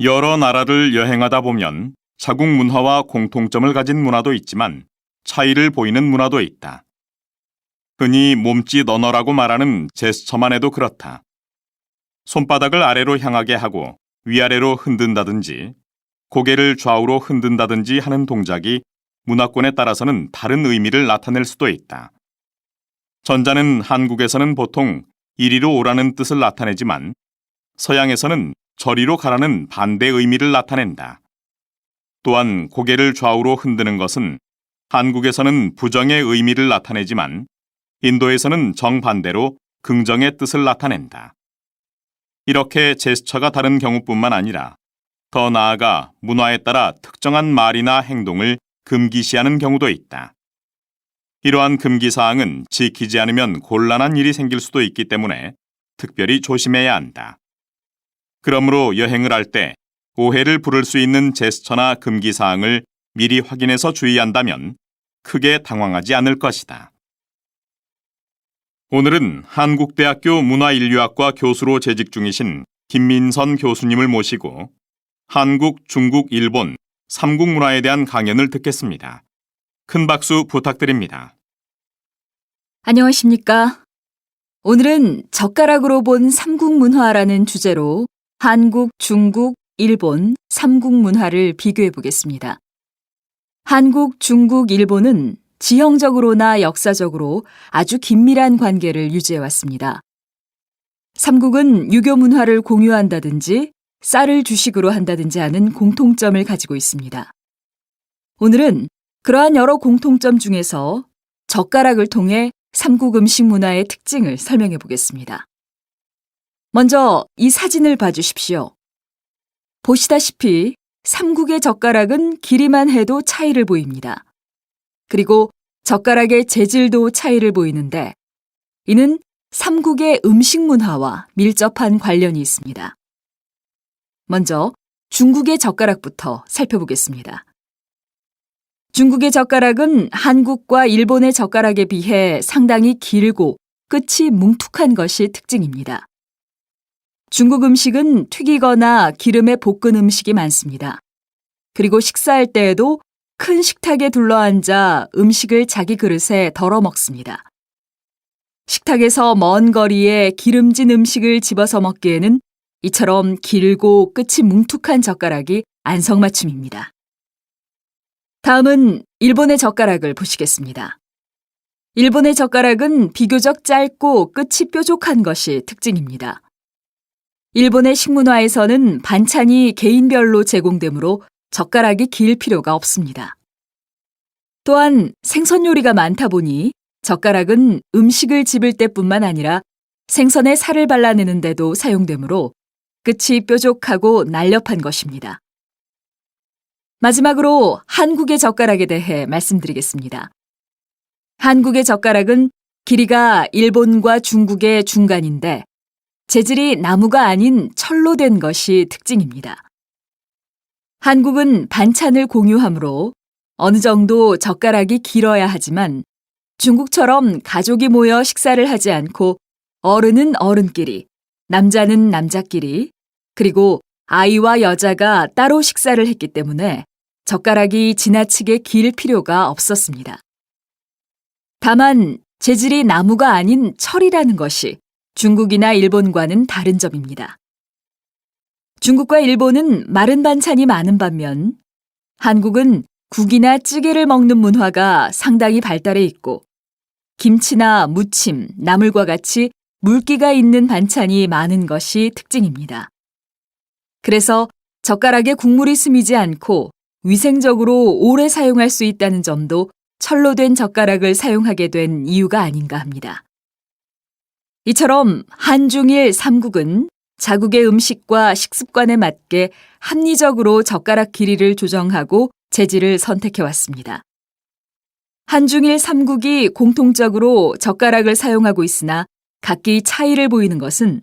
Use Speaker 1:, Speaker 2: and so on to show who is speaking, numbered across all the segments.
Speaker 1: 여러 나라를 여행하다 보면 자국 문화와 공통점을 가진 문화도 있지만 차이를 보이는 문화도 있다. 흔히 몸짓 언어라고 말하는 제스처만 해도 그렇다. 손바닥을 아래로 향하게 하고 위아래로 흔든다든지 고개를 좌우로 흔든다든지 하는 동작이 문화권에 따라서는 다른 의미를 나타낼 수도 있다. 전자는 한국에서는 보통 이리로 오라는 뜻을 나타내지만 서양에서는 저리로 가라는 반대 의미를 나타낸다. 또한 고개를 좌우로 흔드는 것은 한국에서는 부정의 의미를 나타내지만 인도에서는 정반대로 긍정의 뜻을 나타낸다. 이렇게 제스처가 다른 경우뿐만 아니라 더 나아가 문화에 따라 특정한 말이나 행동을 금기시하는 경우도 있다. 이러한 금기사항은 지키지 않으면 곤란한 일이 생길 수도 있기 때문에 특별히 조심해야 한다. 그러므로 여행을 할 때 오해를 부를 수 있는 제스처나 금기사항을 미리 확인해서 주의한다면 크게 당황하지 않을 것이다. 오늘은 한국대학교 문화인류학과 교수로 재직 중이신 김민선 교수님을 모시고 한국, 중국, 일본 3국 문화에 대한 강연을 듣겠습니다. 큰 박수 부탁드립니다.
Speaker 2: 안녕하십니까? 오늘은 젓가락으로 본 3국 문화라는 주제로 한국, 중국, 일본 3국 문화를 비교해 보겠습니다. 한국, 중국, 일본은 지형적으로나 역사적으로 아주 긴밀한 관계를 유지해 왔습니다. 3국은 유교 문화를 공유한다든지 쌀을 주식으로 한다든지 하는 공통점을 가지고 있습니다. 오늘은 그러한 여러 공통점 중에서 젓가락을 통해 3국 음식 문화의 특징을 설명해 보겠습니다. 먼저 이 사진을 봐주십시오. 보시다시피 3국의 젓가락은 길이만 해도 차이를 보입니다. 그리고 젓가락의 재질도 차이를 보이는데 이는 3국의 음식 문화와 밀접한 관련이 있습니다. 먼저 중국의 젓가락부터 살펴보겠습니다. 중국의 젓가락은 한국과 일본의 젓가락에 비해 상당히 길고 끝이 뭉툭한 것이 특징입니다. 중국 음식은 튀기거나 기름에 볶은 음식이 많습니다. 그리고 식사할 때에도 큰 식탁에 둘러앉아 음식을 자기 그릇에 덜어 먹습니다. 식탁에서 먼 거리에 기름진 음식을 집어서 먹기에는 이처럼 길고 끝이 뭉툭한 젓가락이 안성맞춤입니다. 다음은 일본의 젓가락을 보시겠습니다. 일본의 젓가락은 비교적 짧고 끝이 뾰족한 것이 특징입니다. 일본의 식문화에서는 반찬이 개인별로 제공되므로 젓가락이 길 필요가 없습니다. 또한 생선 요리가 많다 보니 젓가락은 음식을 집을 때뿐만 아니라 생선에 살을 발라내는 데도 사용되므로 끝이 뾰족하고 날렵한 것입니다. 마지막으로 한국의 젓가락에 대해 말씀드리겠습니다. 한국의 젓가락은 길이가 일본과 중국의 중간인데 재질이 나무가 아닌 철로 된 것이 특징입니다. 한국은 반찬을 공유하므로 어느 정도 젓가락이 길어야 하지만 중국처럼 가족이 모여 식사를 하지 않고 어른은 어른끼리, 남자는 남자끼리, 그리고 아이와 여자가 따로 식사를 했기 때문에 젓가락이 지나치게 길 필요가 없었습니다. 다만 재질이 나무가 아닌 철이라는 것이 중국이나 일본과는 다른 점입니다. 중국과 일본은 마른 반찬이 많은 반면 한국은 국이나 찌개를 먹는 문화가 상당히 발달해 있고 김치나 무침, 나물과 같이 물기가 있는 반찬이 많은 것이 특징입니다. 그래서 젓가락에 국물이 스미지 않고 위생적으로 오래 사용할 수 있다는 점도 철로 된 젓가락을 사용하게 된 이유가 아닌가 합니다. 이처럼 한중일 3국은 자국의 음식과 식습관에 맞게 합리적으로 젓가락 길이를 조정하고 재질을 선택해 왔습니다. 한중일 3국이 공통적으로 젓가락을 사용하고 있으나 각기 차이를 보이는 것은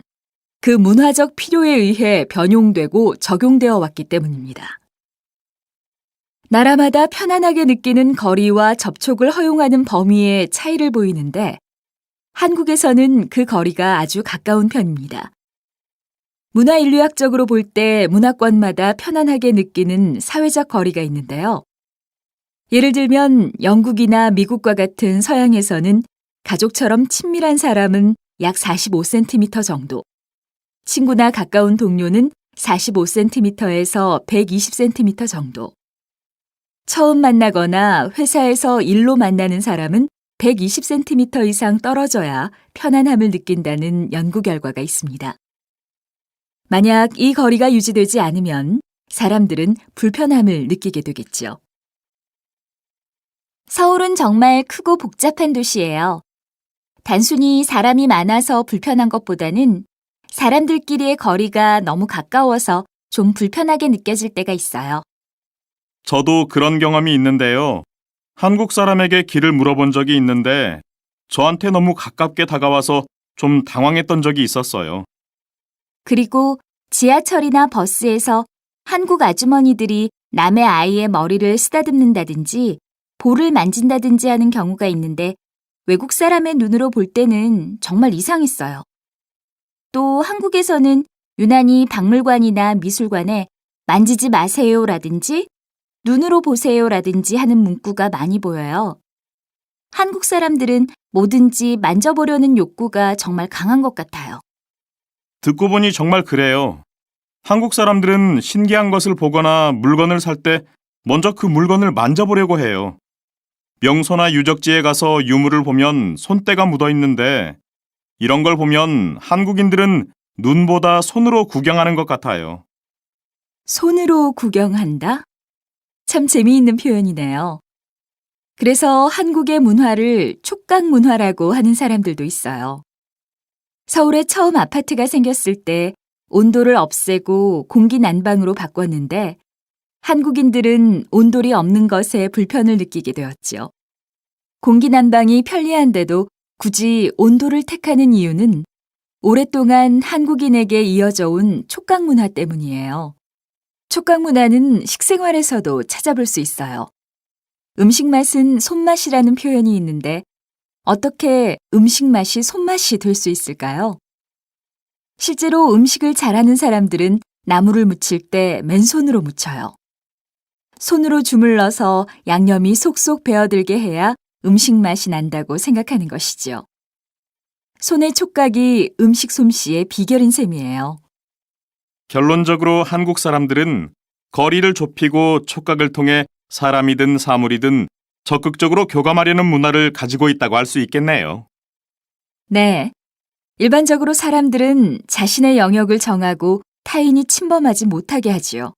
Speaker 2: 그 문화적 필요에 의해 변용되고 적용되어 왔기 때문입니다. 나라마다 편안하게 느끼는 거리와 접촉을 허용하는 범위의 차이를 보이는데 한국에서는 그 거리가 아주 가까운 편입니다. 문화인류학적으로 볼 때 문화권마다 편안하게 느끼는 사회적 거리가 있는데요. 예를 들면 영국이나 미국과 같은 서양에서는 가족처럼 친밀한 사람은 약 45cm 정도, 친구나 가까운 동료는 45cm에서 120cm 정도, 처음 만나거나 회사에서 일로 만나는 사람은 120cm 이상 떨어져야 편안함을 느낀다는 연구 결과가 있습니다. 만약 이 거리가 유지되지 않으면 사람들은 불편함을 느끼게 되겠죠. 서울은 정말 크고 복잡한 도시예요. 단순히 사람이 많아서 불편한 것보다는 사람들끼리의 거리가 너무 가까워서 좀 불편하게 느껴질 때가 있어요.
Speaker 1: 저도 그런 경험이 있는데요. 한국 사람에게 길을 물어본 적이 있는데 저한테 너무 가깝게 다가와서 좀 당황했던 적이 있었어요.
Speaker 2: 그리고 지하철이나 버스에서 한국 아주머니들이 남의 아이의 머리를 쓰다듬는다든지 볼을 만진다든지 하는 경우가 있는데 외국 사람의 눈으로 볼 때는 정말 이상했어요. 또 한국에서는 유난히 박물관이나 미술관에 만지지 마세요라든지 눈으로 보세요라든지 하는 문구가 많이 보여요. 한국 사람들은 뭐든지 만져보려는 욕구가 정말 강한 것 같아요.
Speaker 1: 듣고 보니 정말 그래요. 한국 사람들은 신기한 것을 보거나 물건을 살 때 먼저 그 물건을 만져보려고 해요. 명소나 유적지에 가서 유물을 보면 손때가 묻어 있는데 이런 걸 보면 한국인들은 눈보다 손으로 구경하는 것 같아요.
Speaker 2: 손으로 구경한다? 참 재미있는 표현이네요. 그래서 한국의 문화를 촉각 문화라고 하는 사람들도 있어요. 서울에 처음 아파트가 생겼을 때 온돌을 없애고 공기 난방으로 바꿨는데 한국인들은 온돌이 없는 것에 불편을 느끼게 되었지요. 공기 난방이 편리한데도 굳이 온돌을 택하는 이유는 오랫동안 한국인에게 이어져 온 촉각 문화 때문이에요. 촉각 문화는 식생활에서도 찾아볼 수 있어요. 음식 맛은 손맛이라는 표현이 있는데 어떻게 음식 맛이 손맛이 될 수 있을까요? 실제로 음식을 잘하는 사람들은 나물을 무칠 때 맨손으로 무쳐요. 손으로 주물러서 양념이 속속 배어들게 해야 음식 맛이 난다고 생각하는 것이죠. 손의 촉각이 음식 솜씨의 비결인 셈이에요.
Speaker 1: 결론적으로 한국 사람들은 거리를 좁히고 촉각을 통해 사람이든 사물이든 적극적으로 교감하려는 문화를 가지고 있다고 할 수 있겠네요.
Speaker 2: 네. 일반적으로 사람들은 자신의 영역을 정하고 타인이 침범하지 못하게 하지요.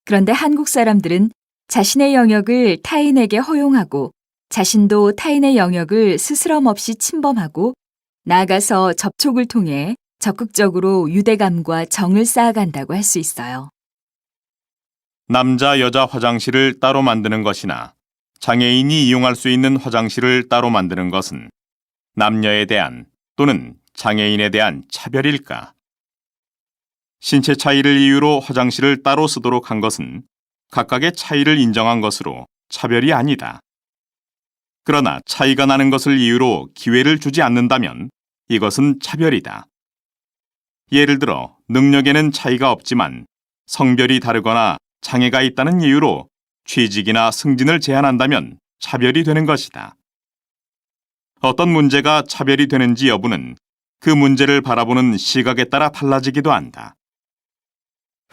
Speaker 2: 그런데 한국 사람들은 자신의 영역을 타인에게 허용하고 자신도 타인의 영역을 스스럼 없이 침범하고 나아가서 접촉을 통해 적극적으로 유대감과 정을 쌓아간다고 할 수 있어요.
Speaker 1: 남자, 여자 화장실을 따로 만드는 것이나 장애인이 이용할 수 있는 화장실을 따로 만드는 것은 남녀에 대한 또는 장애인에 대한 차별일까? 신체 차이를 이유로 화장실을 따로 쓰도록 한 것은 각각의 차이를 인정한 것으로 차별이 아니다. 그러나 차이가 나는 것을 이유로 기회를 주지 않는다면 이것은 차별이다. 예를 들어 능력에는 차이가 없지만 성별이 다르거나 장애가 있다는 이유로 취직이나 승진을 제한한다면 차별이 되는 것이다. 어떤 문제가 차별이 되는지 여부는 그 문제를 바라보는 시각에 따라 달라지기도 한다.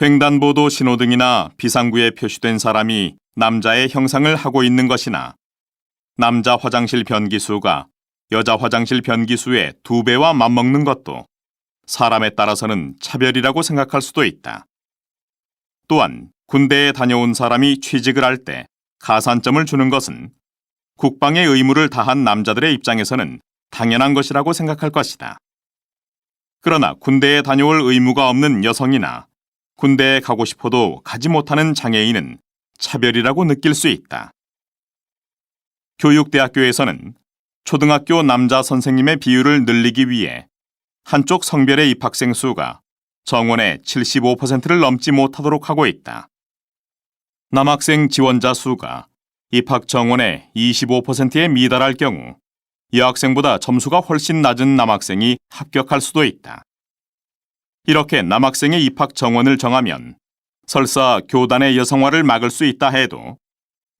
Speaker 1: 횡단보도 신호등이나 비상구에 표시된 사람이 남자의 형상을 하고 있는 것이나 남자 화장실 변기수가 여자 화장실 변기수의 2배와 맞먹는 것도 사람에 따라서는 차별이라고 생각할 수도 있다. 또한 군대에 다녀온 사람이 취직을 할 때 가산점을 주는 것은 국방의 의무를 다한 남자들의 입장에서는 당연한 것이라고 생각할 것이다. 그러나 군대에 다녀올 의무가 없는 여성이나 군대에 가고 싶어도 가지 못하는 장애인은 차별이라고 느낄 수 있다. 교육대학교에서는 초등학교 남자 선생님의 비율을 늘리기 위해 한쪽 성별의 입학생 수가 정원의 75%를 넘지 못하도록 하고 있다. 남학생 지원자 수가 입학 정원의 25%에 미달할 경우 여학생보다 점수가 훨씬 낮은 남학생이 합격할 수도 있다. 이렇게 남학생의 입학 정원을 정하면 설사 교단의 여성화를 막을 수 있다 해도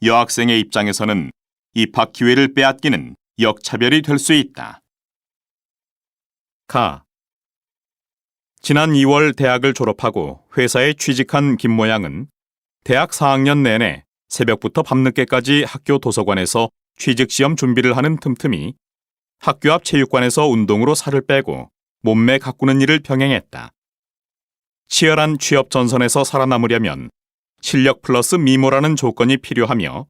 Speaker 1: 여학생의 입장에서는 입학 기회를 빼앗기는 역차별이 될 수 있다. 가. 지난 2월 대학을 졸업하고 회사에 취직한 김 모양은 대학 4학년 내내 새벽부터 밤늦게까지 학교 도서관에서 취직시험 준비를 하는 틈틈이 학교 앞 체육관에서 운동으로 살을 빼고 몸매 가꾸는 일을 병행했다. 치열한 취업 전선에서 살아남으려면 실력 플러스 미모라는 조건이 필요하며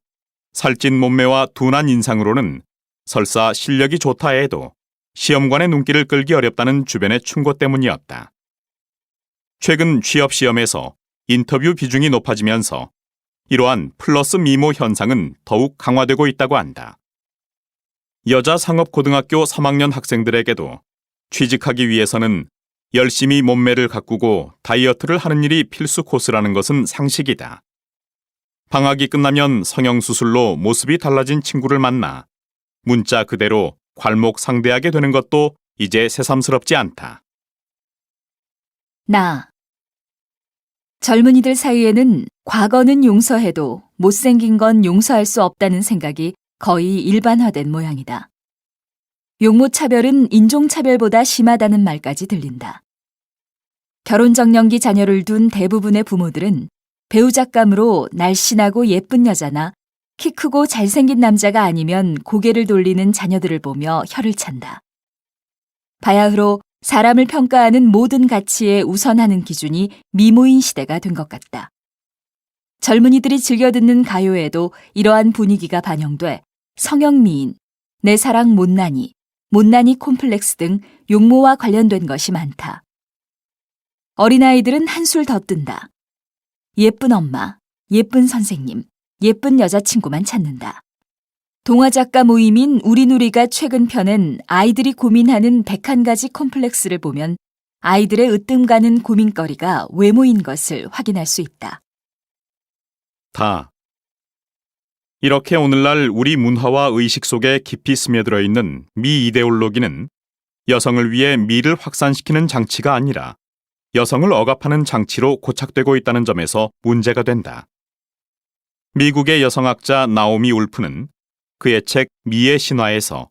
Speaker 1: 살찐 몸매와 둔한 인상으로는 설사 실력이 좋다 해도 시험관의 눈길을 끌기 어렵다는 주변의 충고 때문이었다. 최근 취업 시험에서 인터뷰 비중이 높아지면서 이러한 플러스 미모 현상은 더욱 강화되고 있다고 한다. 여자 상업고등학교 3학년 학생들에게도 취직하기 위해서는 열심히 몸매를 가꾸고 다이어트를 하는 일이 필수 코스라는 것은 상식이다. 방학이 끝나면 성형수술로 모습이 달라진 친구를 만나 문자 그대로 괄목상대하게 되는 것도 이제 새삼스럽지 않다.
Speaker 2: 나. 젊은이들 사이에는 과거는 용서해도 못생긴 건 용서할 수 없다는 생각이 거의 일반화된 모양이다. 용모차별은 인종차별보다 심하다는 말까지 들린다. 결혼정년기 자녀를 둔 대부분의 부모들은 배우잣감으로 날씬하고 예쁜 여자나 키 크고 잘생긴 남자가 아니면 고개를 돌리는 자녀들을 보며 혀를 찬다. 바야흐로 사람을 평가하는 모든 가치에 우선하는 기준이 미모인 시대가 된 것 같다. 젊은이들이 즐겨 듣는 가요에도 이러한 분위기가 반영돼 성형미인, 내 사랑 못난이, 못난이 콤플렉스 등 용모와 관련된 것이 많다. 어린아이들은 한술 더 뜬다. 예쁜 엄마, 예쁜 선생님, 예쁜 여자친구만 찾는다. 동화작가 모임인 우리누리가 최근 펴낸 아이들이 고민하는 101가지 콤플렉스를 보면 아이들의 으뜸 가는 고민거리가 외모인 것을 확인할 수 있다.
Speaker 1: 다. 이렇게 오늘날 우리 문화와 의식 속에 깊이 스며들어 있는 미 이데올로기는 여성을 위해 미를 확산시키는 장치가 아니라 여성을 억압하는 장치로 고착되고 있다는 점에서 문제가 된다. 미국의 여성학자 나오미 울프는 그의 책 미의 신화에서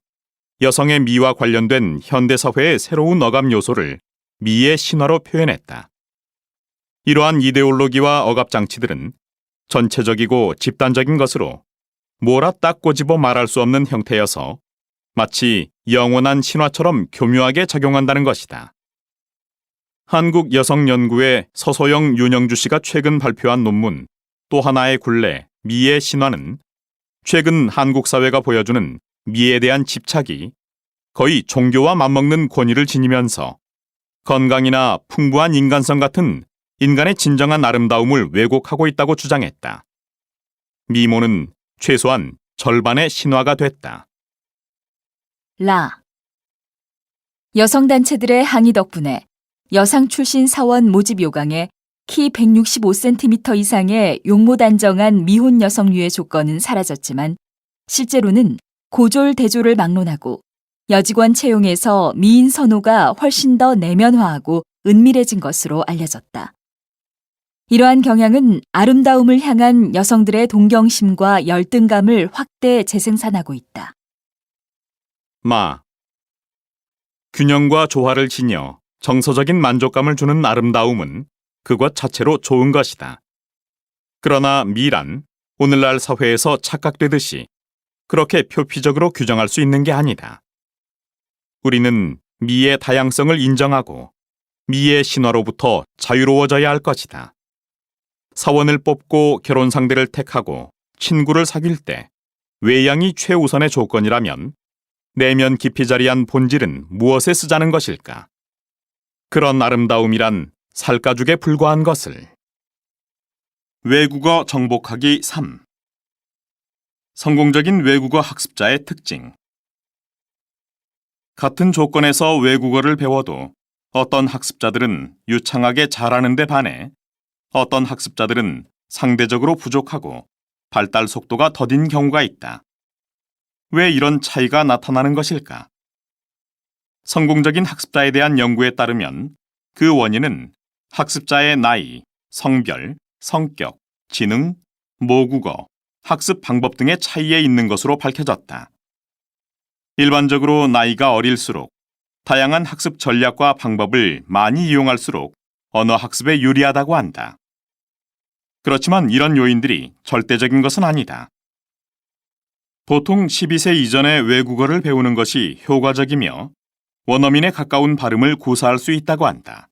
Speaker 1: 여성의 미와 관련된 현대사회의 새로운 억압 요소를 미의 신화로 표현했다. 이러한 이데올로기와 억압 장치들은 전체적이고 집단적인 것으로 뭐라 딱 꼬집어 말할 수 없는 형태여서 마치 영원한 신화처럼 교묘하게 작용한다는 것이다. 한국여성연구회 서소영 윤영주 씨가 최근 발표한 논문 또 하나의 굴레, 미의 신화는 최근 한국 사회가 보여주는 미에 대한 집착이 거의 종교와 맞먹는 권위를 지니면서 건강이나 풍부한 인간성 같은 인간의 진정한 아름다움을 왜곡하고 있다고 주장했다. 미모는 최소한 절반의 신화가 됐다.
Speaker 2: 라. 여성단체들의 항의 덕분에 여상 출신 사원 모집 요강에 키 165cm 이상의 용모 단정한 미혼 여성류의 조건은 사라졌지만 실제로는 고졸 대졸을 막론하고 여직원 채용에서 미인 선호가 훨씬 더 내면화하고 은밀해진 것으로 알려졌다. 이러한 경향은 아름다움을 향한 여성들의 동경심과 열등감을 확대 재생산하고 있다.
Speaker 1: 마. 균형과 조화를 지녀 정서적인 만족감을 주는 아름다움은 그것 자체로 좋은 것이다. 그러나 미란 오늘날 사회에서 착각되듯이 그렇게 표피적으로 규정할 수 있는 게 아니다. 우리는 미의 다양성을 인정하고 미의 신화로부터 자유로워져야 할 것이다. 사원을 뽑고 결혼 상대를 택하고 친구를 사귈 때 외양이 최우선의 조건이라면 내면 깊이 자리한 본질은 무엇에 쓰자는 것일까? 그런 아름다움이란 살가죽에 불과한 것을. 외국어 정복하기 3. 성공적인 외국어 학습자의 특징. 같은 조건에서 외국어를 배워도 어떤 학습자들은 유창하게 잘하는 데 반해 어떤 학습자들은 상대적으로 부족하고 발달 속도가 더딘 경우가 있다. 왜 이런 차이가 나타나는 것일까? 성공적인 학습자에 대한 연구에 따르면 그 원인은 학습자의 나이, 성별, 성격, 지능, 모국어, 학습 방법 등의 차이에 있는 것으로 밝혀졌다. 일반적으로 나이가 어릴수록 다양한 학습 전략과 방법을 많이 이용할수록 언어 학습에 유리하다고 한다. 그렇지만 이런 요인들이 절대적인 것은 아니다. 보통 12세 이전에 외국어를 배우는 것이 효과적이며 원어민에 가까운 발음을 구사할 수 있다고 한다.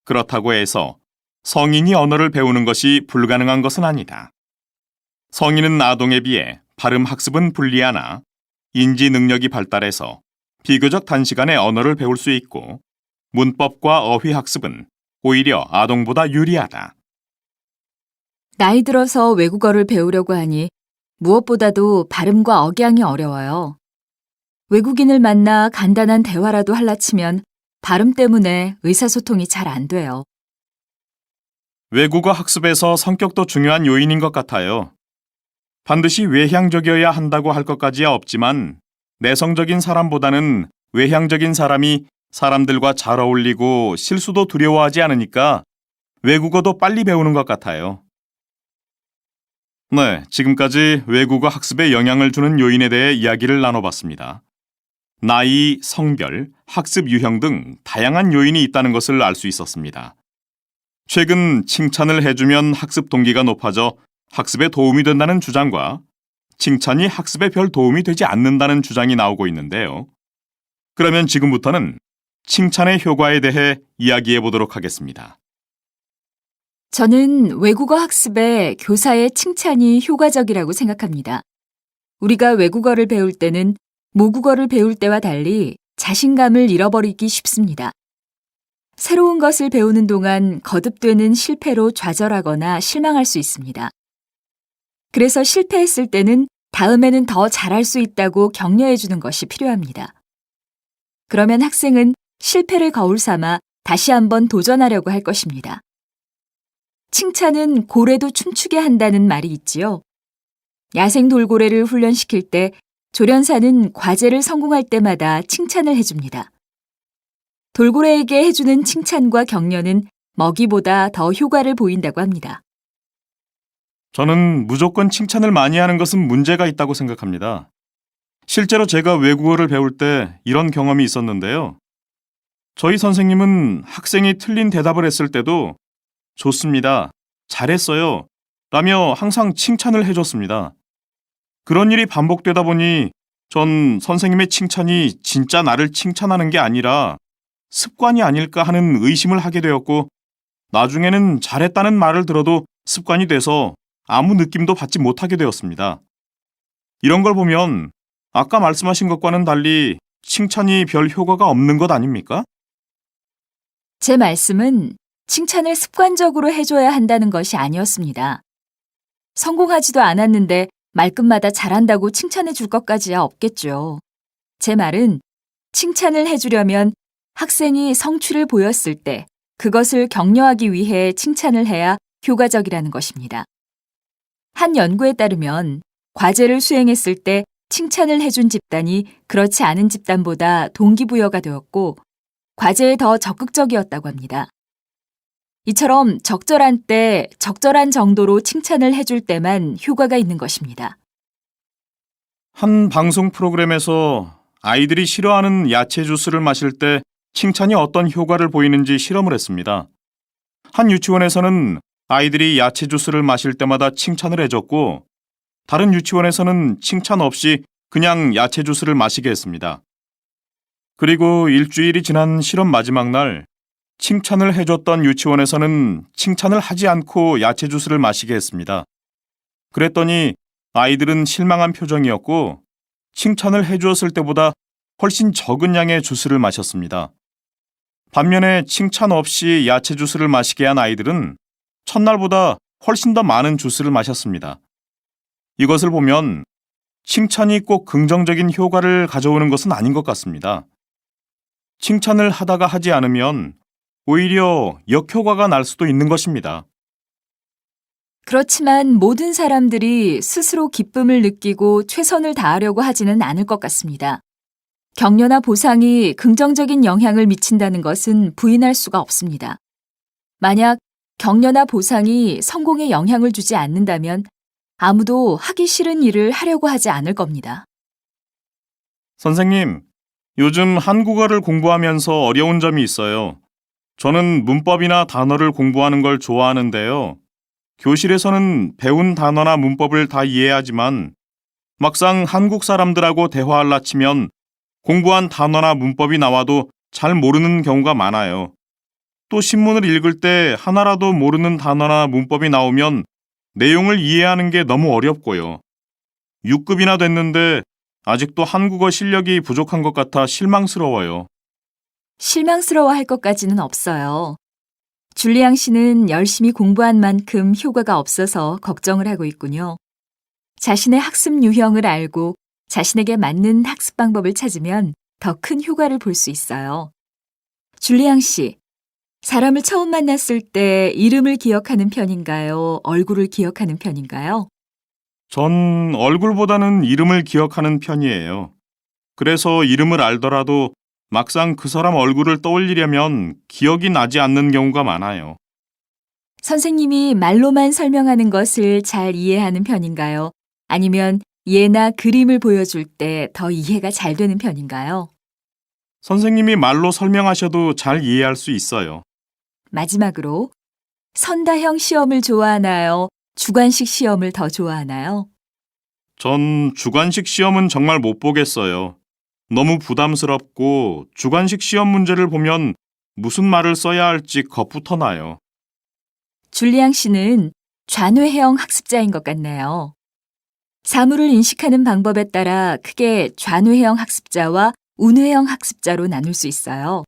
Speaker 1: 그렇다고 해서 성인이 언어를 배우는 것이 불가능한 것은 아니다. 성인은 아동에 비해 발음 학습은 불리하나 인지 능력이 발달해서 비교적 단시간에 언어를 배울 수 있고 문법과 어휘 학습은 오히려 아동보다 유리하다.
Speaker 2: 나이 들어서 외국어를 배우려고 하니 무엇보다도 발음과 억양이 어려워요. 외국인을 만나 간단한 대화라도 할라치면 발음 때문에 의사소통이 잘 안 돼요.
Speaker 1: 외국어 학습에서 성격도 중요한 요인인 것 같아요. 반드시 외향적이어야 한다고 할 것까지야 없지만 내성적인 사람보다는 외향적인 사람이 사람들과 잘 어울리고 실수도 두려워하지 않으니까 외국어도 빨리 배우는 것 같아요. 네, 지금까지 외국어 학습에 영향을 주는 요인에 대해 이야기를 나눠봤습니다. 나이, 성별, 학습 유형 등 다양한 요인이 있다는 것을 알 수 있었습니다. 최근 칭찬을 해주면 학습 동기가 높아져 학습에 도움이 된다는 주장과 칭찬이 학습에 별 도움이 되지 않는다는 주장이 나오고 있는데요. 그러면 지금부터는 칭찬의 효과에 대해 이야기해 보도록 하겠습니다.
Speaker 2: 저는 외국어 학습에 교사의 칭찬이 효과적이라고 생각합니다. 우리가 외국어를 배울 때는 모국어를 배울 때와 달리 자신감을 잃어버리기 쉽습니다. 새로운 것을 배우는 동안 거듭되는 실패로 좌절하거나 실망할 수 있습니다. 그래서 실패했을 때는 다음에는 더 잘할 수 있다고 격려해 주는 것이 필요합니다. 그러면 학생은 실패를 거울 삼아 다시 한번 도전하려고 할 것입니다. 칭찬은 고래도 춤추게 한다는 말이 있지요. 야생 돌고래를 훈련시킬 때 조련사는 과제를 성공할 때마다 칭찬을 해줍니다. 돌고래에게 해주는 칭찬과 격려는 먹이보다 더 효과를 보인다고 합니다.
Speaker 1: 저는 무조건 칭찬을 많이 하는 것은 문제가 있다고 생각합니다. 실제로 제가 외국어를 배울 때 이런 경험이 있었는데요. 저희 선생님은 학생이 틀린 대답을 했을 때도 좋습니다, 잘했어요 라며 항상 칭찬을 해줬습니다. 그런 일이 반복되다 보니 전 선생님의 칭찬이 진짜 나를 칭찬하는 게 아니라 습관이 아닐까 하는 의심을 하게 되었고 나중에는 잘했다는 말을 들어도 습관이 돼서 아무 느낌도 받지 못하게 되었습니다. 이런 걸 보면 아까 말씀하신 것과는 달리 칭찬이 별 효과가 없는 것 아닙니까?
Speaker 2: 제 말씀은 칭찬을 습관적으로 해줘야 한다는 것이 아니었습니다. 성공하지도 않았는데 말끝마다 잘한다고 칭찬해 줄 것까지야 없겠죠. 제 말은 칭찬을 해주려면 학생이 성취를 보였을 때 그것을 격려하기 위해 칭찬을 해야 효과적이라는 것입니다. 한 연구에 따르면 과제를 수행했을 때 칭찬을 해준 집단이 그렇지 않은 집단보다 동기부여가 되었고 과제에 더 적극적이었다고 합니다. 이처럼 적절한 때 적절한 정도로 칭찬을 해줄 때만 효과가 있는 것입니다.
Speaker 1: 한 방송 프로그램에서 아이들이 싫어하는 야채 주스를 마실 때 칭찬이 어떤 효과를 보이는지 실험을 했습니다. 한 유치원에서는 아이들이 야채 주스를 마실 때마다 칭찬을 해줬고 다른 유치원에서는 칭찬 없이 그냥 야채 주스를 마시게 했습니다. 그리고 일주일이 지난 실험 마지막 날 칭찬을 해줬던 유치원에서는 칭찬을 하지 않고 야채 주스를 마시게 했습니다. 그랬더니 아이들은 실망한 표정이었고 칭찬을 해주었을 때보다 훨씬 적은 양의 주스를 마셨습니다. 반면에 칭찬 없이 야채 주스를 마시게 한 아이들은 첫날보다 훨씬 더 많은 주스를 마셨습니다. 이것을 보면 칭찬이 꼭 긍정적인 효과를 가져오는 것은 아닌 것 같습니다. 칭찬을 하다가 하지 않으면 오히려 역효과가 날 수도 있는 것입니다.
Speaker 2: 그렇지만 모든 사람들이 스스로 기쁨을 느끼고 최선을 다하려고 하지는 않을 것 같습니다. 격려나 보상이 긍정적인 영향을 미친다는 것은 부인할 수가 없습니다. 만약 격려나 보상이 성공에 영향을 주지 않는다면 아무도 하기 싫은 일을 하려고 하지 않을 겁니다.
Speaker 1: 선생님, 요즘 한국어를 공부하면서 어려운 점이 있어요. 저는 문법이나 단어를 공부하는 걸 좋아하는데요. 교실에서는 배운 단어나 문법을 다 이해하지만 막상 한국 사람들하고 대화하려 치면 공부한 단어나 문법이 나와도 잘 모르는 경우가 많아요. 또 신문을 읽을 때 하나라도 모르는 단어나 문법이 나오면 내용을 이해하는 게 너무 어렵고요. 6급이나 됐는데 아직도 한국어 실력이 부족한 것 같아 실망스러워요.
Speaker 2: 실망스러워할 것까지는 없어요. 줄리앙 씨는 열심히 공부한 만큼 효과가 없어서 걱정을 하고 있군요. 자신의 학습 유형을 알고 자신에게 맞는 학습 방법을 찾으면 더 큰 효과를 볼 수 있어요. 줄리앙 씨, 사람을 처음 만났을 때 이름을 기억하는 편인가요? 얼굴을 기억하는 편인가요?
Speaker 1: 전 얼굴보다는 이름을 기억하는 편이에요. 그래서 이름을 알더라도 막상 그 사람 얼굴을 떠올리려면 기억이 나지 않는 경우가 많아요.
Speaker 2: 선생님이 말로만 설명하는 것을 잘 이해하는 편인가요? 아니면 예나 그림을 보여줄 때 더 이해가 잘 되는 편인가요?
Speaker 1: 선생님이 말로 설명하셔도 잘 이해할 수 있어요.
Speaker 2: 마지막으로 선다형 시험을 좋아하나요? 주관식 시험을 더 좋아하나요?
Speaker 1: 전 주관식 시험은 정말 못 보겠어요. 너무 부담스럽고 주관식 시험 문제를 보면 무슨 말을 써야 할지 겁부터 나요.
Speaker 2: 줄리앙 씨는 좌뇌형 학습자인 것 같네요. 사물을 인식하는 방법에 따라 크게 좌뇌형 학습자와 우뇌형 학습자로 나눌 수 있어요.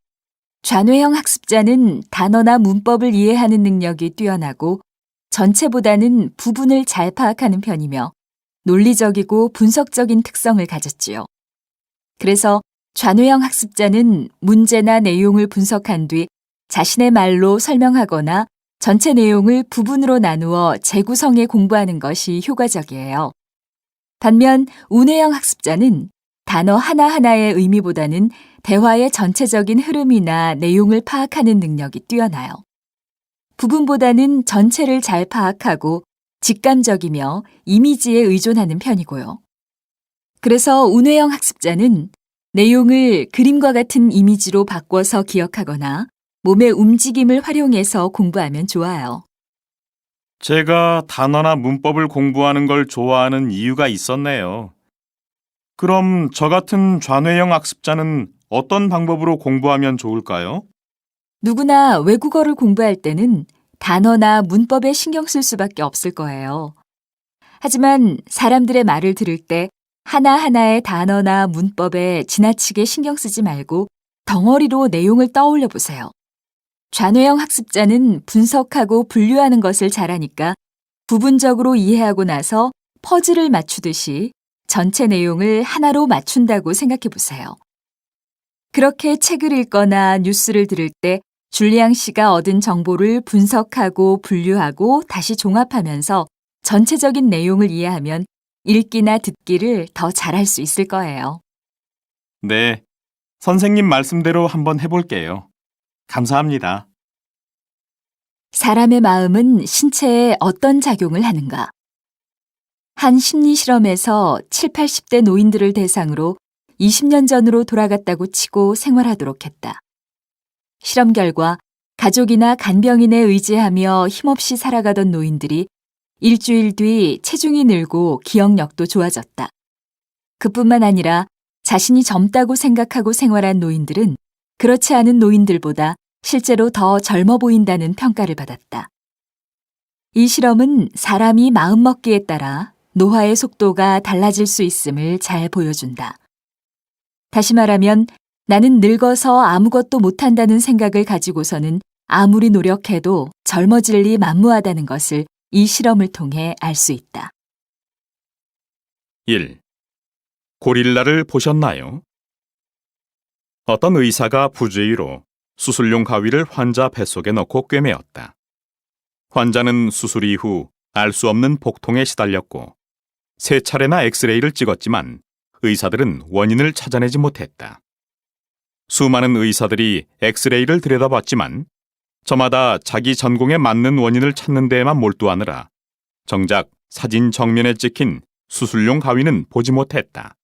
Speaker 2: 좌뇌형 학습자는 단어나 문법을 이해하는 능력이 뛰어나고 전체보다는 부분을 잘 파악하는 편이며 논리적이고 분석적인 특성을 가졌지요. 그래서 좌뇌형 학습자는 문제나 내용을 분석한 뒤 자신의 말로 설명하거나 전체 내용을 부분으로 나누어 재구성해 공부하는 것이 효과적이에요. 반면 우뇌형 학습자는 단어 하나하나의 의미보다는 대화의 전체적인 흐름이나 내용을 파악하는 능력이 뛰어나요. 부분보다는 전체를 잘 파악하고 직감적이며 이미지에 의존하는 편이고요. 그래서 우뇌형 학습자는 내용을 그림과 같은 이미지로 바꿔서 기억하거나 몸의 움직임을 활용해서 공부하면 좋아요.
Speaker 1: 제가 단어나 문법을 공부하는 걸 좋아하는 이유가 있었네요. 그럼 저 같은 좌뇌형 학습자는 어떤 방법으로 공부하면 좋을까요?
Speaker 2: 누구나 외국어를 공부할 때는 단어나 문법에 신경 쓸 수밖에 없을 거예요. 하지만 사람들의 말을 들을 때 하나하나의 단어나 문법에 지나치게 신경 쓰지 말고 덩어리로 내용을 떠올려 보세요. 좌뇌형 학습자는 분석하고 분류하는 것을 잘하니까 부분적으로 이해하고 나서 퍼즐을 맞추듯이 전체 내용을 하나로 맞춘다고 생각해 보세요. 그렇게 책을 읽거나 뉴스를 들을 때 줄리앙 씨가 얻은 정보를 분석하고 분류하고 다시 종합하면서 전체적인 내용을 이해하면 읽기나 듣기를 더 잘할 수 있을 거예요.
Speaker 1: 네, 선생님 말씀대로 한번 해볼게요. 감사합니다.
Speaker 2: 사람의 마음은 신체에 어떤 작용을 하는가? 한 심리 실험에서 7, 80대 노인들을 대상으로 20년 전으로 돌아갔다고 치고 생활하도록 했다. 실험 결과 가족이나 간병인에 의지하며 힘없이 살아가던 노인들이 일주일 뒤 체중이 늘고 기억력도 좋아졌다. 그뿐만 아니라 자신이 젊다고 생각하고 생활한 노인들은 그렇지 않은 노인들보다 실제로 더 젊어 보인다는 평가를 받았다. 이 실험은 사람이 마음먹기에 따라 노화의 속도가 달라질 수 있음을 잘 보여준다. 다시 말하면 나는 늙어서 아무것도 못한다는 생각을 가지고서는 아무리 노력해도 젊어질 리 만무하다는 것을 이 실험을 통해 알 수 있다.
Speaker 1: 1. 고릴라를 보셨나요? 어떤 의사가 부주의로 수술용 가위를 환자 뱃속에 넣고 꿰매었다. 환자는 수술 이후 알 수 없는 복통에 시달렸고 3차례나 엑스레이를 찍었지만 의사들은 원인을 찾아내지 못했다. 수많은 의사들이 엑스레이를 들여다봤지만 저마다 자기 전공에 맞는 원인을 찾는 데에만 몰두하느라 정작 사진 정면에 찍힌 수술용 가위는 보지 못했다.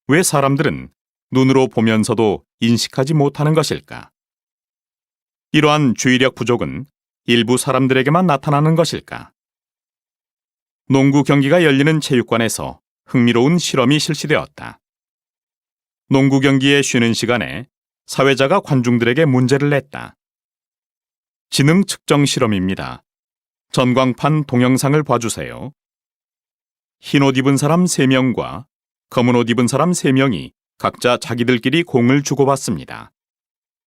Speaker 1: 왜 사람들은 눈으로 보면서도 인식하지 못하는 것일까? 이러한 주의력 부족은 일부 사람들에게만 나타나는 것일까? 농구 경기가 열리는 체육관에서 흥미로운 실험이 실시되었다. 농구 경기의 쉬는 시간에 사회자가 관중들에게 문제를 냈다. 지능 측정 실험입니다. 전광판 동영상을 봐주세요. 흰 옷 입은 사람 3명과 검은 옷 입은 사람 3명이 각자 자기들끼리 공을 주고받습니다.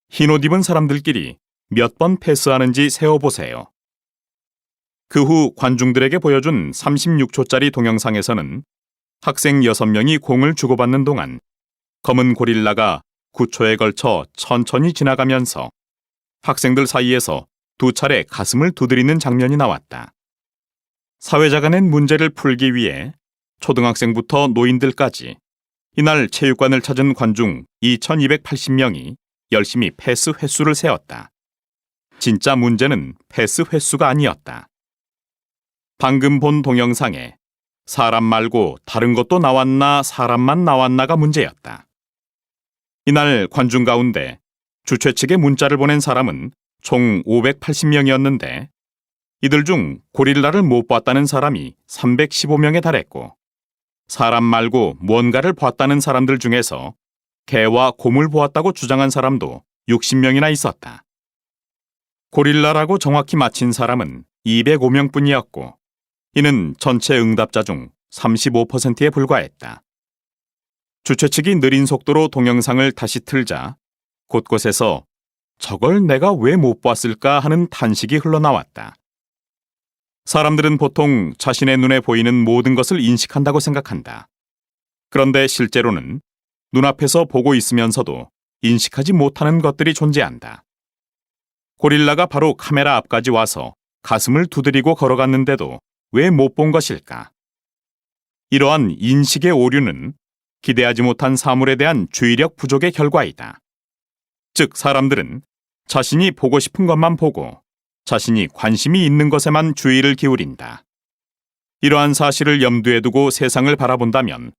Speaker 1: 흰 옷 입은 사람들끼리 몇 번 패스하는지 세어보세요. 그 후 관중들에게 보여준 36초짜리 동영상에서는 학생 6명이 공을 주고받는 동안 검은 고릴라가 9초에 걸쳐 천천히 지나가면서 학생들 사이에서 2차례 가슴을 두드리는 장면이 나왔다. 사회자가 낸 문제를 풀기 위해 초등학생부터 노인들까지 이날 체육관을 찾은 관중 2280명이 열심히 패스 횟수를 세었다. 진짜 문제는 패스 횟수가 아니었다. 방금 본 동영상에 사람 말고 다른 것도 나왔나 사람만 나왔나가 문제였다. 이날 관중 가운데 주최 측에 문자를 보낸 사람은 총 580명이었는데 이들 중 고릴라를 못 봤다는 사람이 315명에 달했고 사람 말고 뭔가를 봤다는 사람들 중에서 개와 곰을 보았다고 주장한 사람도 60명이나 있었다. 고릴라라고 정확히 맞힌 사람은 205명뿐이었고 이는 전체 응답자 중 35%에 불과했다. 주최 측이 느린 속도로 동영상을 다시 틀자 곳곳에서 저걸 내가 왜 못 봤을까 하는 탄식이 흘러나왔다. 사람들은 보통 자신의 눈에 보이는 모든 것을 인식한다고 생각한다. 그런데 실제로는 눈앞에서 보고 있으면서도 인식하지 못하는 것들이 존재한다. 고릴라가 바로 카메라 앞까지 와서 가슴을 두드리고 걸어갔는데도 왜 못 본 것일까? 이러한 인식의 오류는 기대하지 못한 사물에 대한 주의력 부족의 결과이다. 즉, 사람들은 자신이 보고 싶은 것만 보고 자신이 관심이 있는 것에만 주의를 기울인다. 이러한 사실을 염두에 두고 세상을 바라본다면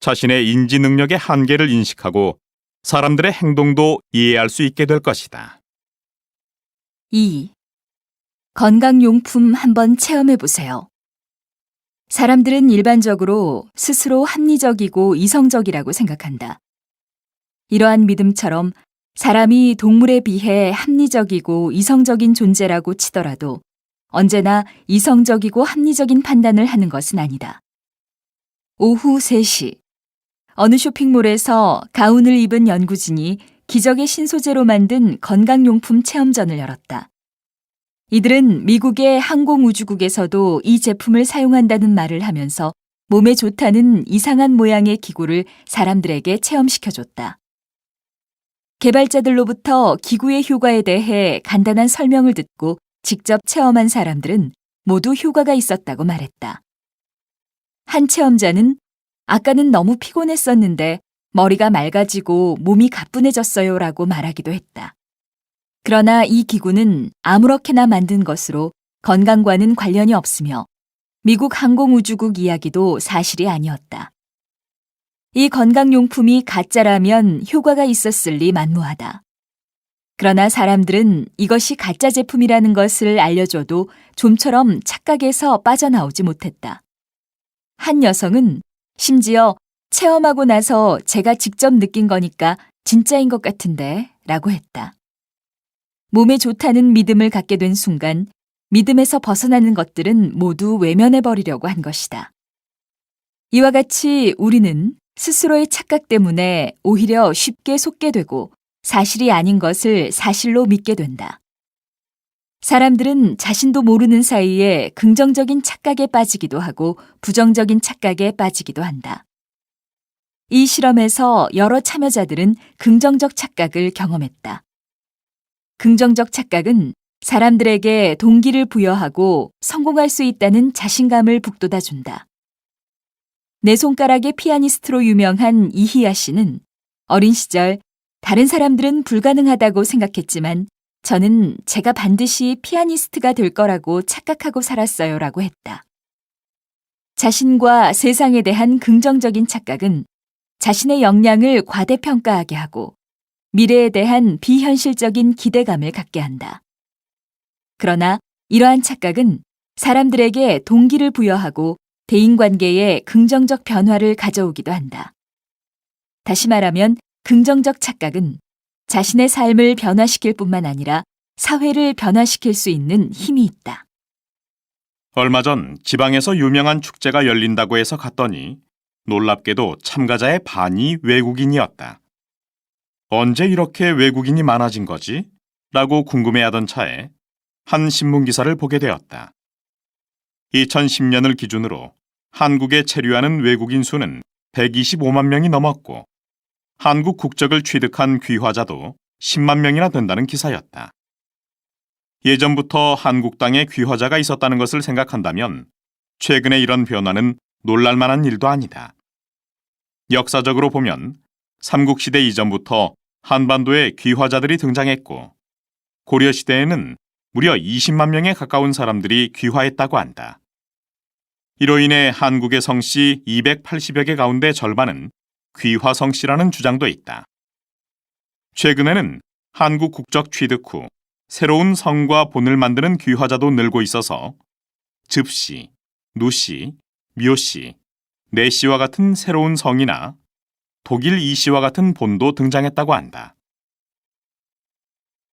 Speaker 1: 자신의 인지 능력의 한계를 인식하고 사람들의 행동도 이해할 수 있게 될 것이다.
Speaker 2: 2. 건강용품 한번 체험해 보세요. 사람들은 일반적으로 스스로 합리적이고 이성적이라고 생각한다. 이러한 믿음처럼 사람이 동물에 비해 합리적이고 이성적인 존재라고 치더라도 언제나 이성적이고 합리적인 판단을 하는 것은 아니다. 오후 3시, 어느 쇼핑몰에서 가운을 입은 연구진이 기적의 신소재로 만든 건강용품 체험전을 열었다. 이들은 미국의 항공우주국에서도 이 제품을 사용한다는 말을 하면서 몸에 좋다는 이상한 모양의 기구를 사람들에게 체험시켜줬다. 개발자들로부터 기구의 효과에 대해 간단한 설명을 듣고 직접 체험한 사람들은 모두 효과가 있었다고 말했다. 한 체험자는 아까는 너무 피곤했었는데 머리가 맑아지고 몸이 가뿐해졌어요 라고 말하기도 했다. 그러나 이 기구는 아무렇게나 만든 것으로 건강과는 관련이 없으며 미국 항공우주국 이야기도 사실이 아니었다. 이 건강용품이 가짜라면 효과가 있었을 리 만무하다. 그러나 사람들은 이것이 가짜 제품이라는 것을 알려줘도 좀처럼 착각에서 빠져나오지 못했다. 한 여성은 심지어 체험하고 나서 제가 직접 느낀 거니까 진짜인 것 같은데 라고 했다. 몸에 좋다는 믿음을 갖게 된 순간 믿음에서 벗어나는 것들은 모두 외면해버리려고 한 것이다. 이와 같이 우리는 스스로의 착각 때문에 오히려 쉽게 속게 되고 사실이 아닌 것을 사실로 믿게 된다. 사람들은 자신도 모르는 사이에 긍정적인 착각에 빠지기도 하고 부정적인 착각에 빠지기도 한다. 이 실험에서 여러 참여자들은 긍정적 착각을 경험했다. 긍정적 착각은 사람들에게 동기를 부여하고 성공할 수 있다는 자신감을 북돋아준다. 네 손가락의 피아니스트로 유명한 이희야 씨는 어린 시절 다른 사람들은 불가능하다고 생각했지만 저는 제가 반드시 피아니스트가 될 거라고 착각하고 살았어요 라고 했다. 자신과 세상에 대한 긍정적인 착각은 자신의 역량을 과대평가하게 하고 미래에 대한 비현실적인 기대감을 갖게 한다. 그러나 이러한 착각은 사람들에게 동기를 부여하고 대인관계에 긍정적 변화를 가져오기도 한다. 다시 말하면 긍정적 착각은 자신의 삶을 변화시킬 뿐만 아니라 사회를 변화시킬 수 있는 힘이 있다.
Speaker 1: 얼마 전 지방에서 유명한 축제가 열린다고 해서 갔더니 놀랍게도 참가자의 반이 외국인이었다. 언제 이렇게 외국인이 많아진 거지? 라고 궁금해하던 차에 한 신문 기사를 보게 되었다. 2010년을 기준으로 한국에 체류하는 외국인 수는 125만 명이 넘었고 한국 국적을 취득한 귀화자도 10만 명이나 된다는 기사였다. 예전부터 한국 땅에 귀화자가 있었다는 것을 생각한다면 최근에 이런 변화는 놀랄만한 일도 아니다. 역사적으로 보면 삼국시대 이전부터 한반도에 귀화자들이 등장했고 고려시대에는 무려 20만 명에 가까운 사람들이 귀화했다고 한다. 이로 인해 한국의 성씨 280여 개 가운데 절반은 귀화 성씨라는 주장도 있다. 최근에는 한국 국적 취득 후 새로운 성과 본을 만드는 귀화자도 늘고 있어서 즙씨, 누씨, 묘씨, 내씨와 같은 새로운 성이나 독일 이씨와 같은 본도 등장했다고 한다.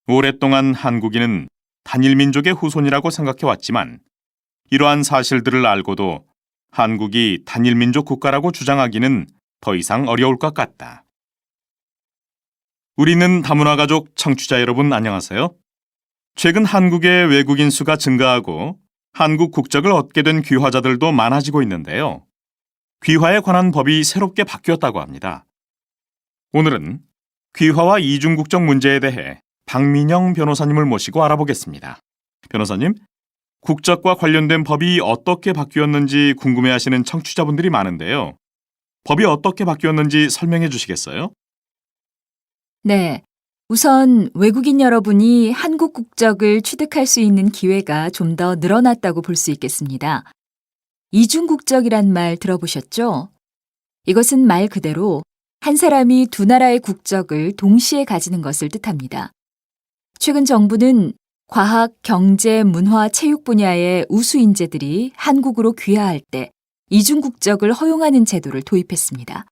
Speaker 1: 오랫동안 한국인은 단일민족의 후손이라고 생각해왔지만 이러한 사실들을 알고도 한국이 단일민족 국가라고 주장하기는 더 이상 어려울 것 같다. 우리는 다문화 가족 청취자 여러분 안녕하세요. 최근 한국의 외국인 수가 증가하고 한국 국적을 얻게 된 귀화자들도 많아지고 있는데요. 귀화에 관한 법이 새롭게 바뀌었다고 합니다. 오늘은 귀화와 이중국적 문제에 대해 박민영 변호사님을 모시고 알아보겠습니다. 변호사님, 국적과 관련된 법이 어떻게 바뀌었는지 궁금해하시는 청취자분들이 많은데요. 법이 어떻게 바뀌었는지 설명해 주시겠어요?
Speaker 2: 네. 우선 외국인 여러분이 한국 국적을 취득할 수 있는 기회가 좀 더 늘어났다고 볼 수 있겠습니다. 이중국적이란 말 들어보셨죠? 이것은 말 그대로 한 사람이 두 나라의 국적을 동시에 가지는 것을 뜻합니다. 최근 정부는 과학, 경제, 문화, 체육 분야의 우수 인재들이 한국으로 귀화할 때 이중국적을 허용하는 제도를 도입했습니다.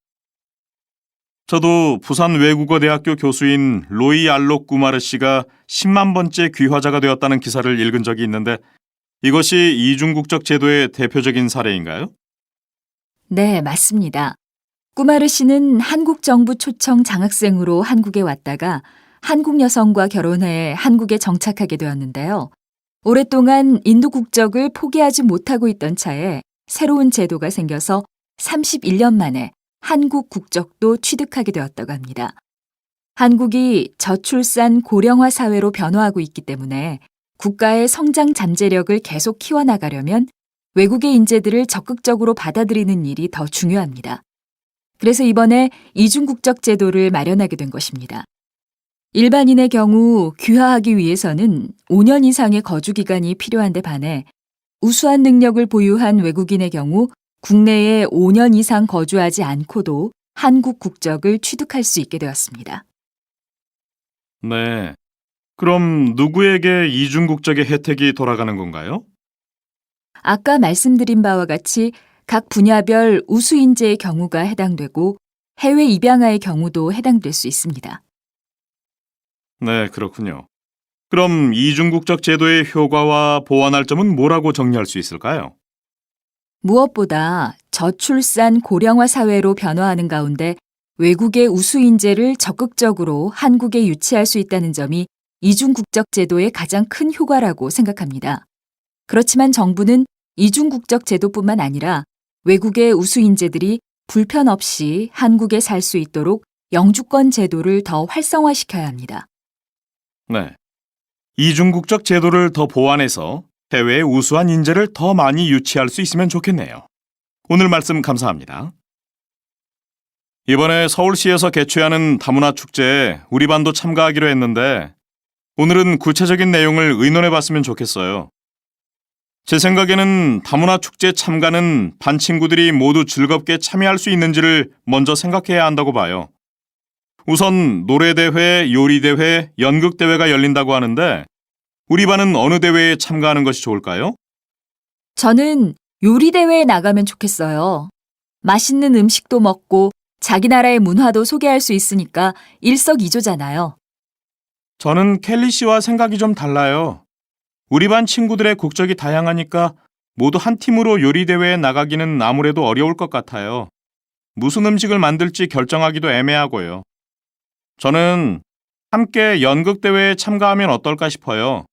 Speaker 1: 저도 부산 외국어대학교 교수인 로이 알록 꾸마르 씨가 10만 번째 귀화자가 되었다는 기사를 읽은 적이 있는데 이것이 이중국적 제도의 대표적인 사례인가요?
Speaker 2: 네, 맞습니다. 꾸마르 씨는 한국 정부 초청 장학생으로 한국에 왔다가 한국 여성과 결혼해 한국에 정착하게 되었는데요. 오랫동안 인도 국적을 포기하지 못하고 있던 차에 새로운 제도가 생겨서 31년 만에 한국 국적도 취득하게 되었다고 합니다. 한국이 저출산 고령화 사회로 변화하고 있기 때문에 국가의 성장 잠재력을 계속 키워나가려면 외국의 인재들을 적극적으로 받아들이는 일이 더 중요합니다. 그래서 이번에 이중국적 제도를 마련하게 된 것입니다. 일반인의 경우 귀화하기 위해서는 5년 이상의 거주 기간이 필요한데 반해 우수한 능력을 보유한 외국인의 경우 국내에 5년 이상 거주하지 않고도 한국 국적을 취득할 수 있게 되었습니다.
Speaker 1: 네. 그럼 누구에게 이중국적의 혜택이 돌아가는 건가요?
Speaker 2: 아까 말씀드린 바와 같이 각 분야별 우수 인재의 경우가 해당되고 해외 입양아의 경우도 해당될 수 있습니다.
Speaker 1: 네, 그렇군요. 그럼 이중국적 제도의 효과와 보완할 점은 뭐라고 정리할 수 있을까요?
Speaker 2: 무엇보다 저출산 고령화 사회로 변화하는 가운데 외국의 우수 인재를 적극적으로 한국에 유치할 수 있다는 점이 이중국적 제도의 가장 큰 효과라고 생각합니다. 그렇지만 정부는 이중국적 제도뿐만 아니라 외국의 우수 인재들이 불편 없이 한국에 살 수 있도록 영주권 제도를 더 활성화시켜야 합니다.
Speaker 1: 네. 이중국적 제도를 더 보완해서 해외의 우수한 인재를 더 많이 유치할 수 있으면 좋겠네요. 오늘 말씀 감사합니다. 이번에 서울시에서 개최하는 다문화 축제에 우리 반도 참가하기로 했는데 오늘은 구체적인 내용을 의논해 봤으면 좋겠어요. 제 생각에는 다문화 축제 참가는 반 친구들이 모두 즐겁게 참여할 수 있는지를 먼저 생각해야 한다고 봐요. 우선 노래대회, 요리대회, 연극대회가 열린다고 하는데 우리 반은 어느 대회에 참가하는 것이 좋을까요?
Speaker 2: 저는 요리대회에 나가면 좋겠어요. 맛있는 음식도 먹고 자기 나라의 문화도 소개할 수 있으니까 일석이조잖아요.
Speaker 1: 저는 켈리 씨와 생각이 좀 달라요. 우리 반 친구들의 국적이 다양하니까 모두 한 팀으로 요리대회에 나가기는 아무래도 어려울 것 같아요. 무슨 음식을 만들지 결정하기도 애매하고요. 저는 함께 연극대회에 참가하면 어떨까 싶어요.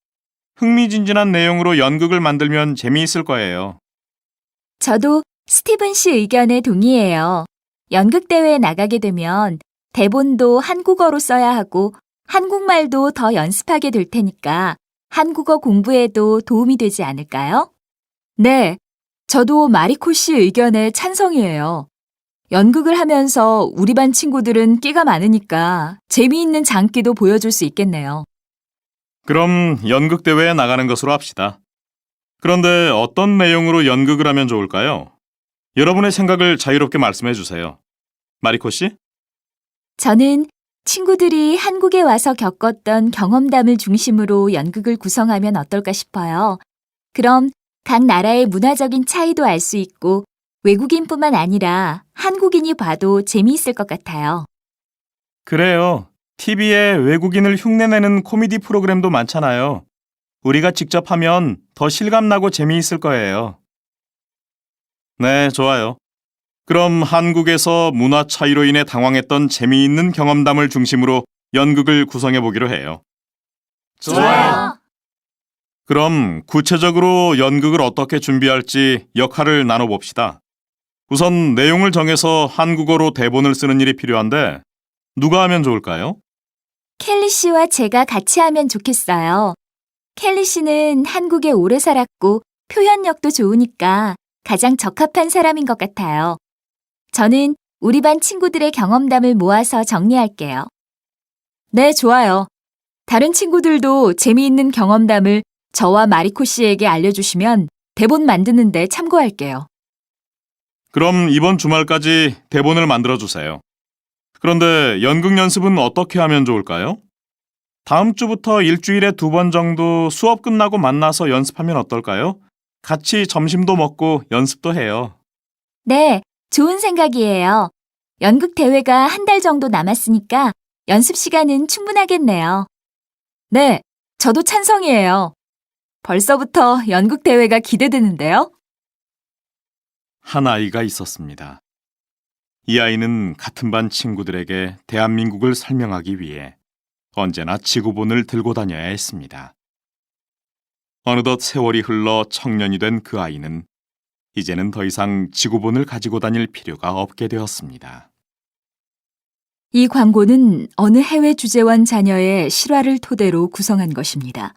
Speaker 1: 흥미진진한 내용으로 연극을 만들면 재미있을 거예요.
Speaker 2: 저도 스티븐 씨 의견에 동의해요. 연극대회에 나가게 되면 대본도 한국어로 써야 하고 한국말도 더 연습하게 될 테니까 한국어 공부에도 도움이 되지 않을까요? 네, 저도 마리코 씨 의견에 찬성이에요. 연극을 하면서 우리 반 친구들은 끼가 많으니까 재미있는 장기도 보여줄 수 있겠네요.
Speaker 1: 그럼 연극대회에 나가는 것으로 합시다. 그런데 어떤 내용으로 연극을 하면 좋을까요? 여러분의 생각을 자유롭게 말씀해 주세요. 마리코 씨?
Speaker 2: 저는 친구들이 한국에 와서 겪었던 경험담을 중심으로 연극을 구성하면 어떨까 싶어요. 그럼 각 나라의 문화적인 차이도 알 수 있고 외국인뿐만 아니라 한국인이 봐도 재미있을 것 같아요.
Speaker 1: 그래요. TV에 외국인을 흉내내는 코미디 프로그램도 많잖아요. 우리가 직접 하면 더 실감나고 재미있을 거예요. 네, 좋아요. 그럼 한국에서 문화 차이로 인해 당황했던 재미있는 경험담을 중심으로 연극을 구성해 보기로 해요.
Speaker 2: 좋아요.
Speaker 1: 그럼 구체적으로 연극을 어떻게 준비할지 역할을 나눠봅시다. 우선 내용을 정해서 한국어로 대본을 쓰는 일이 필요한데 누가 하면 좋을까요?
Speaker 2: 켈리 씨와 제가 같이 하면 좋겠어요. 켈리 씨는 한국에 오래 살았고 표현력도 좋으니까 가장 적합한 사람인 것 같아요. 저는 우리 반 친구들의 경험담을 모아서 정리할게요. 네, 좋아요. 다른 친구들도 재미있는 경험담을 저와 마리코 씨에게 알려주시면 대본 만드는데 참고할게요.
Speaker 1: 그럼 이번 주말까지 대본을 만들어 주세요. 그런데 연극 연습은 어떻게 하면 좋을까요? 다음 주부터 일주일에 2번 정도 수업 끝나고 만나서 연습하면 어떨까요? 같이 점심도 먹고 연습도 해요.
Speaker 2: 네, 좋은 생각이에요. 연극 대회가 한 달 정도 남았으니까 연습 시간은 충분하겠네요. 네, 저도 찬성이에요. 벌써부터 연극 대회가 기대되는데요.
Speaker 1: 한 아이가 있었습니다. 이 아이는 같은 반 친구들에게 대한민국을 설명하기 위해 언제나 지구본을 들고 다녀야 했습니다. 어느덧 세월이 흘러 청년이 된 그 아이는 이제는 더 이상 지구본을 가지고 다닐 필요가 없게 되었습니다.
Speaker 2: 이 광고는 어느 해외 주재원 자녀의 실화를 토대로 구성한 것입니다.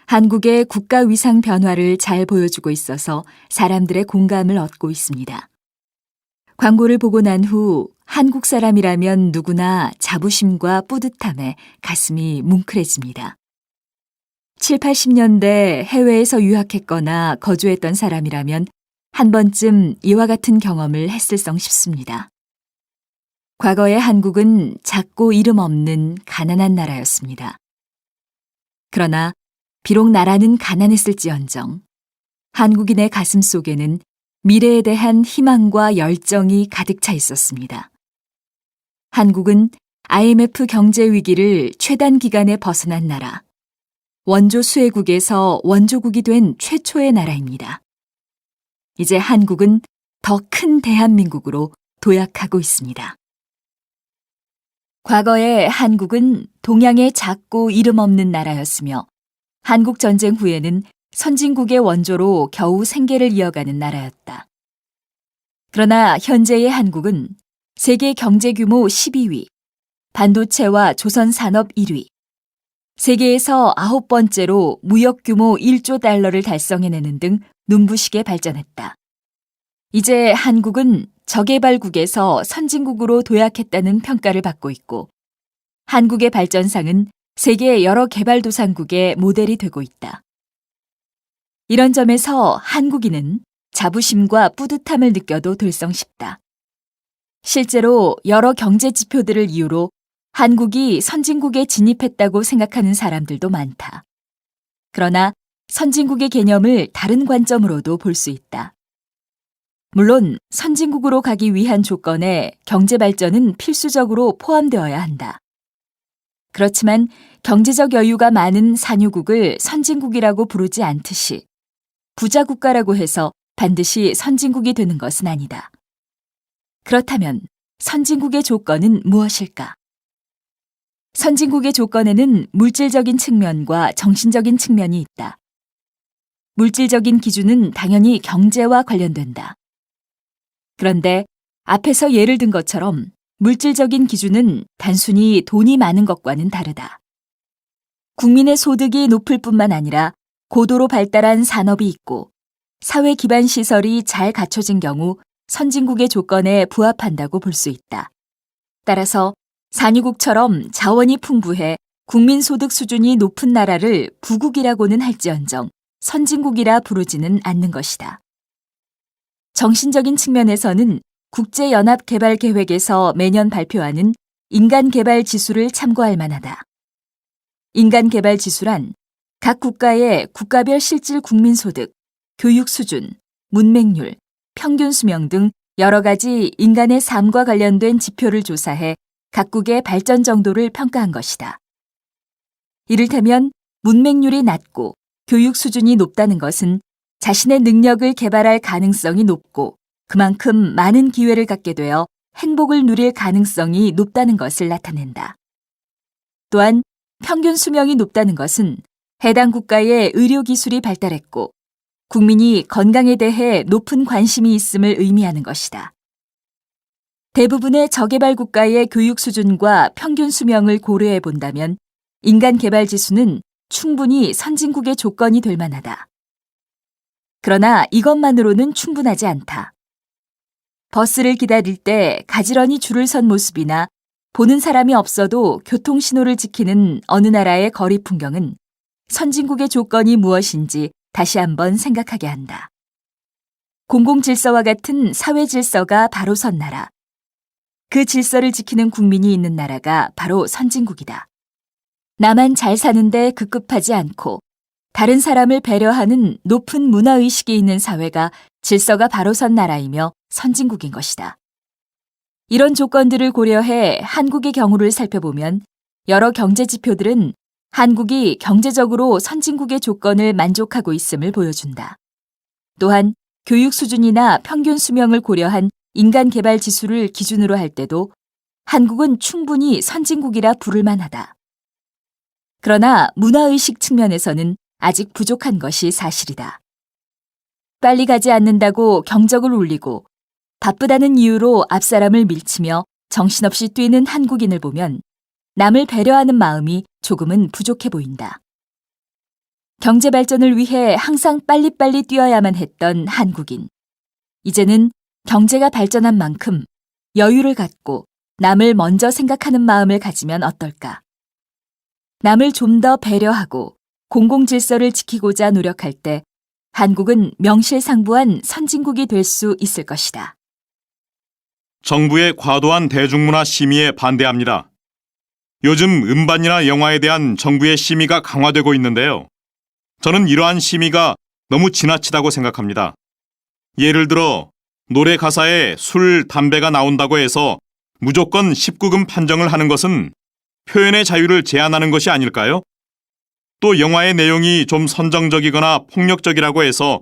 Speaker 2: 한국의 국가 위상 변화를 잘 보여주고 있어서 사람들의 공감을 얻고 있습니다. 광고를 보고 난 후 한국 사람이라면 누구나 자부심과 뿌듯함에 가슴이 뭉클해집니다. 7, 80년대 해외에서 유학했거나 거주했던 사람이라면 한 번쯤 이와 같은 경험을 했을성 싶습니다. 과거의 한국은 작고 이름 없는 가난한 나라였습니다. 그러나 비록 나라는 가난했을지언정 한국인의 가슴 속에는 미래에 대한 희망과 열정이 가득 차 있었습니다. 한국은 IMF 경제 위기를 최단 기간에 벗어난 나라, 원조 수혜국에서 원조국이 된 최초의 나라입니다. 이제 한국은 더 큰 대한민국으로 도약하고 있습니다. 과거의 한국은 동양의 작고 이름 없는 나라였으며 한국 전쟁 후에는 선진국의 원조로 겨우 생계를 이어가는 나라였다. 그러나 현재의 한국은 세계 경제 규모 12위, 반도체와 조선 산업 1위, 세계에서 9번째로 무역 규모 1조 달러를 달성해내는 등 눈부시게 발전했다. 이제 한국은 저개발국에서 선진국으로 도약했다는 평가를 받고 있고, 한국의 발전상은 세계 여러 개발도상국의 모델이 되고 있다. 이런 점에서 한국인은 자부심과 뿌듯함을 느껴도 들썽쉽다. 실제로 여러 경제 지표들을 이유로 한국이 선진국에 진입했다고 생각하는 사람들도 많다. 그러나 선진국의 개념을 다른 관점으로도 볼 수 있다. 물론 선진국으로 가기 위한 조건에 경제 발전은 필수적으로 포함되어야 한다. 그렇지만 경제적 여유가 많은 산유국을 선진국이라고 부르지 않듯이 부자 국가라고 해서 반드시 선진국이 되는 것은 아니다. 그렇다면 선진국의 조건은 무엇일까? 선진국의 조건에는 물질적인 측면과 정신적인 측면이 있다. 물질적인 기준은 당연히 경제와 관련된다. 그런데 앞에서 예를 든 것처럼 물질적인 기준은 단순히 돈이 많은 것과는 다르다. 국민의 소득이 높을 뿐만 아니라 고도로 발달한 산업이 있고 사회 기반 시설이 잘 갖춰진 경우 선진국의 조건에 부합한다고 볼 수 있다. 따라서 산유국처럼 자원이 풍부해 국민 소득 수준이 높은 나라를 부국이라고는 할지언정 선진국이라 부르지는 않는 것이다. 정신적인 측면에서는 국제연합개발계획에서 매년 발표하는 인간개발지수를 참고할 만하다. 인간개발지수란 각 국가의 국가별 실질 국민소득, 교육수준, 문맹률, 평균 수명 등 여러 가지 인간의 삶과 관련된 지표를 조사해 각국의 발전 정도를 평가한 것이다. 이를테면 문맹률이 낮고 교육 수준이 높다는 것은 자신의 능력을 개발할 가능성이 높고 그만큼 많은 기회를 갖게 되어 행복을 누릴 가능성이 높다는 것을 나타낸다. 또한 평균 수명이 높다는 것은 해당 국가의 의료기술이 발달했고 국민이 건강에 대해 높은 관심이 있음을 의미하는 것이다. 대부분의 저개발 국가의 교육 수준과 평균 수명을 고려해 본다면 인간 개발 지수는 충분히 선진국의 조건이 될 만하다. 그러나 이것만으로는 충분하지 않다. 버스를 기다릴 때 가지런히 줄을 선 모습이나 보는 사람이 없어도 교통신호를 지키는 어느 나라의 거리 풍경은 선진국의 조건이 무엇인지 다시 한번 생각하게 한다. 공공질서와 같은 사회질서가 바로 선 나라. 그 질서를 지키는 국민이 있는 나라가 바로 선진국이다. 나만 잘 사는데 급급하지 않고 다른 사람을 배려하는 높은 문화의식이 있는 사회가 질서가 바로 선 나라이며 선진국인 것이다. 이런 조건들을 고려해 한국의 경우를 살펴보면 여러 경제 지표들은 한국이 경제적으로 선진국의 조건을 만족하고 있음을 보여준다. 또한 교육 수준이나 평균 수명을 고려한 인간 개발 지수를 기준으로 할 때도 한국은 충분히 선진국이라 부를 만하다. 그러나 문화의식 측면에서는 아직 부족한 것이 사실이다. 빨리 가지 않는다고 경적을 울리고 바쁘다는 이유로 앞사람을 밀치며 정신없이 뛰는 한국인을 보면 남을 배려하는 마음이 조금은 부족해 보인다. 경제 발전을 위해 항상 빨리빨리 뛰어야만 했던 한국인. 이제는 경제가 발전한 만큼 여유를 갖고 남을 먼저 생각하는 마음을 가지면 어떨까? 남을 좀 더 배려하고 공공질서를 지키고자 노력할 때 한국은 명실상부한 선진국이 될 수 있을 것이다.
Speaker 1: 정부의 과도한 대중문화 심의에 반대합니다. 요즘 음반이나 영화에 대한 정부의 심의가 강화되고 있는데요. 저는 이러한 심의가 너무 지나치다고 생각합니다. 예를 들어 노래 가사에 술, 담배가 나온다고 해서 무조건 19금 판정을 하는 것은 표현의 자유를 제한하는 것이 아닐까요? 또 영화의 내용이 좀 선정적이거나 폭력적이라고 해서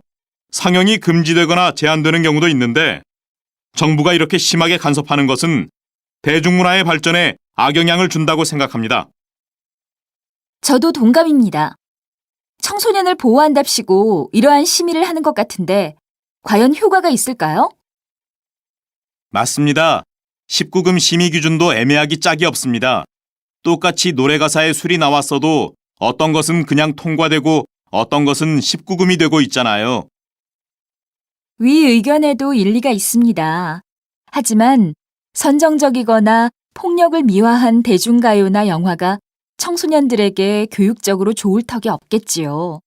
Speaker 1: 상영이 금지되거나 제한되는 경우도 있는데 정부가 이렇게 심하게 간섭하는 것은 대중문화의 발전에 악영향을 준다고 생각합니다.
Speaker 2: 저도 동감입니다. 청소년을 보호한답시고 이러한 심의를 하는 것 같은데 과연 효과가 있을까요?
Speaker 1: 맞습니다. 19금 심의 기준도 애매하기 짝이 없습니다. 똑같이 노래 가사에 술이 나왔어도 어떤 것은 그냥 통과되고 어떤 것은 19금이 되고 있잖아요.
Speaker 2: 위 의견에도 일리가 있습니다. 하지만 선정적이거나 폭력을 미화한 대중가요나 영화가 청소년들에게 교육적으로 좋을 턱이 없겠지요.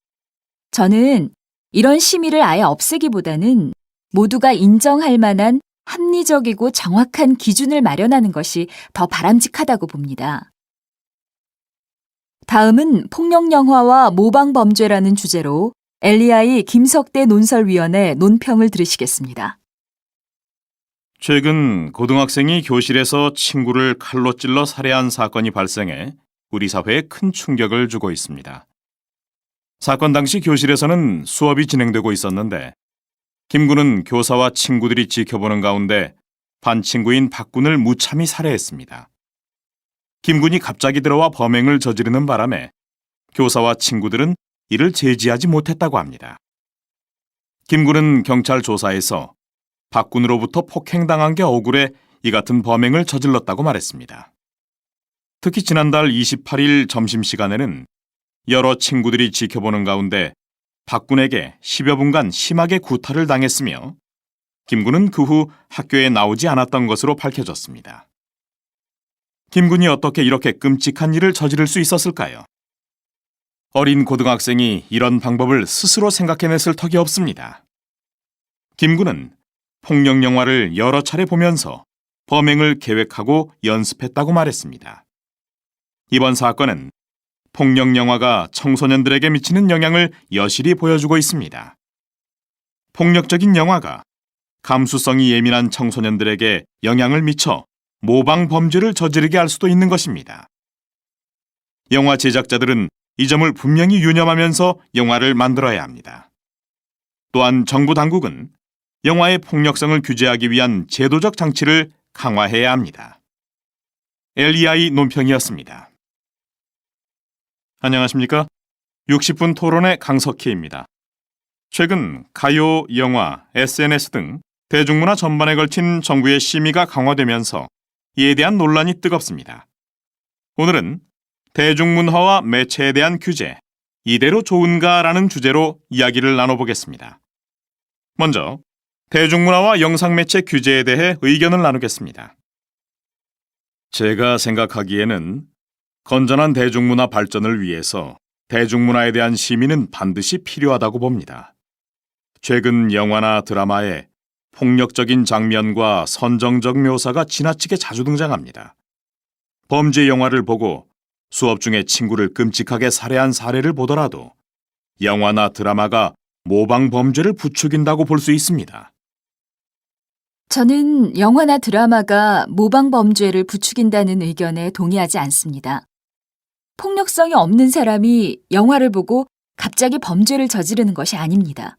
Speaker 2: 저는 이런 심의를 아예 없애기보다는 모두가 인정할 만한 합리적이고 정확한 기준을 마련하는 것이 더 바람직하다고 봅니다. 다음은 폭력영화와 모방범죄라는 주제로 LEI 김석대 논설위원의 논평을 들으시겠습니다.
Speaker 1: 최근 고등학생이 교실에서 친구를 칼로 찔러 살해한 사건이 발생해 우리 사회에 큰 충격을 주고 있습니다. 사건 당시 교실에서는 수업이 진행되고 있었는데 김 군은 교사와 친구들이 지켜보는 가운데 반 친구인 박 군을 무참히 살해했습니다. 김 군이 갑자기 들어와 범행을 저지르는 바람에 교사와 친구들은 이를 제지하지 못했다고 합니다. 김 군은 경찰 조사에서 박 군으로부터 폭행당한 게 억울해 이 같은 범행을 저질렀다고 말했습니다. 특히 지난달 28일 점심시간에는 여러 친구들이 지켜보는 가운데 박 군에게 10여 분간 심하게 구타를 당했으며 김 군은 그 후 학교에 나오지 않았던 것으로 밝혀졌습니다. 김 군이 어떻게 이렇게 끔찍한 일을 저지를 수 있었을까요? 어린 고등학생이 이런 방법을 스스로 생각해냈을 턱이 없습니다. 김 군은 폭력 영화를 여러 차례 보면서 범행을 계획하고 연습했다고 말했습니다. 이번 사건은 폭력 영화가 청소년들에게 미치는 영향을 여실히 보여주고 있습니다. 폭력적인 영화가 감수성이 예민한 청소년들에게 영향을 미쳐 모방 범죄를 저지르게 할 수도 있는 것입니다. 영화 제작자들은 이 점을 분명히 유념하면서 영화를 만들어야 합니다. 또한 정부 당국은 영화의 폭력성을 규제하기 위한 제도적 장치를 강화해야 합니다. LEI 논평이었습니다. 안녕하십니까? 60분 토론의 강석희입니다. 최근 가요, 영화, SNS 등 대중문화 전반에 걸친 정부의 심의가 강화되면서 이에 대한 논란이 뜨겁습니다. 오늘은 대중문화와 매체에 대한 규제, 이대로 좋은가라는 주제로 이야기를 나눠보겠습니다. 먼저 대중문화와 영상매체 규제에 대해 의견을 나누겠습니다. 제가 생각하기에는 건전한 대중문화 발전을 위해서 대중문화에 대한 심의는 반드시 필요하다고 봅니다. 최근 영화나 드라마에 폭력적인 장면과 선정적 묘사가 지나치게 자주 등장합니다. 범죄 영화를 보고 수업 중에 친구를 끔찍하게 살해한 사례를 보더라도 영화나 드라마가 모방 범죄를 부추긴다고 볼 수 있습니다.
Speaker 2: 저는 영화나 드라마가 모방 범죄를 부추긴다는 의견에 동의하지 않습니다. 폭력성이 없는 사람이 영화를 보고 갑자기 범죄를 저지르는 것이 아닙니다.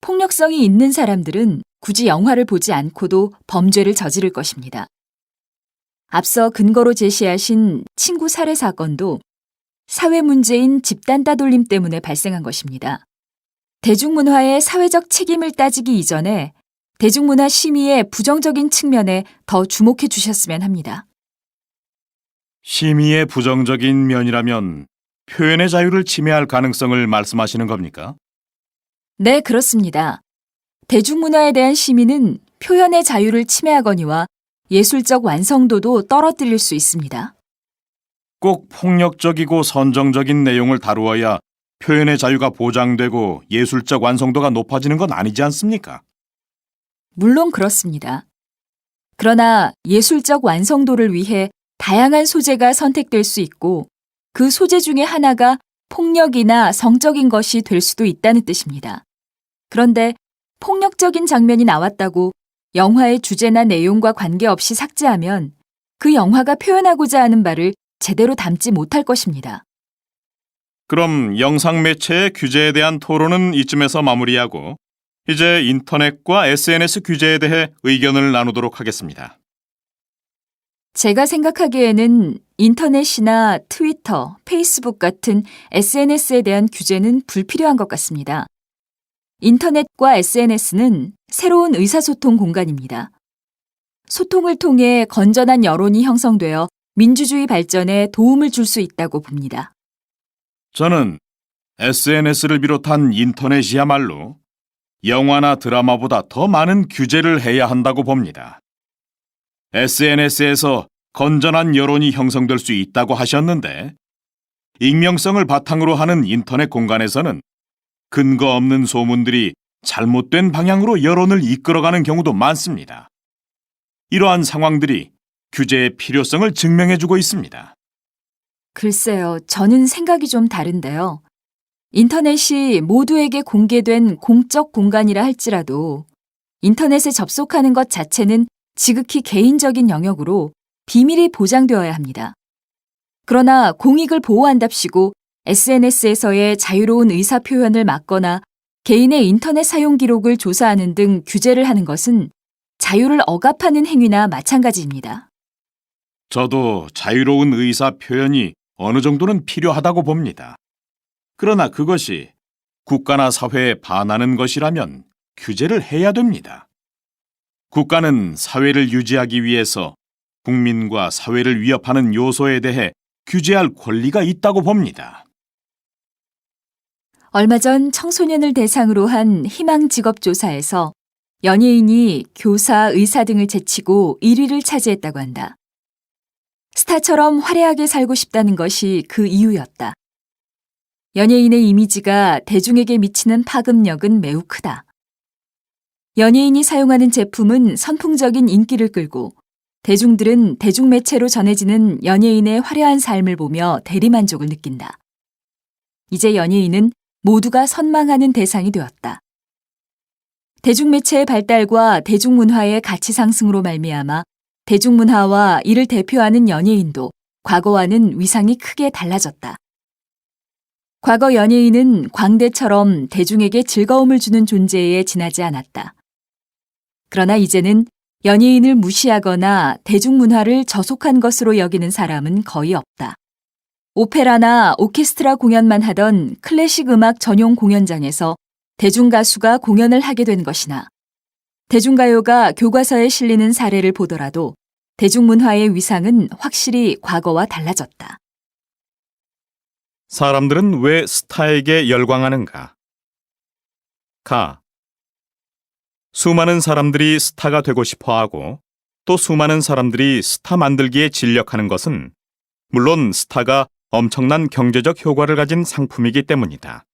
Speaker 2: 폭력성이 있는 사람들은 굳이 영화를 보지 않고도 범죄를 저지를 것입니다. 앞서 근거로 제시하신 친구 살해 사건도 사회 문제인 집단 따돌림 때문에 발생한 것입니다. 대중문화의 사회적 책임을 따지기 이전에 대중문화 심의의 부정적인 측면에 더 주목해 주셨으면 합니다.
Speaker 1: 심의의 부정적인 면이라면 표현의 자유를 침해할 가능성을 말씀하시는 겁니까?
Speaker 2: 네, 그렇습니다. 대중문화에 대한 심의는 표현의 자유를 침해하거니와 예술적 완성도도 떨어뜨릴 수 있습니다.
Speaker 1: 꼭 폭력적이고 선정적인 내용을 다루어야 표현의 자유가 보장되고 예술적 완성도가 높아지는 건 아니지 않습니까?
Speaker 2: 물론 그렇습니다. 그러나 예술적 완성도를 위해 다양한 소재가 선택될 수 있고 그 소재 중에 하나가 폭력이나 성적인 것이 될 수도 있다는 뜻입니다. 그런데 폭력적인 장면이 나왔다고 영화의 주제나 내용과 관계없이 삭제하면 그 영화가 표현하고자 하는 바를 제대로 담지 못할 것입니다.
Speaker 1: 그럼 영상 매체의 규제에 대한 토론은 이쯤에서 마무리하고 이제 인터넷과 SNS 규제에 대해 의견을 나누도록 하겠습니다.
Speaker 2: 제가 생각하기에는 인터넷이나 트위터, 페이스북 같은 SNS에 대한 규제는 불필요한 것 같습니다. 인터넷과 SNS는 새로운 의사소통 공간입니다. 소통을 통해 건전한 여론이 형성되어 민주주의 발전에 도움을 줄 수 있다고 봅니다.
Speaker 1: 저는 SNS를 비롯한 인터넷이야말로 영화나 드라마보다 더 많은 규제를 해야 한다고 봅니다. SNS에서 건전한 여론이 형성될 수 있다고 하셨는데, 익명성을 바탕으로 하는 인터넷 공간에서는 근거 없는 소문들이 잘못된 방향으로 여론을 이끌어가는 경우도 많습니다. 이러한 상황들이 규제의 필요성을 증명해주고 있습니다.
Speaker 2: 글쎄요, 저는 생각이 좀 다른데요. 인터넷이 모두에게 공개된 공적 공간이라 할지라도 인터넷에 접속하는 것 자체는 지극히 개인적인 영역으로 비밀이 보장되어야 합니다. 그러나 공익을 보호한답시고 SNS에서의 자유로운 의사 표현을 막거나 개인의 인터넷 사용 기록을 조사하는 등 규제를 하는 것은 자유를 억압하는 행위나 마찬가지입니다.
Speaker 1: 저도 자유로운 의사 표현이 어느 정도는 필요하다고 봅니다. 그러나 그것이 국가나 사회에 반하는 것이라면 규제를 해야 됩니다. 국가는 사회를 유지하기 위해서 국민과 사회를 위협하는 요소에 대해 규제할 권리가 있다고 봅니다.
Speaker 2: 얼마 전 청소년을 대상으로 한 희망 직업 조사에서 연예인이 교사, 의사 등을 제치고 1위를 차지했다고 한다. 스타처럼 화려하게 살고 싶다는 것이 그 이유였다. 연예인의 이미지가 대중에게 미치는 파급력은 매우 크다. 연예인이 사용하는 제품은 선풍적인 인기를 끌고 대중들은 대중매체로 전해지는 연예인의 화려한 삶을 보며 대리만족을 느낀다. 이제 연예인은 모두가 선망하는 대상이 되었다. 대중매체의 발달과 대중문화의 가치 상승으로 말미암아 대중문화와 이를 대표하는 연예인도 과거와는 위상이 크게 달라졌다. 과거 연예인은 광대처럼 대중에게 즐거움을 주는 존재에 지나지 않았다. 그러나 이제는 연예인을 무시하거나 대중문화를 저속한 것으로 여기는 사람은 거의 없다. 오페라나 오케스트라 공연만 하던 클래식 음악 전용 공연장에서 대중가수가 공연을 하게 된 것이나 대중가요가 교과서에 실리는 사례를 보더라도 대중문화의 위상은 확실히 과거와 달라졌다.
Speaker 1: 사람들은 왜 스타에게 열광하는가? 가. 수많은 사람들이 스타가 되고 싶어하고 또 수많은 사람들이 스타 만들기에 진력하는 것은 물론 스타가 엄청난 경제적 효과를 가진 상품이기 때문이다.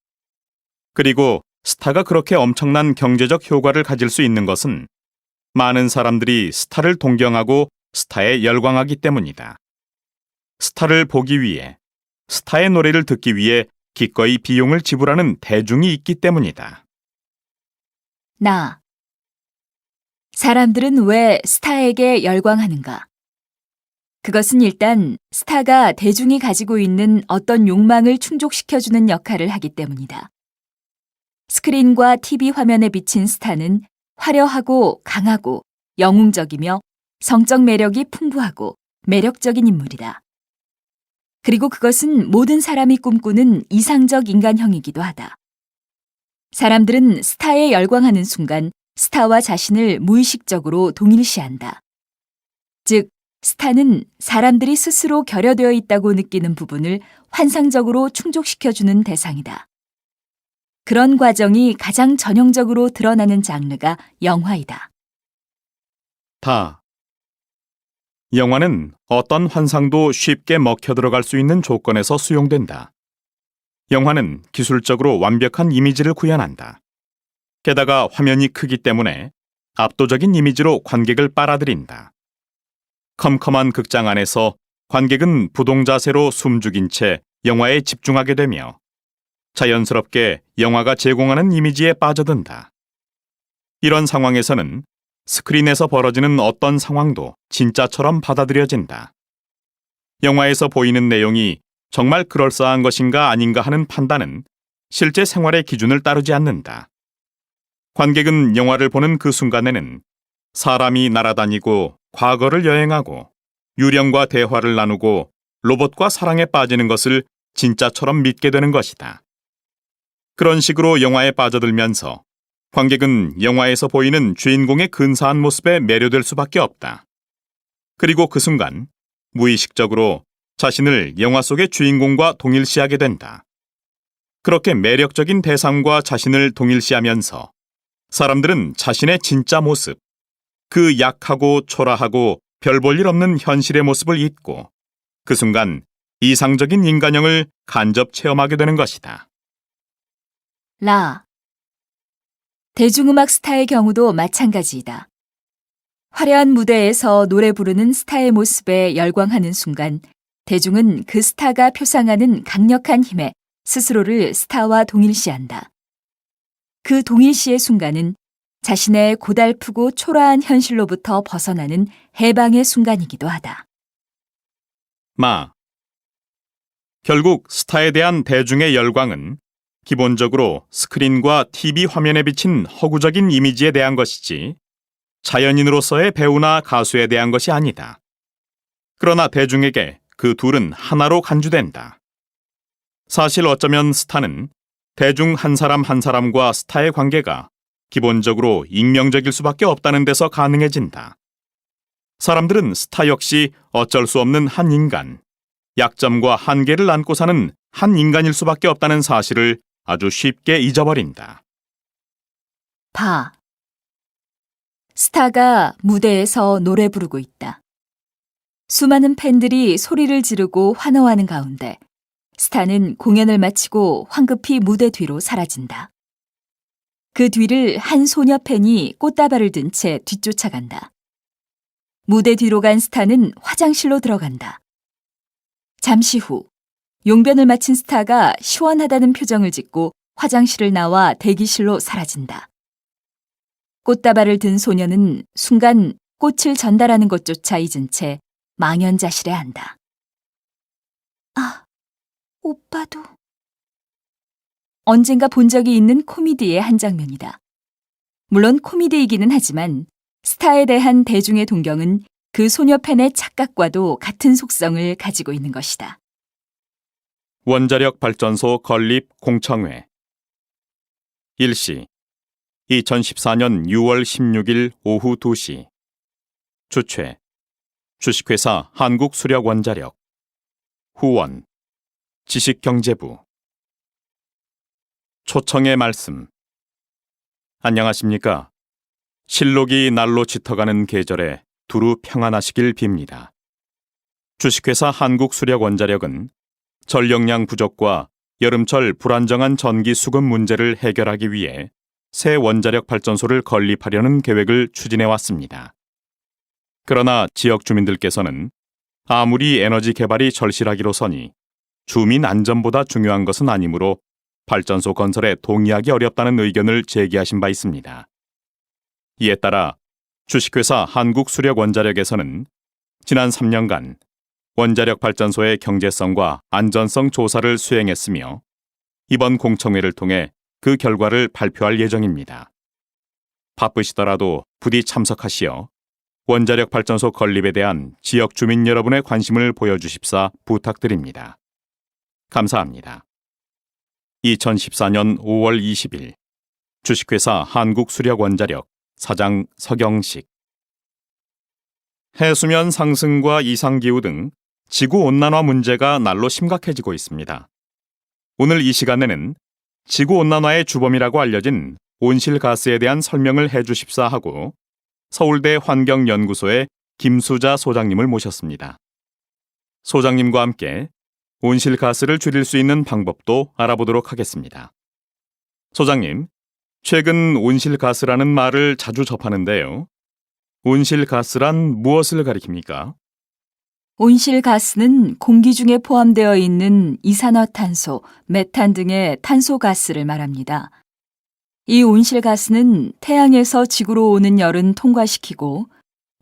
Speaker 1: 그리고 스타가 그렇게 엄청난 경제적 효과를 가질 수 있는 것은 많은 사람들이 스타를 동경하고 스타에 열광하기 때문이다. 스타를 보기 위해, 스타의 노래를 듣기 위해 기꺼이 비용을 지불하는 대중이 있기 때문이다.
Speaker 2: 나. 사람들은 왜 스타에게 열광하는가? 그것은 일단 스타가 대중이 가지고 있는 어떤 욕망을 충족시켜주는 역할을 하기 때문이다. 스크린과 TV 화면에 비친 스타는 화려하고 강하고 영웅적이며 성적 매력이 풍부하고 매력적인 인물이다. 그리고 그것은 모든 사람이 꿈꾸는 이상적 인간형이기도 하다. 사람들은 스타에 열광하는 순간 스타와 자신을 무의식적으로 동일시한다. 즉, 스타는 사람들이 스스로 결여되어 있다고 느끼는 부분을 환상적으로 충족시켜주는 대상이다. 그런 과정이 가장 전형적으로 드러나는 장르가 영화이다.
Speaker 1: 다. 영화는 어떤 환상도 쉽게 먹혀 들어갈 수 있는 조건에서 수용된다. 영화는 기술적으로 완벽한 이미지를 구현한다. 게다가 화면이 크기 때문에 압도적인 이미지로 관객을 빨아들인다. 컴컴한 극장 안에서 관객은 부동 자세로 숨죽인 채 영화에 집중하게 되며 자연스럽게 영화가 제공하는 이미지에 빠져든다. 이런 상황에서는 스크린에서 벌어지는 어떤 상황도 진짜처럼 받아들여진다. 영화에서 보이는 내용이 정말 그럴싸한 것인가 아닌가 하는 판단은 실제 생활의 기준을 따르지 않는다. 관객은 영화를 보는 그 순간에는 사람이 날아다니고 과거를 여행하고 유령과 대화를 나누고 로봇과 사랑에 빠지는 것을 진짜처럼 믿게 되는 것이다. 그런 식으로 영화에 빠져들면서 관객은 영화에서 보이는 주인공의 근사한 모습에 매료될 수밖에 없다. 그리고 그 순간 무의식적으로 자신을 영화 속의 주인공과 동일시하게 된다. 그렇게 매력적인 대상과 자신을 동일시하면서 사람들은 자신의 진짜 모습, 그 약하고 초라하고 별 볼 일 없는 현실의 모습을 잊고 그 순간 이상적인 인간형을 간접 체험하게 되는 것이다.
Speaker 2: 라. 대중음악 스타의 경우도 마찬가지이다. 화려한 무대에서 노래 부르는 스타의 모습에 열광하는 순간 대중은 그 스타가 표상하는 강력한 힘에 스스로를 스타와 동일시한다. 그 동일시의 순간은 자신의 고달프고 초라한 현실로부터 벗어나는 해방의 순간이기도 하다.
Speaker 1: 마. 결국 스타에 대한 대중의 열광은 기본적으로 스크린과 TV 화면에 비친 허구적인 이미지에 대한 것이지 자연인으로서의 배우나 가수에 대한 것이 아니다. 그러나 대중에게 그 둘은 하나로 간주된다. 사실 어쩌면 스타는 대중 한 사람 한 사람과 스타의 관계가 기본적으로 익명적일 수밖에 없다는 데서 가능해진다. 사람들은 스타 역시 어쩔 수 없는 한 인간, 약점과 한계를 안고 사는 한 인간일 수밖에 없다는 사실을 아주 쉽게 잊어버린다.
Speaker 2: 바. 스타가 무대에서 노래 부르고 있다. 수많은 팬들이 소리를 지르고 환호하는 가운데 스타는 공연을 마치고 황급히 무대 뒤로 사라진다. 그 뒤를 한 소녀 팬이 꽃다발을 든 채 뒤쫓아간다. 무대 뒤로 간 스타는 화장실로 들어간다. 잠시 후 용변을 마친 스타가 시원하다는 표정을 짓고 화장실을 나와 대기실로 사라진다. 꽃다발을 든 소녀는 순간 꽃을 전달하는 것조차 잊은 채 망연자실해한다. 아, 오빠도. 언젠가 본 적이 있는 코미디의 한 장면이다. 물론 코미디이기는 하지만 스타에 대한 대중의 동경은 그 소녀 팬의 착각과도 같은 속성을 가지고 있는 것이다.
Speaker 1: 원자력 발전소 건립 공청회. 일시 2014년 6월 16일 오후 2시. 주최 주식회사 한국수력원자력. 후원 지식경제부. 초청의 말씀. 안녕하십니까? 실록이 날로 짙어가는 계절에 두루 평안하시길 빕니다. 주식회사 한국수력원자력은 전력량 부족과 여름철 불안정한 전기 수급 문제를 해결하기 위해 새 원자력 발전소를 건립하려는 계획을 추진해 왔습니다. 그러나 지역 주민들께서는 아무리 에너지 개발이 절실하기로서니 주민 안전보다 중요한 것은 아니므로 발전소 건설에 동의하기 어렵다는 의견을 제기하신 바 있습니다. 이에 따라 주식회사 한국수력원자력에서는 지난 3년간 원자력 발전소의 경제성과 안전성 조사를 수행했으며 이번 공청회를 통해 그 결과를 발표할 예정입니다. 바쁘시더라도 부디 참석하시어 원자력 발전소 건립에 대한 지역 주민 여러분의 관심을 보여주십사 부탁드립니다. 감사합니다. 2014년 5월 20일 주식회사 한국수력원자력 사장 서경식. 해수면 상승과 이상기후 등 지구온난화 문제가 날로 심각해지고 있습니다. 오늘 이 시간에는 지구온난화의 주범이라고 알려진 온실가스에 대한 설명을 해주십사 하고 서울대 환경연구소의 김수자 소장님을 모셨습니다. 소장님과 함께 온실가스를 줄일 수 있는 방법도 알아보도록 하겠습니다. 소장님, 최근 온실가스라는 말을 자주 접하는데요. 온실가스란 무엇을 가리킵니까?
Speaker 2: 온실가스는 공기 중에 포함되어 있는 이산화탄소, 메탄 등의 탄소가스를 말합니다. 이 온실가스는 태양에서 지구로 오는 열은 통과시키고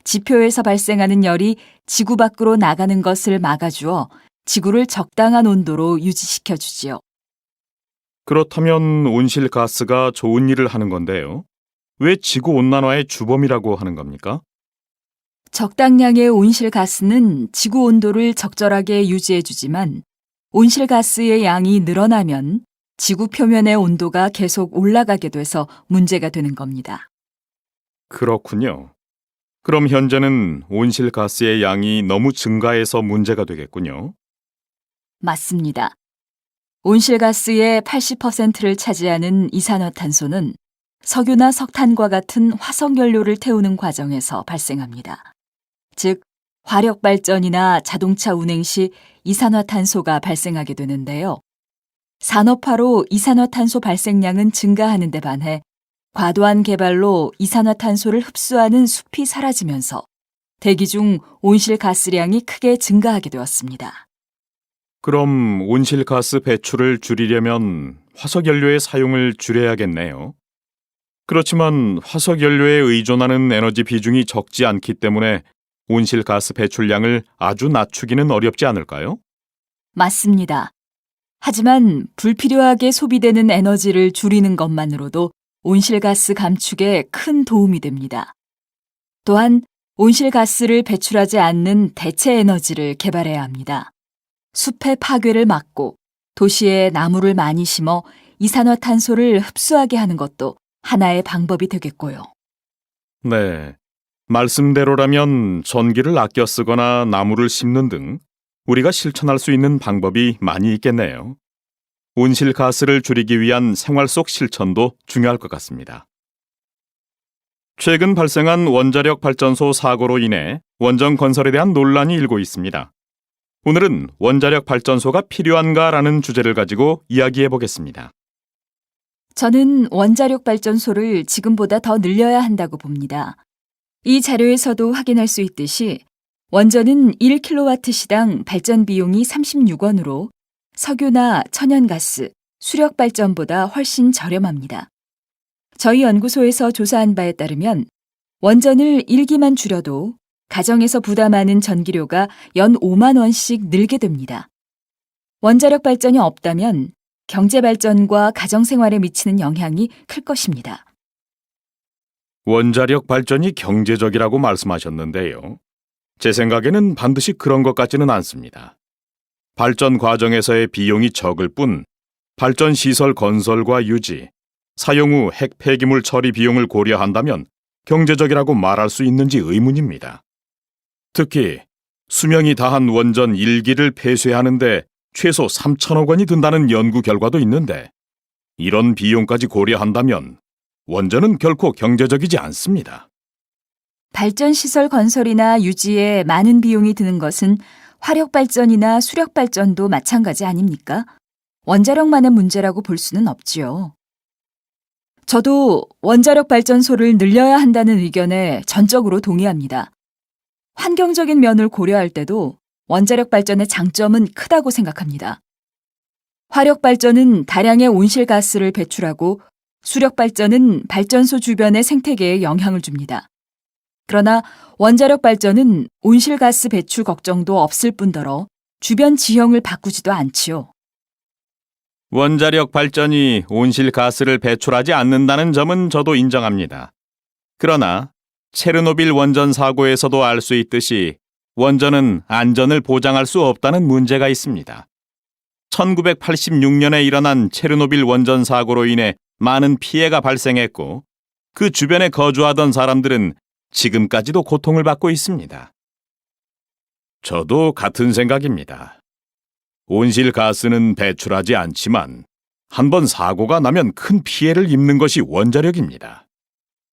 Speaker 2: 지표에서 발생하는 열이 지구 밖으로 나가는 것을 막아주어 지구를 적당한 온도로 유지시켜 주지요.
Speaker 1: 그렇다면 온실가스가 좋은 일을 하는 건데요. 왜 지구온난화의 주범이라고 하는 겁니까?
Speaker 2: 적당량의 온실가스는 지구 온도를 적절하게 유지해 주지만 온실가스의 양이 늘어나면 지구 표면의 온도가 계속 올라가게 돼서 문제가 되는 겁니다.
Speaker 1: 그렇군요. 그럼 현재는 온실가스의 양이 너무 증가해서 문제가 되겠군요.
Speaker 2: 맞습니다. 온실가스의 80%를 차지하는 이산화탄소는 석유나 석탄과 같은 화석연료를 태우는 과정에서 발생합니다. 즉, 화력발전이나 자동차 운행 시 이산화탄소가 발생하게 되는데요. 산업화로 이산화탄소 발생량은 증가하는 데 반해 과도한 개발로 이산화탄소를 흡수하는 숲이 사라지면서 대기 중 온실가스량이 크게 증가하게 되었습니다.
Speaker 1: 그럼 온실가스 배출을 줄이려면 화석연료의 사용을 줄여야겠네요. 그렇지만 화석연료에 의존하는 에너지 비중이 적지 않기 때문에 온실가스 배출량을 아주 낮추기는 어렵지 않을까요?
Speaker 2: 맞습니다. 하지만 불필요하게 소비되는 에너지를 줄이는 것만으로도 온실가스 감축에 큰 도움이 됩니다. 또한 온실가스를 배출하지 않는 대체 에너지를 개발해야 합니다. 숲의 파괴를 막고 도시에 나무를 많이 심어 이산화탄소를 흡수하게 하는 것도 하나의 방법이 되겠고요.
Speaker 1: 네. 말씀대로라면 전기를 아껴 쓰거나 나무를 심는 등 우리가 실천할 수 있는 방법이 많이 있겠네요. 온실가스를 줄이기 위한 생활 속 실천도 중요할 것 같습니다. 최근 발생한 원자력 발전소 사고로 인해 원전 건설에 대한 논란이 일고 있습니다. 오늘은 원자력 발전소가 필요한가라는 주제를 가지고 이야기해 보겠습니다.
Speaker 2: 저는 원자력 발전소를 지금보다 더 늘려야 한다고 봅니다. 이 자료에서도 확인할 수 있듯이 원전은 1kW시당 발전 비용이 36원으로 석유나 천연가스, 수력발전보다 훨씬 저렴합니다. 저희 연구소에서 조사한 바에 따르면 원전을 1기만 줄여도 가정에서 부담하는 전기료가 연 5만 원씩 늘게 됩니다. 원자력 발전이 없다면 경제발전과 가정생활에 미치는 영향이 클 것입니다.
Speaker 1: 원자력 발전이 경제적이라고 말씀하셨는데요. 제 생각에는 반드시 그런 것 같지는 않습니다. 발전 과정에서의 비용이 적을 뿐 발전 시설 건설과 유지, 사용 후 핵 폐기물 처리 비용을 고려한다면 경제적이라고 말할 수 있는지 의문입니다. 특히 수명이 다한 원전 1기를 폐쇄하는데 최소 3천억 원이 든다는 연구 결과도 있는데 이런 비용까지 고려한다면 원전은 결코 경제적이지 않습니다.
Speaker 2: 발전시설 건설이나 유지에 많은 비용이 드는 것은 화력발전이나 수력발전도 마찬가지 아닙니까? 원자력만의 문제라고 볼 수는 없지요. 저도 원자력 발전소를 늘려야 한다는 의견에 전적으로 동의합니다. 환경적인 면을 고려할 때도 원자력 발전의 장점은 크다고 생각합니다. 화력 발전은 다량의 온실가스를 배출하고 수력 발전은 발전소 주변의 생태계에 영향을 줍니다. 그러나 원자력 발전은 온실가스 배출 걱정도 없을 뿐더러 주변 지형을 바꾸지도 않지요.
Speaker 1: 원자력 발전이 온실가스를 배출하지 않는다는 점은 저도 인정합니다. 그러나 체르노빌 원전 사고에서도 알 수 있듯이 원전은 안전을 보장할 수 없다는 문제가 있습니다. 1986년에 일어난 체르노빌 원전 사고로 인해 많은 피해가 발생했고 그 주변에 거주하던 사람들은 지금까지도 고통을 받고 있습니다. 저도 같은 생각입니다. 온실가스는 배출하지 않지만 한번 사고가 나면 큰 피해를 입는 것이 원자력입니다.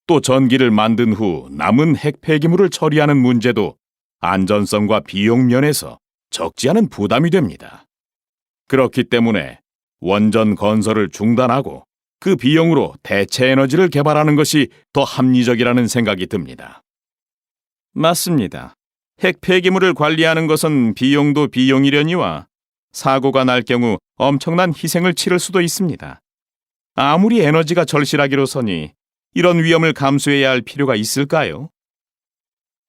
Speaker 1: 또 전기를 만든 후 남은 핵 폐기물을 처리하는 문제도 안전성과 비용 면에서 적지 않은 부담이 됩니다. 그렇기 때문에 원전 건설을 중단하고 그 비용으로 대체 에너지를 개발하는 것이 더 합리적이라는 생각이 듭니다. 맞습니다. 핵 폐기물을 관리하는 것은 비용도 비용이려니와 사고가 날 경우 엄청난 희생을 치를 수도 있습니다. 아무리 에너지가 절실하기로서니 이런 위험을 감수해야 할 필요가 있을까요?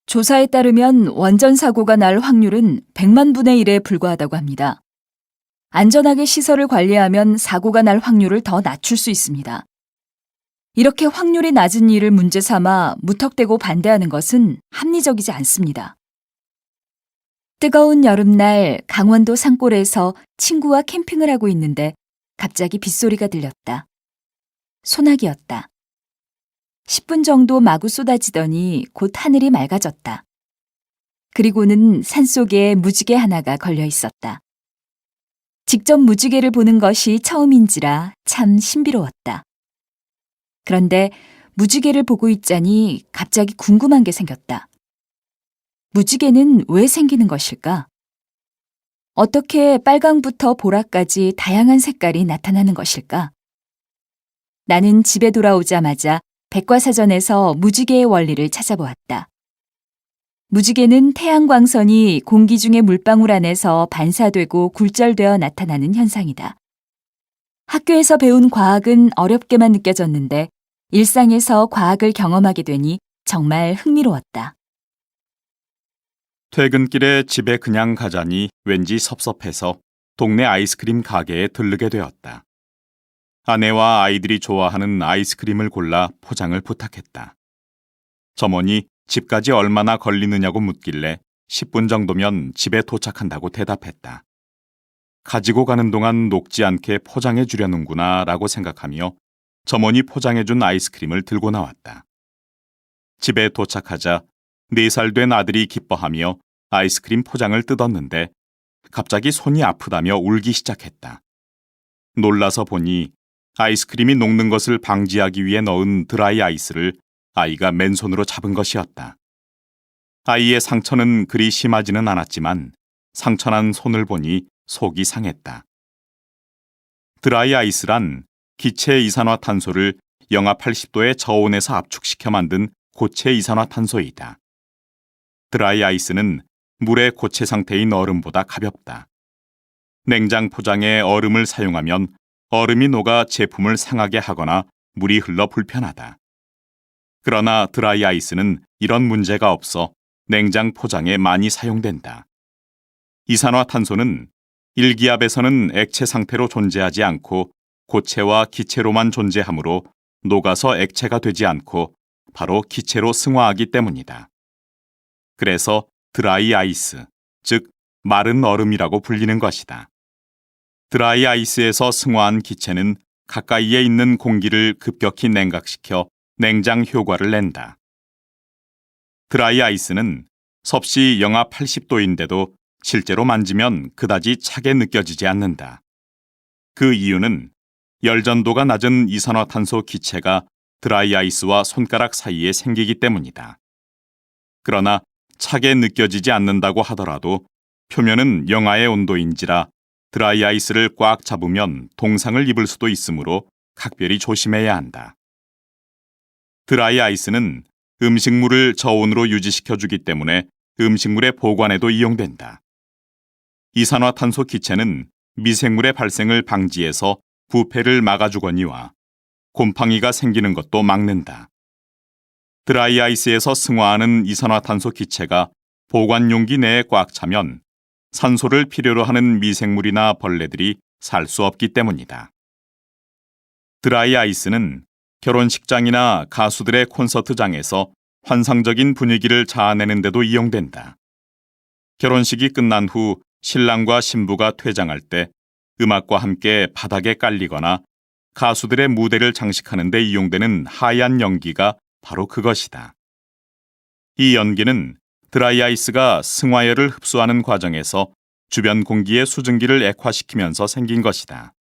Speaker 2: 조사에 따르면 원전 사고가 날 확률은 100만 분의 1에 불과하다고 합니다. 안전하게 시설을 관리하면 사고가 날 확률을 더 낮출 수 있습니다. 이렇게 확률이 낮은 일을 문제 삼아 무턱대고 반대하는 것은 합리적이지 않습니다. 뜨거운 여름날 강원도 산골에서 친구와 캠핑을 하고 있는데 갑자기 빗소리가 들렸다. 소나기였다. 10분 정도 마구 쏟아지더니 곧 하늘이 맑아졌다. 그리고는 산속에 무지개 하나가 걸려 있었다. 직접 무지개를 보는 것이 처음인지라 참 신비로웠다. 그런데 무지개를 보고 있자니 갑자기 궁금한 게 생겼다. 무지개는 왜 생기는 것일까? 어떻게 빨강부터 보라까지 다양한 색깔이 나타나는 것일까? 나는 집에 돌아오자마자 백과사전에서 무지개의 원리를 찾아보았다. 무지개는 태양광선이 공기 중의 물방울 안에서 반사되고 굴절되어 나타나는 현상이다. 학교에서 배운 과학은 어렵게만 느껴졌는데 일상에서 과학을 경험하게 되니 정말 흥미로웠다.
Speaker 1: 퇴근길에 집에 그냥 가자니 왠지 섭섭해서 동네 아이스크림 가게에 들르게 되었다. 아내와 아이들이 좋아하는 아이스크림을 골라 포장을 부탁했다. 점원이 집까지 얼마나 걸리느냐고 묻길래 10분 정도면 집에 도착한다고 대답했다. 가지고 가는 동안 녹지 않게 포장해 주려는구나 라고 생각하며 점원이 포장해준 아이스크림을 들고 나왔다. 집에 도착하자 4살 된 아들이 기뻐하며 아이스크림 포장을 뜯었는데 갑자기 손이 아프다며 울기 시작했다. 놀라서 보니 아이스크림이 녹는 것을 방지하기 위해 넣은 드라이 아이스를 아이가 맨손으로 잡은 것이었다. 아이의 상처는 그리 심하지는 않았지만 상처난 손을 보니 속이 상했다. 드라이 아이스란 기체 이산화탄소를 영하 80도의 저온에서 압축시켜 만든 고체 이산화탄소이다. 드라이 아이스는 물의 고체 상태인 얼음보다 가볍다. 냉장 포장에 얼음을 사용하면 얼음이 녹아 제품을 상하게 하거나 물이 흘러 불편하다. 그러나 드라이 아이스는 이런 문제가 없어 냉장 포장에 많이 사용된다. 이산화탄소는 일기압에서는 액체 상태로 존재하지 않고 고체와 기체로만 존재하므로 녹아서 액체가 되지 않고 바로 기체로 승화하기 때문이다. 그래서 드라이 아이스, 즉 마른 얼음이라고 불리는 것이다. 드라이 아이스에서 승화한 기체는 가까이에 있는 공기를 급격히 냉각시켜 냉장 효과를 낸다. 드라이 아이스는 섭씨 영하 80도인데도 실제로 만지면 그다지 차게 느껴지지 않는다. 그 이유는 열전도가 낮은 이산화탄소 기체가 드라이 아이스와 손가락 사이에 생기기 때문이다. 그러나 차게 느껴지지 않는다고 하더라도 표면은 영하의 온도인지라 드라이 아이스를 꽉 잡으면 동상을 입을 수도 있으므로 각별히 조심해야 한다. 드라이 아이스는 음식물을 저온으로 유지시켜주기 때문에 음식물의 보관에도 이용된다. 이산화탄소 기체는 미생물의 발생을 방지해서 부패를 막아주거니와 곰팡이가 생기는 것도 막는다. 드라이 아이스에서 승화하는 이산화탄소 기체가 보관 용기 내에 꽉 차면 산소를 필요로 하는 미생물이나 벌레들이 살 수 없기 때문이다. 드라이 아이스는 결혼식장이나 가수들의 콘서트장에서 환상적인 분위기를 자아내는 데도 이용된다. 결혼식이 끝난 후 신랑과 신부가 퇴장할 때 음악과 함께 바닥에 깔리거나 가수들의 무대를 장식하는 데 이용되는 하얀 연기가 바로 그것이다. 이 연기는 드라이 아이스가 승화열을 흡수하는 과정에서 주변 공기의 수증기를 액화시키면서 생긴 것이다.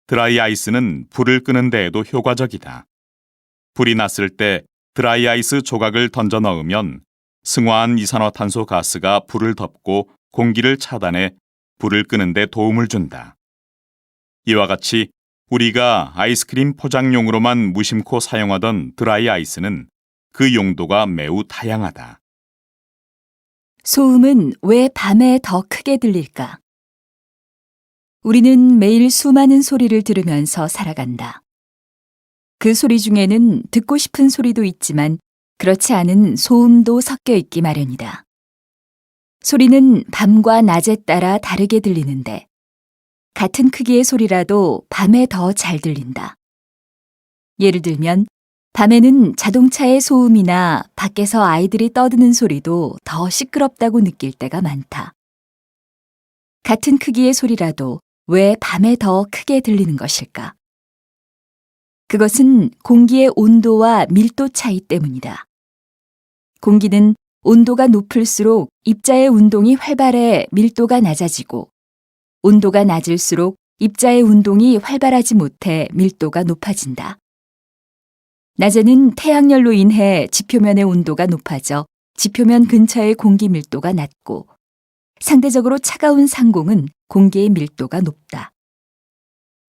Speaker 1: 드라이 아이스는 불을 끄는 데에도 효과적이다. 불이 났을 때 드라이 아이스 조각을 던져 넣으면 승화한 이산화탄소 가스가 불을 덮고 공기를 차단해 불을 끄는 데 도움을 준다. 이와 같이 우리가 아이스크림 포장용으로만 무심코 사용하던 드라이 아이스는 그 용도가 매우 다양하다.
Speaker 2: 소음은 왜 밤에 더 크게 들릴까? 우리는 매일 수많은 소리를 들으면서 살아간다. 그 소리 중에는 듣고 싶은 소리도 있지만 그렇지 않은 소음도 섞여 있기 마련이다. 소리는 밤과 낮에 따라 다르게 들리는데 같은 크기의 소리라도 밤에 더 잘 들린다. 예를 들면 밤에는 자동차의 소음이나 밖에서 아이들이 떠드는 소리도 더 시끄럽다고 느낄 때가 많다. 같은 크기의 소리라도 왜 밤에 더 크게 들리는 것일까? 그것은 공기의 온도와 밀도 차이 때문이다. 공기는 온도가 높을수록 입자의 운동이 활발해 밀도가 낮아지고 온도가 낮을수록 입자의 운동이 활발하지 못해 밀도가 높아진다. 낮에는 태양열로 인해 지표면의 온도가 높아져 지표면 근처의 공기 밀도가 낮고 상대적으로 차가운 상공은 공기의 밀도가 높다.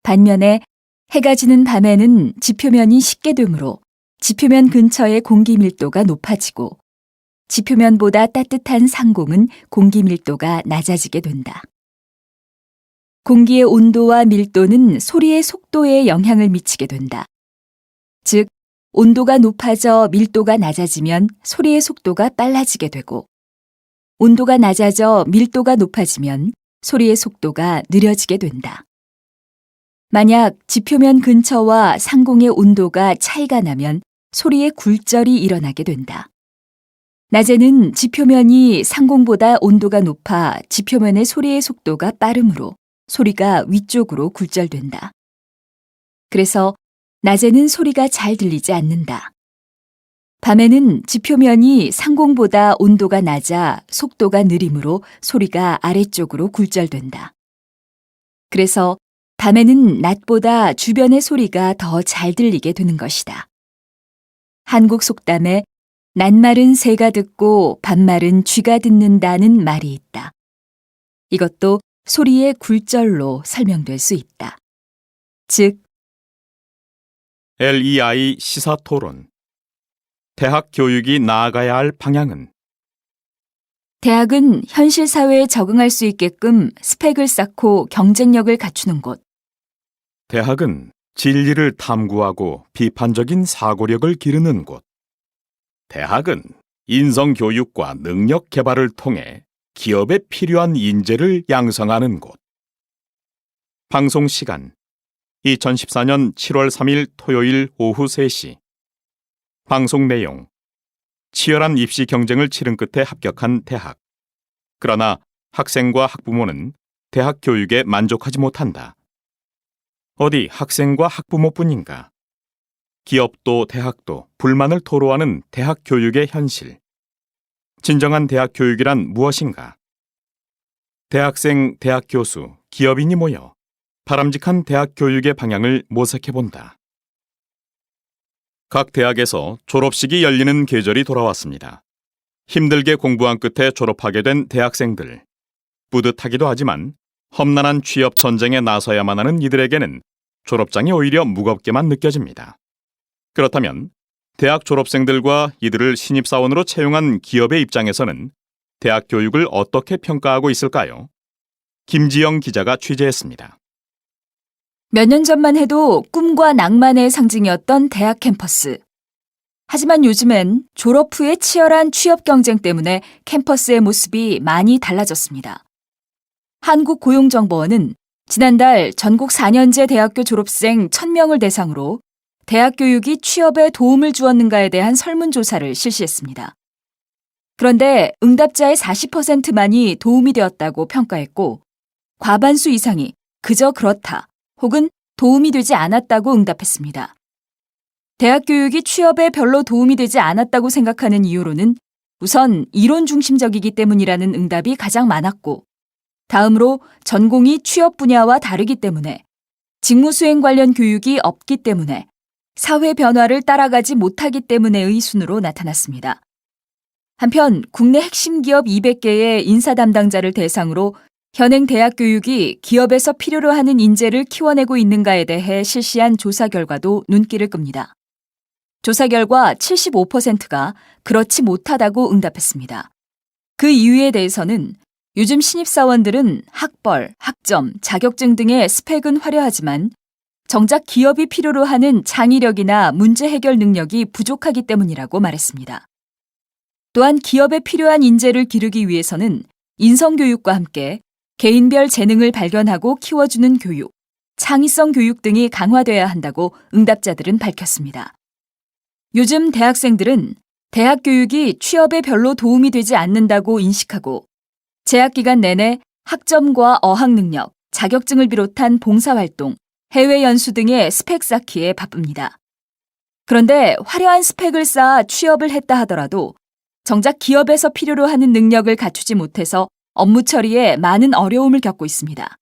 Speaker 2: 반면에 해가 지는 밤에는 지표면이 식게 되므로 지표면 근처의 공기 밀도가 높아지고 지표면보다 따뜻한 상공은 공기 밀도가 낮아지게 된다. 공기의 온도와 밀도는 소리의 속도에 영향을 미치게 된다. 즉, 온도가 높아져 밀도가 낮아지면 소리의 속도가 빨라지게 되고, 온도가 낮아져 밀도가 높아지면 소리의 속도가 느려지게 된다. 만약 지표면 근처와 상공의 온도가 차이가 나면 소리의 굴절이 일어나게 된다. 낮에는 지표면이 상공보다 온도가 높아 지표면의 소리의 속도가 빠르므로 소리가 위쪽으로 굴절된다. 그래서 낮에는 소리가 잘 들리지 않는다. 밤에는 지표면이 상공보다 온도가 낮아 속도가 느리므로 소리가 아래쪽으로 굴절된다. 그래서 밤에는 낮보다 주변의 소리가 더 잘 들리게 되는 것이다. 한국 속담에 낮말은 새가 듣고 밤말은 쥐가 듣는다는 말이 있다. 이것도 소리의 굴절로 설명될 수 있다. 즉,
Speaker 1: LEI 시사토론. 대학 교육이 나아가야 할 방향은?
Speaker 2: 대학은 현실 사회에 적응할 수 있게끔 스펙을 쌓고 경쟁력을 갖추는 곳.
Speaker 1: 대학은 진리를 탐구하고 비판적인 사고력을 기르는 곳. 대학은 인성교육과 능력 개발을 통해 기업에 필요한 인재를 양성하는 곳. 방송 시간 2014년 7월 3일 토요일 오후 3시. 방송 내용: 치열한 입시 경쟁을 치른 끝에 합격한 대학. 그러나 학생과 학부모는 대학 교육에 만족하지 못한다. 어디 학생과 학부모뿐인가? 기업도 대학도 불만을 토로하는 대학 교육의 현실. 진정한 대학 교육이란 무엇인가? 대학생, 대학 교수, 기업인이 모여 바람직한 대학 교육의 방향을 모색해본다. 각 대학에서 졸업식이 열리는 계절이 돌아왔습니다. 힘들게 공부한 끝에 졸업하게 된 대학생들. 뿌듯하기도 하지만 험난한 취업 전쟁에 나서야만 하는 이들에게는 졸업장이 오히려 무겁게만 느껴집니다. 그렇다면 대학 졸업생들과 이들을 신입사원으로 채용한 기업의 입장에서는 대학 교육을 어떻게 평가하고 있을까요? 김지영 기자가 취재했습니다.
Speaker 2: 몇 년 전만 해도 꿈과 낭만의 상징이었던 대학 캠퍼스. 하지만 요즘엔 졸업 후의 치열한 취업 경쟁 때문에 캠퍼스의 모습이 많이 달라졌습니다. 한국고용정보원은 지난달 전국 4년제 대학교 졸업생 1,000명을 대상으로 대학 교육이 취업에 도움을 주었는가에 대한 설문조사를 실시했습니다. 그런데 응답자의 40%만이 도움이 되었다고 평가했고, 과반수 이상이 그저 그렇다 혹은 도움이 되지 않았다고 응답했습니다. 대학 교육이 취업에 별로 도움이 되지 않았다고 생각하는 이유로는 우선 이론 중심적이기 때문이라는 응답이 가장 많았고, 다음으로 전공이 취업 분야와 다르기 때문에, 직무 수행 관련 교육이 없기 때문에, 사회 변화를 따라가지 못하기 때문에의 순으로 나타났습니다. 한편 국내 핵심 기업 200개의 인사 담당자를 대상으로 현행 대학 교육이 기업에서 필요로 하는 인재를 키워내고 있는가에 대해 실시한 조사 결과도 눈길을 끕니다. 조사 결과 75%가 그렇지 못하다고 응답했습니다. 그 이유에 대해서는 요즘 신입사원들은 학벌, 학점, 자격증 등의 스펙은 화려하지만 정작 기업이 필요로 하는 창의력이나 문제 해결 능력이 부족하기 때문이라고 말했습니다. 또한 기업에 필요한 인재를 기르기 위해서는 인성교육과 함께 개인별 재능을 발견하고 키워주는 교육, 창의성 교육 등이 강화돼야 한다고 응답자들은 밝혔습니다. 요즘 대학생들은 대학 교육이 취업에 별로 도움이 되지 않는다고 인식하고 재학 기간 내내 학점과 어학 능력, 자격증을 비롯한 봉사활동, 해외 연수 등의 스펙 쌓기에 바쁩니다. 그런데 화려한 스펙을 쌓아 취업을 했다 하더라도 정작 기업에서 필요로 하는 능력을 갖추지 못해서 업무 처리에 많은 어려움을 겪고 있습니다.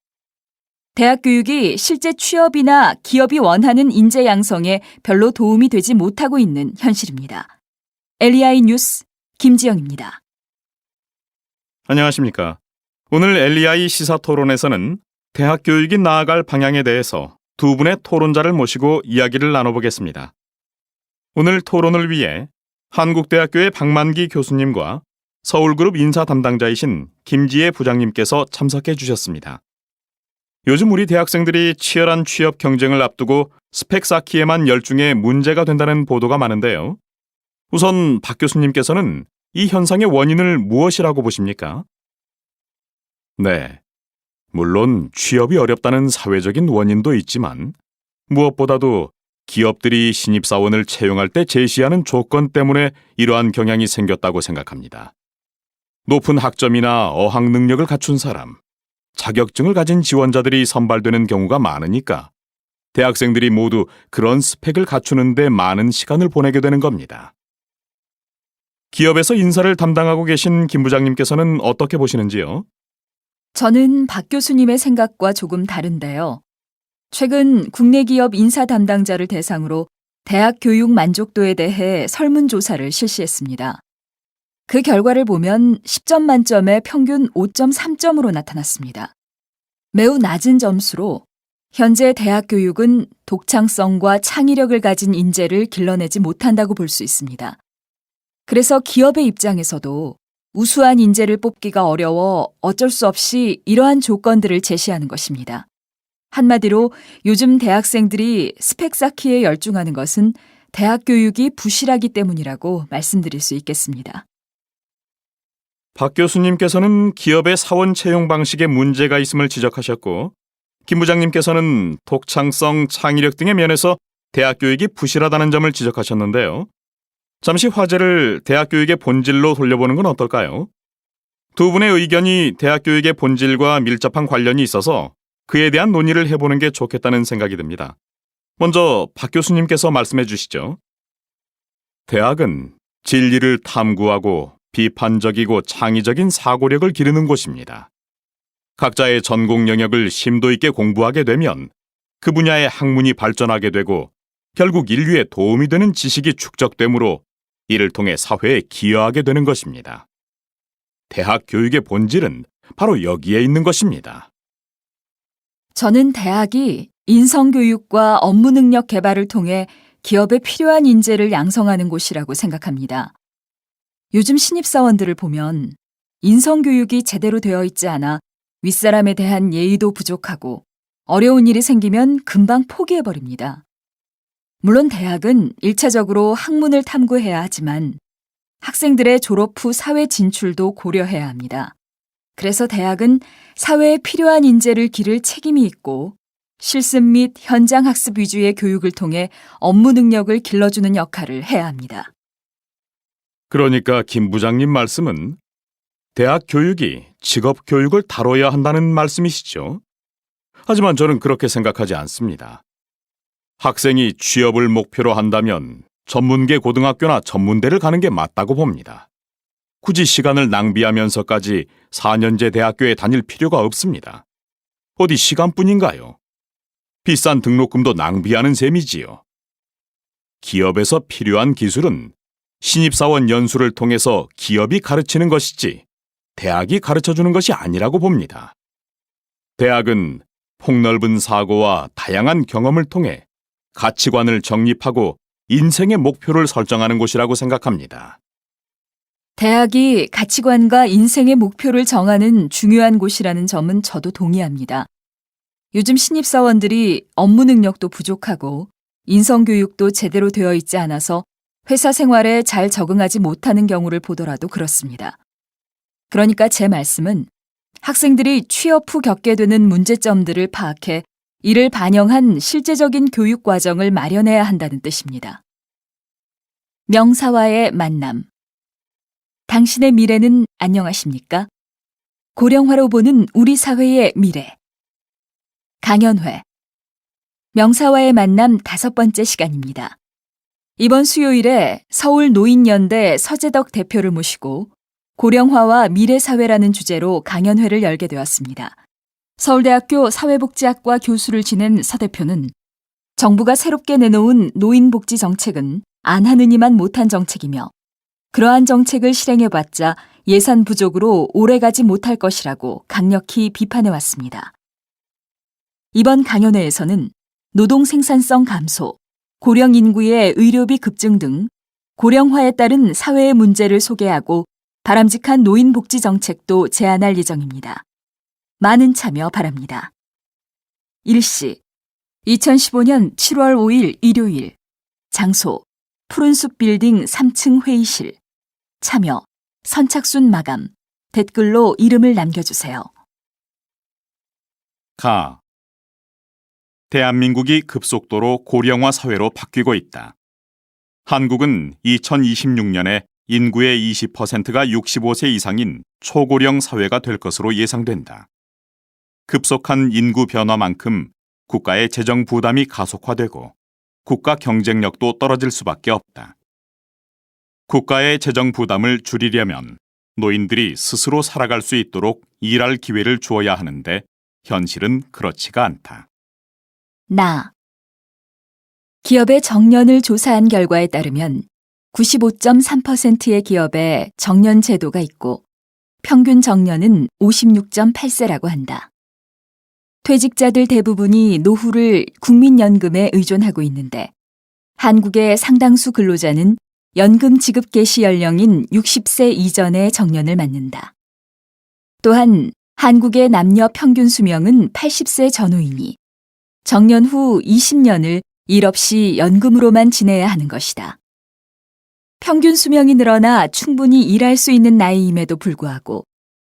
Speaker 2: 대학 교육이 실제 취업이나 기업이 원하는 인재 양성에 별로 도움이 되지 못하고 있는 현실입니다. LEI 뉴스 김지영입니다.
Speaker 1: 안녕하십니까. 오늘 LEI 시사토론에서는 대학 교육이 나아갈 방향에 대해서 두 분의 토론자를 모시고 이야기를 나눠보겠습니다. 오늘 토론을 위해 한국대학교의 박만기 교수님과 서울그룹 인사 담당자이신 김지혜 부장님께서 참석해 주셨습니다. 요즘 우리 대학생들이 치열한 취업 경쟁을 앞두고 스펙 쌓기에만 열중해 문제가 된다는 보도가 많은데요. 우선 박 교수님께서는 이 현상의 원인을 무엇이라고 보십니까? 네, 물론 취업이 어렵다는 사회적인 원인도 있지만 무엇보다도 기업들이 신입사원을 채용할 때 제시하는 조건 때문에 이러한 경향이 생겼다고 생각합니다. 높은 학점이나 어학 능력을 갖춘 사람, 자격증을 가진 지원자들이 선발되는 경우가 많으니까 대학생들이 모두 그런 스펙을 갖추는 데 많은 시간을 보내게 되는 겁니다. 기업에서 인사를 담당하고 계신 김 부장님께서는 어떻게 보시는지요?
Speaker 2: 저는 박 교수님의 생각과 조금 다른데요. 최근 국내 기업 인사 담당자를 대상으로 대학 교육 만족도에 대해 설문조사를 실시했습니다. 그 결과를 보면 10점 만점에 평균 5.3점으로 나타났습니다. 매우 낮은 점수로 현재 대학 교육은 독창성과 창의력을 가진 인재를 길러내지 못한다고 볼 수 있습니다. 그래서 기업의 입장에서도 우수한 인재를 뽑기가 어려워 어쩔 수 없이 이러한 조건들을 제시하는 것입니다. 한마디로 요즘 대학생들이 스펙 쌓기에 열중하는 것은 대학 교육이 부실하기 때문이라고 말씀드릴 수 있겠습니다.
Speaker 1: 박 교수님께서는 기업의 사원 채용 방식에 문제가 있음을 지적하셨고, 김 부장님께서는 독창성, 창의력 등의 면에서 대학 교육이 부실하다는 점을 지적하셨는데요. 잠시 화제를 대학 교육의 본질로 돌려보는 건 어떨까요? 두 분의 의견이 대학 교육의 본질과 밀접한 관련이 있어서 그에 대한 논의를 해보는 게 좋겠다는 생각이 듭니다. 먼저 박 교수님께서 말씀해 주시죠. 대학은 진리를 탐구하고 비판적이고 창의적인 사고력을 기르는 곳입니다. 각자의 전공 영역을 심도 있게 공부하게 되면 그 분야의 학문이 발전하게 되고 결국 인류에 도움이 되는 지식이 축적되므로 이를 통해 사회에 기여하게 되는 것입니다. 대학 교육의 본질은 바로 여기에 있는 것입니다.
Speaker 2: 저는 대학이 인성교육과 업무 능력 개발을 통해 기업에 필요한 인재를 양성하는 곳이라고 생각합니다. 요즘 신입사원들을 보면 인성교육이 제대로 되어 있지 않아 윗사람에 대한 예의도 부족하고 어려운 일이 생기면 금방 포기해버립니다. 물론 대학은 1차적으로 학문을 탐구해야 하지만 학생들의 졸업 후 사회 진출도 고려해야 합니다. 그래서 대학은 사회에 필요한 인재를 기를 책임이 있고 실습 및 현장 학습 위주의 교육을 통해 업무 능력을 길러주는 역할을 해야 합니다.
Speaker 1: 그러니까 김 부장님 말씀은 대학 교육이 직업 교육을 다뤄야 한다는 말씀이시죠? 하지만 저는 그렇게 생각하지 않습니다. 학생이 취업을 목표로 한다면 전문계 고등학교나 전문대를 가는 게 맞다고 봅니다. 굳이 시간을 낭비하면서까지 4년제 대학교에 다닐 필요가 없습니다. 어디 시간뿐인가요? 비싼 등록금도 낭비하는 셈이지요. 기업에서 필요한 기술은 신입사원 연수를 통해서 기업이 가르치는 것이지 대학이 가르쳐주는 것이 아니라고 봅니다. 대학은 폭넓은 사고와 다양한 경험을 통해 가치관을 정립하고 인생의 목표를 설정하는 곳이라고 생각합니다.
Speaker 2: 대학이 가치관과 인생의 목표를 정하는 중요한 곳이라는 점은 저도 동의합니다. 요즘 신입사원들이 업무 능력도 부족하고 인성교육도 제대로 되어 있지 않아서 회사 생활에 잘 적응하지 못하는 경우를 보더라도 그렇습니다. 그러니까 제 말씀은 학생들이 취업 후 겪게 되는 문제점들을 파악해 이를 반영한 실제적인 교육 과정을 마련해야 한다는 뜻입니다. 명사와의 만남. 당신의 미래는 안녕하십니까? 고령화로 보는 우리 사회의 미래. 강연회. 명사와의 만남 5번째 시간입니다. 이번 수요일에 서울 노인연대 서재덕 대표를 모시고 고령화와 미래사회라는 주제로 강연회를 열게 되었습니다. 서울대학교 사회복지학과 교수를 지낸 서 대표는 정부가 새롭게 내놓은 노인복지 정책은 안 하느니만 못한 정책이며 그러한 정책을 실행해봤자 예산 부족으로 오래가지 못할 것이라고 강력히 비판해왔습니다. 이번 강연회에서는 노동 생산성 감소, 고령 인구의 의료비 급증 등 고령화에 따른 사회의 문제를 소개하고 바람직한 노인복지 정책도 제안할 예정입니다. 많은 참여 바랍니다. 일시 2015년 7월 5일 일요일 장소 푸른숲 빌딩 3층 회의실 참여 선착순 마감 댓글로 이름을 남겨주세요.
Speaker 1: 가. 대한민국이 급속도로 고령화 사회로 바뀌고 있다. 한국은 2026년에 인구의 20%가 65세 이상인 초고령 사회가 될 것으로 예상된다. 급속한 인구 변화만큼 국가의 재정 부담이 가속화되고 국가 경쟁력도 떨어질 수밖에 없다. 국가의 재정 부담을 줄이려면 노인들이 스스로 살아갈 수 있도록 일할 기회를 주어야 하는데 현실은 그렇지가 않다.
Speaker 2: 기업의 정년을 조사한 결과에 따르면 95.3%의 기업에 정년 제도가 있고 평균 정년은 56.8세라고 한다. 퇴직자들 대부분이 노후를 국민연금에 의존하고 있는데 한국의 상당수 근로자는 연금 지급 개시 연령인 60세 이전의 정년을 맞는다. 또한 한국의 남녀 평균 수명은 80세 전후이니 정년 후 20년을 일 없이 연금으로만 지내야 하는 것이다. 평균 수명이 늘어나 충분히 일할 수 있는 나이임에도 불구하고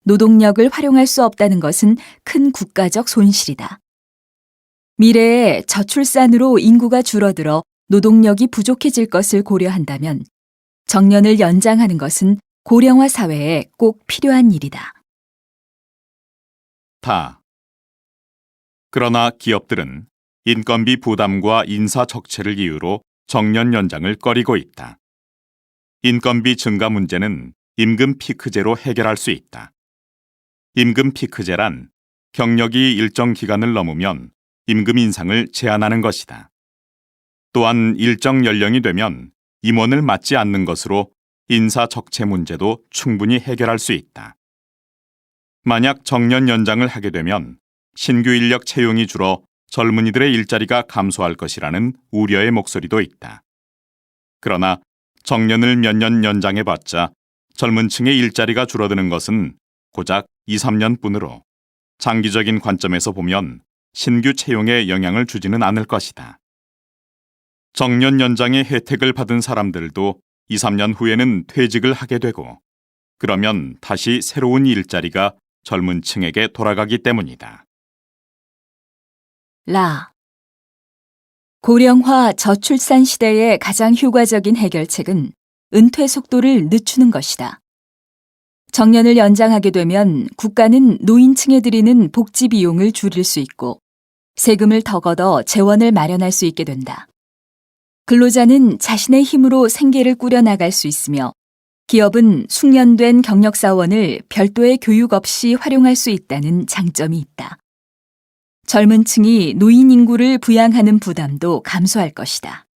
Speaker 2: 노동력을 활용할 수 없다는 것은 큰 국가적 손실이다. 미래에 저출산으로 인구가 줄어들어 노동력이 부족해질 것을 고려한다면 정년을 연장하는 것은 고령화 사회에 꼭 필요한 일이다.
Speaker 1: 그러나 기업들은 인건비 부담과 인사 적체를 이유로 정년 연장을 꺼리고 있다. 인건비 증가 문제는 임금 피크제로 해결할 수 있다. 임금 피크제란 경력이 일정 기간을 넘으면 임금 인상을 제한하는 것이다. 또한 일정 연령이 되면 임원을 맞지 않는 것으로 인사 적체 문제도 충분히 해결할 수 있다. 만약 정년 연장을 하게 되면 신규 인력 채용이 줄어 젊은이들의 일자리가 감소할 것이라는 우려의 목소리도 있다. 그러나 정년을 몇 년 연장해봤자 젊은 층의 일자리가 줄어드는 것은 고작 2, 3년뿐으로 장기적인 관점에서 보면 신규 채용에 영향을 주지는 않을 것이다. 정년 연장의 혜택을 받은 사람들도 2, 3년 후에는 퇴직을 하게 되고 그러면 다시 새로운 일자리가 젊은 층에게 돌아가기 때문이다.
Speaker 2: 고령화 저출산 시대의 가장 효과적인 해결책은 은퇴 속도를 늦추는 것이다. 정년을 연장하게 되면 국가는 노인층에 드리는 복지 비용을 줄일 수 있고 세금을 더 걷어 재원을 마련할 수 있게 된다. 근로자는 자신의 힘으로 생계를 꾸려나갈 수 있으며 기업은 숙련된 경력사원을 별도의 교육 없이 활용할 수 있다는 장점이 있다. 젊은 층이 노인 인구를 부양하는 부담도 감소할 것이다.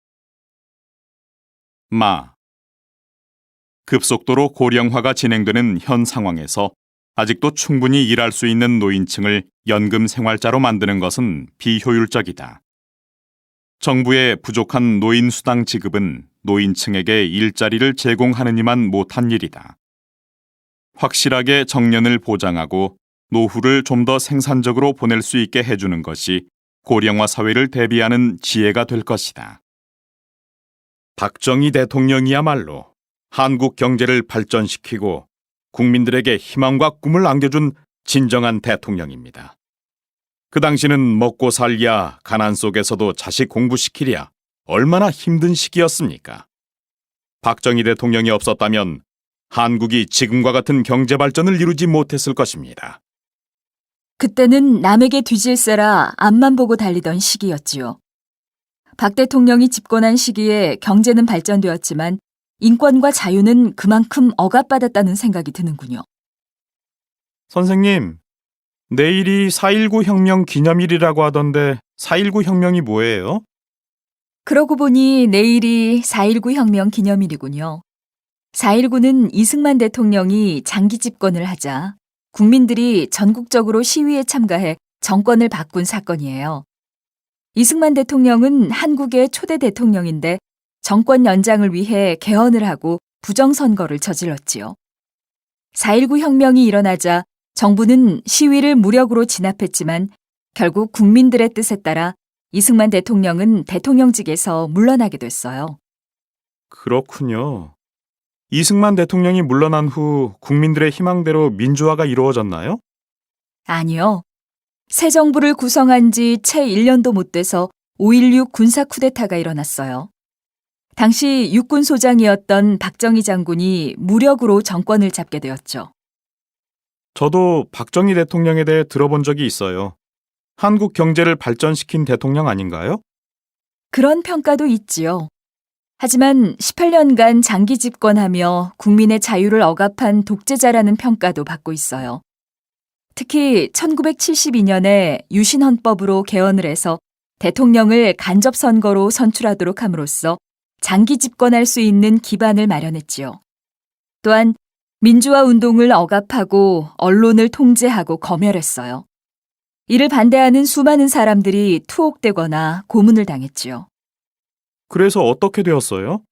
Speaker 1: 급속도로 고령화가 진행되는 현 상황에서 아직도 충분히 일할 수 있는 노인층을 연금 생활자로 만드는 것은 비효율적이다. 정부의 부족한 노인수당 지급은 노인층에게 일자리를 제공하느니만 못한 일이다. 확실하게 정년을 보장하고 노후를 좀 더 생산적으로 보낼 수 있게 해주는 것이 고령화 사회를 대비하는 지혜가 될 것이다. 박정희 대통령이야말로 한국 경제를 발전시키고 국민들에게 희망과 꿈을 안겨준 진정한 대통령입니다. 그 당시는 먹고 살랴, 가난 속에서도 자식 공부시키랴 얼마나 힘든 시기였습니까? 박정희 대통령이 없었다면 한국이 지금과 같은 경제 발전을 이루지 못했을 것입니다.
Speaker 2: 그때는 남에게 뒤질세라 앞만 보고 달리던 시기였지요. 박 대통령이 집권한 시기에 경제는 발전되었지만 인권과 자유는 그만큼 억압받았다는 생각이 드는군요.
Speaker 1: 선생님, 내일이 4.19 혁명 기념일이라고 하던데 4.19 혁명이 뭐예요?
Speaker 2: 그러고 보니 내일이 4.19 혁명 기념일이군요. 4.19는 이승만 대통령이 장기 집권을 하자 국민들이 전국적으로 시위에 참가해 정권을 바꾼 사건이에요. 이승만 대통령은 한국의 초대 대통령인데 정권 연장을 위해 개헌을 하고 부정선거를 저질렀지요. 4.19 혁명이 일어나자 정부는 시위를 무력으로 진압했지만 결국 국민들의 뜻에 따라 이승만 대통령은 대통령직에서 물러나게 됐어요.
Speaker 1: 그렇군요. 이승만 대통령이 물러난 후 국민들의 희망대로 민주화가 이루어졌나요?
Speaker 2: 아니요. 새 정부를 구성한 지 채 1년도 못 돼서 5.16 군사 쿠데타가 일어났어요. 당시 육군 소장이었던 박정희 장군이 무력으로 정권을 잡게 되었죠.
Speaker 1: 저도 박정희 대통령에 대해 들어본 적이 있어요. 한국 경제를 발전시킨 대통령 아닌가요?
Speaker 2: 그런 평가도 있지요. 하지만 18년간 장기 집권하며 국민의 자유를 억압한 독재자라는 평가도 받고 있어요. 특히 1972년에 유신헌법으로 개헌을 해서 대통령을 간접선거로 선출하도록 함으로써 장기 집권할 수 있는 기반을 마련했지요. 또한 민주화 운동을 억압하고 언론을 통제하고 검열했어요. 이를 반대하는 수많은 사람들이 투옥되거나 고문을 당했지요.
Speaker 1: 그래서 어떻게 되었어요?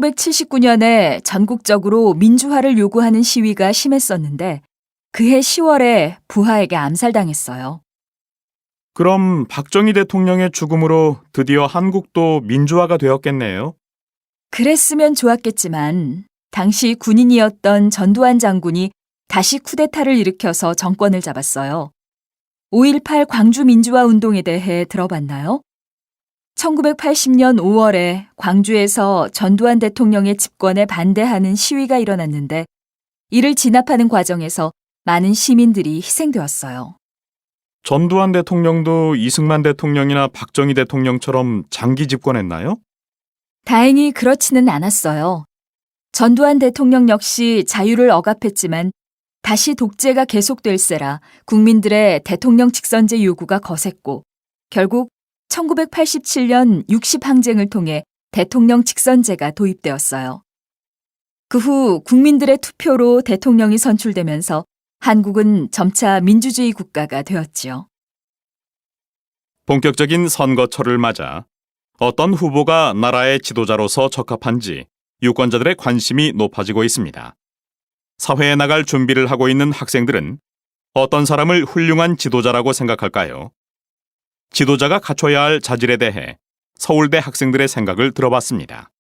Speaker 2: 1979년에 전국적으로 민주화를 요구하는 시위가 심했었는데 그해 10월에 부하에게 암살당했어요.
Speaker 1: 그럼 박정희 대통령의 죽음으로 드디어 한국도 민주화가 되었겠네요.
Speaker 2: 그랬으면 좋았겠지만 당시 군인이었던 전두환 장군이 다시 쿠데타를 일으켜서 정권을 잡았어요. 5.18 광주 민주화 운동에 대해 들어봤나요? 1980년 5월에 광주에서 전두환 대통령의 집권에 반대하는 시위가 일어났는데 이를 진압하는 과정에서 많은 시민들이 희생되었어요.
Speaker 1: 전두환 대통령도 이승만 대통령이나 박정희 대통령처럼 장기 집권했나요?
Speaker 2: 다행히 그렇지는 않았어요. 전두환 대통령 역시 자유를 억압했지만 다시 독재가 계속될세라 국민들의 대통령 직선제 요구가 거셌고 결국 1987년 60항쟁을 통해 대통령 직선제가 도입되었어요. 그 후 국민들의 투표로 대통령이 선출되면서 한국은 점차 민주주의 국가가 되었지요.
Speaker 1: 본격적인 선거철을 맞아 어떤 후보가 나라의 지도자로서 적합한지 유권자들의 관심이 높아지고 있습니다. 사회에 나갈 준비를 하고 있는 학생들은 어떤 사람을 훌륭한 지도자라고 생각할까요? 지도자가 갖춰야 할 자질에 대해 서울대 학생들의 생각을 들어봤습니다.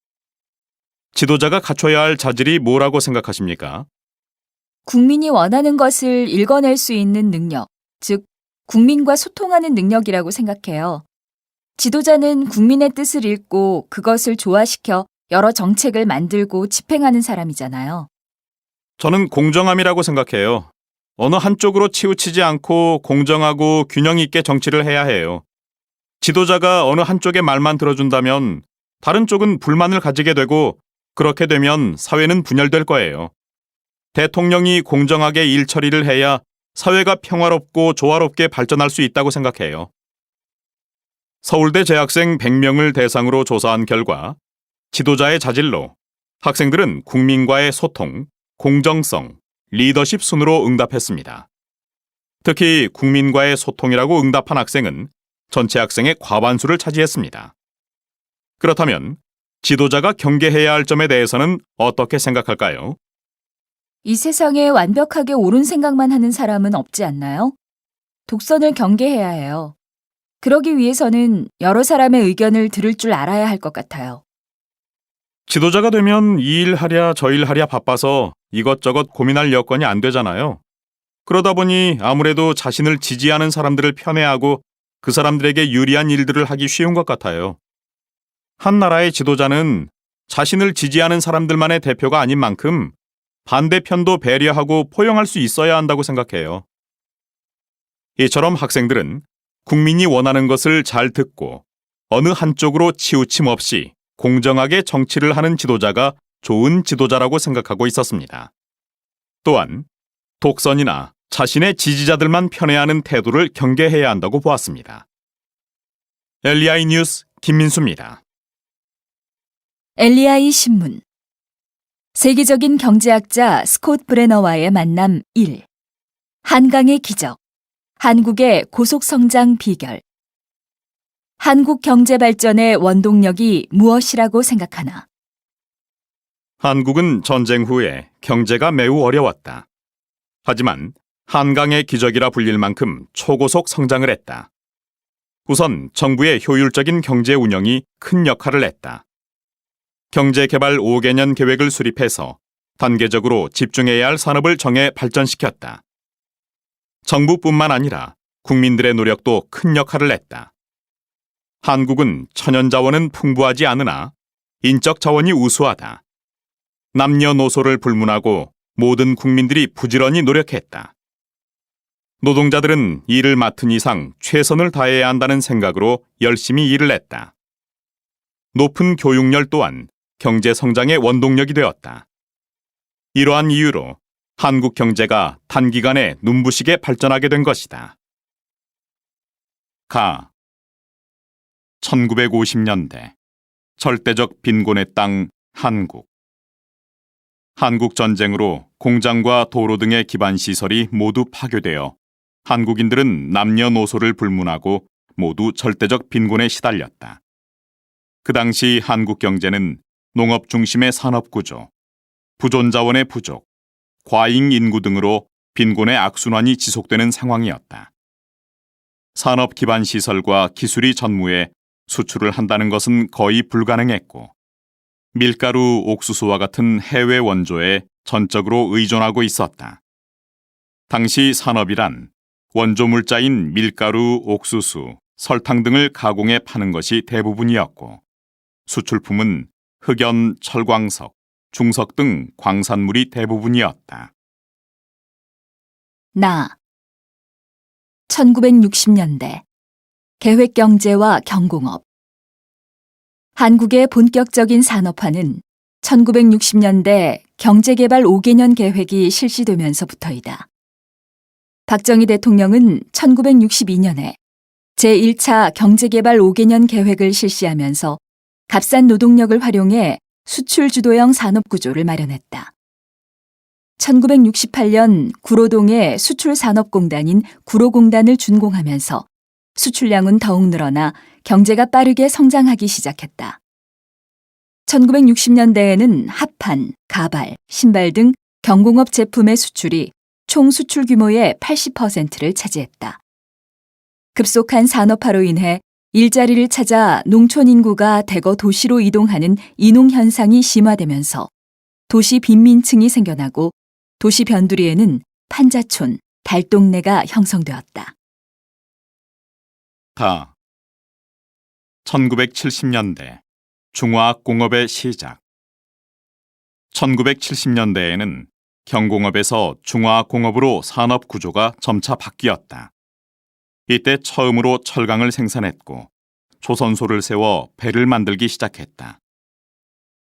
Speaker 1: 지도자가 갖춰야 할 자질이 뭐라고 생각하십니까?
Speaker 2: 국민이 원하는 것을 읽어낼 수 있는 능력, 즉 국민과 소통하는 능력이라고 생각해요. 지도자는 국민의 뜻을 읽고 그것을 조화시켜 여러 정책을 만들고 집행하는 사람이잖아요.
Speaker 1: 저는 공정함이라고 생각해요. 어느 한쪽으로 치우치지 않고 공정하고 균형 있게 정치를 해야 해요. 지도자가 어느 한쪽의 말만 들어준다면 다른 쪽은 불만을 가지게 되고 그렇게 되면 사회는 분열될 거예요. 대통령이 공정하게 일 처리를 해야 사회가 평화롭고 조화롭게 발전할 수 있다고 생각해요. 서울대 재학생 100명을 대상으로 조사한 결과 지도자의 자질로 학생들은 국민과의 소통, 공정성, 리더십 순으로 응답했습니다. 특히 국민과의 소통이라고 응답한 학생은 전체 학생의 과반수를 차지했습니다. 그렇다면 지도자가 경계해야 할 점에 대해서는 어떻게 생각할까요?
Speaker 2: 이 세상에 완벽하게 옳은 생각만 하는 사람은 없지 않나요? 독선을 경계해야 해요. 그러기 위해서는 여러 사람의 의견을 들을 줄 알아야 할 것 같아요.
Speaker 1: 지도자가 되면 이 일 하랴 저 일 하랴 바빠서 이것저것 고민할 여건이 안 되잖아요. 그러다 보니 아무래도 자신을 지지하는 사람들을 편애하고 그 사람들에게 유리한 일들을 하기 쉬운 것 같아요. 한 나라의 지도자는 자신을 지지하는 사람들만의 대표가 아닌 만큼 반대편도 배려하고 포용할 수 있어야 한다고 생각해요. 이처럼 학생들은 국민이 원하는 것을 잘 듣고 어느 한쪽으로 치우침 없이 공정하게 정치를 하는 지도자가 좋은 지도자라고 생각하고 있었습니다. 또한 독선이나 자신의 지지자들만 편애하는 태도를 경계해야 한다고 보았습니다. LEI 뉴스 김민수입니다.
Speaker 2: LEI 신문. 세계적인 경제학자 스콧 브레너와의 만남 1. 한강의 기적. 한국의 고속성장 비결. 한국 경제 발전의 원동력이 무엇이라고 생각하나?
Speaker 1: 한국은 전쟁 후에 경제가 매우 어려웠다. 하지만 한강의 기적이라 불릴 만큼 초고속 성장을 했다. 우선 정부의 효율적인 경제 운영이 큰 역할을 했다. 경제개발 5개년 계획을 수립해서 단계적으로 집중해야 할 산업을 정해 발전시켰다. 정부뿐만 아니라 국민들의 노력도 큰 역할을 했다. 한국은 천연자원은 풍부하지 않으나 인적 자원이 우수하다. 남녀노소를 불문하고 모든 국민들이 부지런히 노력했다. 노동자들은 일을 맡은 이상 최선을 다해야 한다는 생각으로 열심히 일을 했다. 높은 교육열 또한 경제 성장의 원동력이 되었다. 이러한 이유로 한국 경제가 단기간에 눈부시게 발전하게 된 것이다. 1950년대 절대적 빈곤의 땅 한국. 한국 전쟁으로 공장과 도로 등의 기반 시설이 모두 파괴되어 한국인들은 남녀노소를 불문하고 모두 절대적 빈곤에 시달렸다. 그 당시 한국 경제는 농업 중심의 산업 구조, 부존 자원의 부족, 과잉 인구 등으로 빈곤의 악순환이 지속되는 상황이었다. 산업 기반 시설과 기술이 전무해 수출을 한다는 것은 거의 불가능했고, 밀가루, 옥수수와 같은 해외 원조에 전적으로 의존하고 있었다. 당시 산업이란 원조 물자인 밀가루, 옥수수, 설탕 등을 가공해 파는 것이 대부분이었고, 수출품은 흑연, 철광석, 중석 등 광산물이 대부분이었다.
Speaker 2: 1960년대 계획경제와 경공업. 한국의 본격적인 산업화는 1960년대 경제개발 5개년 계획이 실시되면서부터이다. 박정희 대통령은 1962년에 제1차 경제개발 5개년 계획을 실시하면서 값싼 노동력을 활용해 수출 주도형 산업구조를 마련했다. 1968년 구로동에 수출산업공단인 구로공단을 준공하면서 수출량은 더욱 늘어나 경제가 빠르게 성장하기 시작했다. 1960년대에는 합판, 가발, 신발 등 경공업 제품의 수출이 총 수출 규모의 80%를 차지했다. 급속한 산업화로 인해 일자리를 찾아 농촌 인구가 대거 도시로 이동하는 이농 현상이 심화되면서 도시 빈민층이 생겨나고 도시 변두리에는 판자촌, 달동네가 형성되었다.
Speaker 1: 1970년대 중화학공업의 시작. 1970년대에는 경공업에서 중화학공업으로 산업 구조가 점차 바뀌었다. 이때 처음으로 철강을 생산했고 조선소를 세워 배를 만들기 시작했다.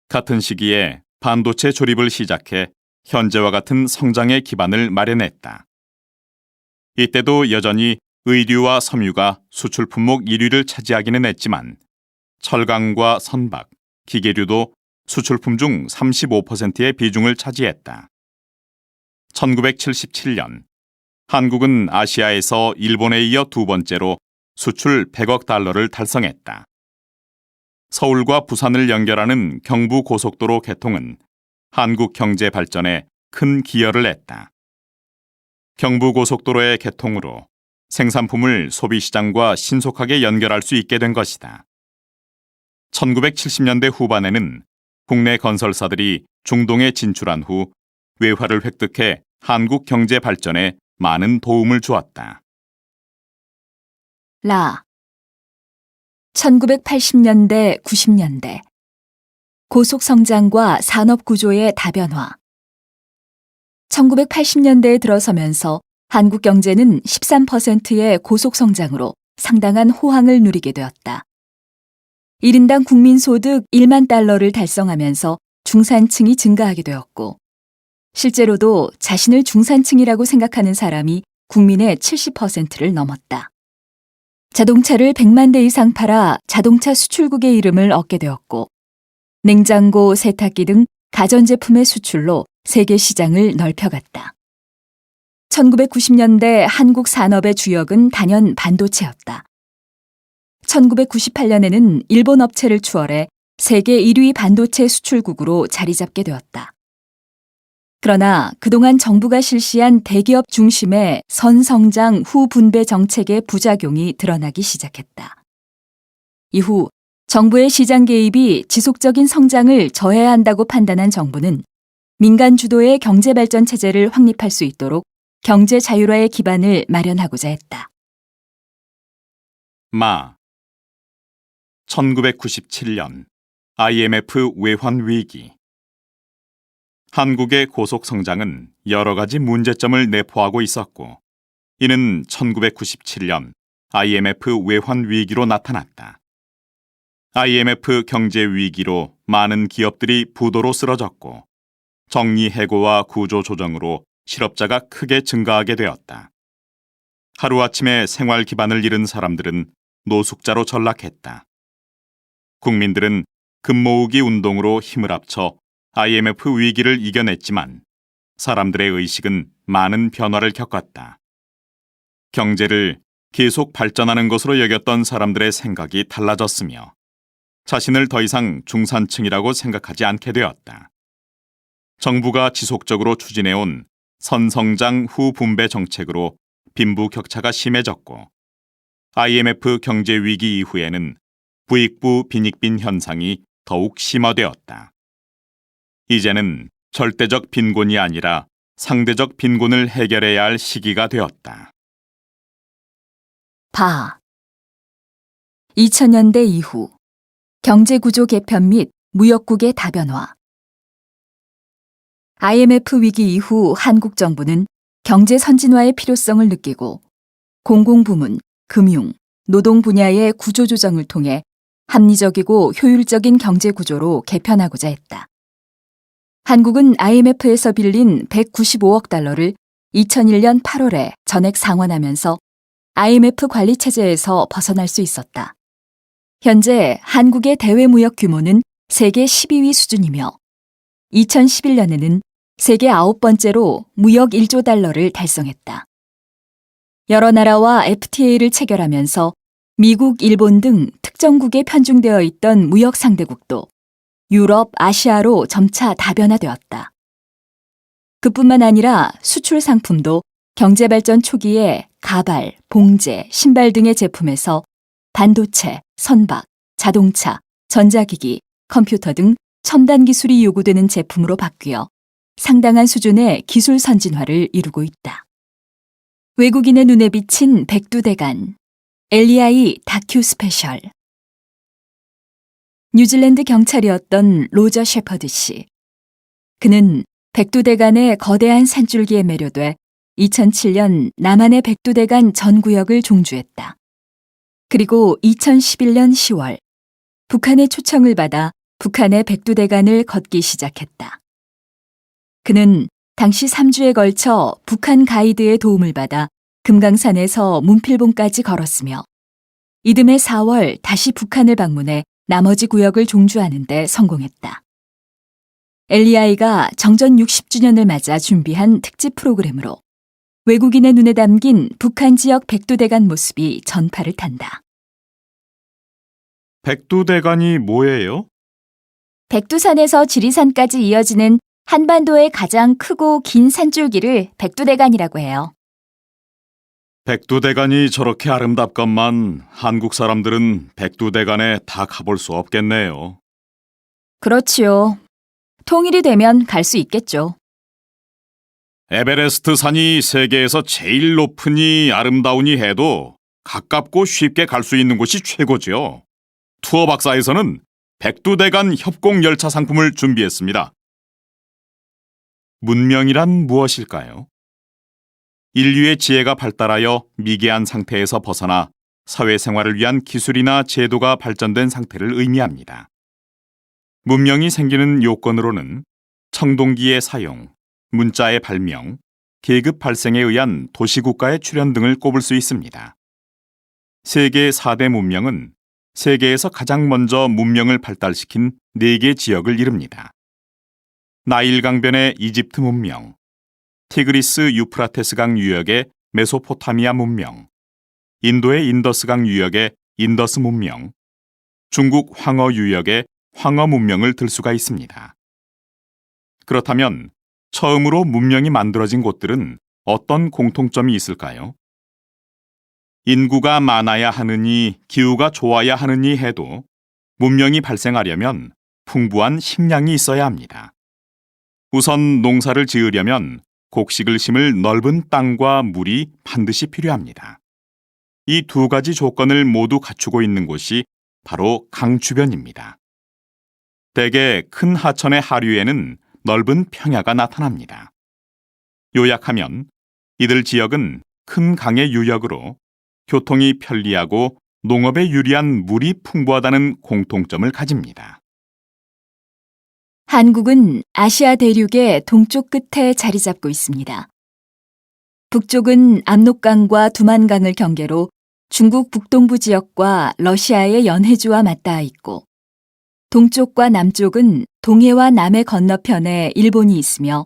Speaker 1: 같은 시기에 반도체 조립을 시작해 현재와 같은 성장의 기반을 마련했다. 이때도 여전히 의류와 섬유가 수출 품목 1위를 차지하기는 했지만 철강과 선박, 기계류도 수출품 중 35%의 비중을 차지했다. 1977년 한국은 아시아에서 일본에 이어 두 번째로 수출 100억 달러를 달성했다. 서울과 부산을 연결하는 경부고속도로 개통은 한국 경제 발전에 큰 기여를 했다. 경부고속도로의 개통으로 생산품을 소비시장과 신속하게 연결할 수 있게 된 것이다. 1970년대 후반에는 국내 건설사들이 중동에 진출한 후 외화를 획득해 한국 경제 발전에 많은 도움을 주었다.
Speaker 2: 1980년대, 90년대 고속성장과 산업구조의 다변화. 1980년대에 들어서면서 한국 경제는 13%의 고속성장으로 상당한 호황을 누리게 되었다. 1인당 국민소득 1만 달러를 달성하면서 중산층이 증가하게 되었고 실제로도 자신을 중산층이라고 생각하는 사람이 국민의 70%를 넘었다. 자동차를 100만 대 이상 팔아 자동차 수출국의 이름을 얻게 되었고, 냉장고, 세탁기 등 가전제품의 수출로 세계 시장을 넓혀갔다. 1990년대 한국 산업의 주역은 단연 반도체였다. 1998년에는 일본 업체를 추월해 세계 1위 반도체 수출국으로 자리 잡게 되었다. 그러나 그동안 정부가 실시한 대기업 중심의 선성장 후분배 정책의 부작용이 드러나기 시작했다. 이후 정부의 시장 개입이 지속적인 성장을 저해야 한다고 판단한 정부는 민간 주도의 경제발전 체제를 확립할 수 있도록 경제 자율화의 기반을 마련하고자 했다.
Speaker 1: 1997년 IMF 외환 위기. 한국의 고속 성장은 여러 가지 문제점을 내포하고 있었고, 이는 1997년 IMF 외환 위기로 나타났다. IMF 경제 위기로 많은 기업들이 부도로 쓰러졌고, 정리해고와 구조조정으로 실업자가 크게 증가하게 되었다. 하루아침에 생활 기반을 잃은 사람들은 노숙자로 전락했다. 국민들은 금모으기 운동으로 힘을 합쳐 IMF 위기를 이겨냈지만 사람들의 의식은 많은 변화를 겪었다. 경제를 계속 발전하는 것으로 여겼던 사람들의 생각이 달라졌으며 자신을 더 이상 중산층이라고 생각하지 않게 되었다. 정부가 지속적으로 추진해온 선성장 후분배 정책으로 빈부격차가 심해졌고, IMF 경제 위기 이후에는 부익부 빈익빈 현상이 더욱 심화되었다. 이제는 절대적 빈곤이 아니라 상대적 빈곤을 해결해야 할 시기가 되었다.
Speaker 2: 2000년대 이후 경제구조 개편 및 무역국의 다변화. IMF 위기 이후 한국 정부는 경제 선진화의 필요성을 느끼고 공공부문, 금융, 노동 분야의 구조조정을 통해 합리적이고 효율적인 경제구조로 개편하고자 했다. 한국은 IMF에서 빌린 195억 달러를 2001년 8월에 전액 상환하면서 IMF 관리체제에서 벗어날 수 있었다. 현재 한국의 대외무역 규모는 세계 12위 수준이며 2011년에는 세계 9번째로 무역 1조 달러를 달성했다. 여러 나라와 FTA를 체결하면서 미국, 일본 등 특정국에 편중되어 있던 무역 상대국도 유럽, 아시아로 점차 다변화되었다. 그뿐만 아니라 수출 상품도 경제발전 초기에 가발, 봉제, 신발 등의 제품에서 반도체, 선박, 자동차, 전자기기, 컴퓨터 등 첨단 기술이 요구되는 제품으로 바뀌어 상당한 수준의 기술 선진화를 이루고 있다. 외국인의 눈에 비친 백두대간, LEI 다큐 스페셜. 뉴질랜드 경찰이었던 로저 셰퍼드 씨. 그는 백두대간의 거대한 산줄기에 매료돼 2007년 남한의 백두대간 전 구역을 종주했다. 그리고 2011년 10월 북한의 초청을 받아 북한의 백두대간을 걷기 시작했다. 그는 당시 3주에 걸쳐 북한 가이드의 도움을 받아 금강산에서 문필봉까지 걸었으며 이듬해 4월 다시 북한을 방문해 나머지 구역을 종주하는 데 성공했다. LEI가 정전 60주년을 맞아 준비한 특집 프로그램으로 외국인의 눈에 담긴 북한 지역 백두대간 모습이 전파를 탄다.
Speaker 1: 백두대간이 뭐예요?
Speaker 2: 백두산에서 지리산까지 이어지는 한반도의 가장 크고 긴 산줄기를 백두대간이라고 해요.
Speaker 1: 백두대간이 저렇게 아름답건만 한국 사람들은 백두대간에 다 가볼 수 없겠네요.
Speaker 2: 그렇지요. 통일이 되면 갈 수 있겠죠.
Speaker 1: 에베레스트 산이 세계에서 제일 높으니 아름다우니 해도 가깝고 쉽게 갈 수 있는 곳이 최고죠. 투어 박사에서는 백두대간 협공 열차 상품을 준비했습니다. 문명이란 무엇일까요? 인류의 지혜가 발달하여 미개한 상태에서 벗어나 사회생활을 위한 기술이나 제도가 발전된 상태를 의미합니다. 문명이 생기는 요건으로는 청동기의 사용, 문자의 발명, 계급 발생에 의한 도시국가의 출현 등을 꼽을 수 있습니다. 세계 4대 문명은 세계에서 가장 먼저 문명을 발달시킨 4개 지역을 이룹니다. 나일 강변의 이집트 문명, 티그리스 유프라테스강 유역의 메소포타미아 문명, 인도의 인더스강 유역의 인더스 문명, 중국 황허 유역의 황허 문명을 들 수가 있습니다. 그렇다면 처음으로 문명이 만들어진 곳들은 어떤 공통점이 있을까요? 인구가 많아야 하느니 기후가 좋아야 하느니 해도 문명이 발생하려면 풍부한 식량이 있어야 합니다. 우선 농사를 지으려면 곡식을 심을 넓은 땅과 물이 반드시 필요합니다. 이 2가지 조건을 모두 갖추고 있는 곳이 바로 강 주변입니다. 대개 큰 하천의 하류에는 넓은 평야가 나타납니다. 요약하면 이들 지역은 큰 강의 유역으로 교통이 편리하고 농업에 유리한 물이 풍부하다는 공통점을 가집니다.
Speaker 2: 한국은 아시아 대륙의 동쪽 끝에 자리 잡고 있습니다. 북쪽은 압록강과 두만강을 경계로 중국 북동부 지역과 러시아의 연해주와 맞닿아 있고, 동쪽과 남쪽은 동해와 남해 건너편에 일본이 있으며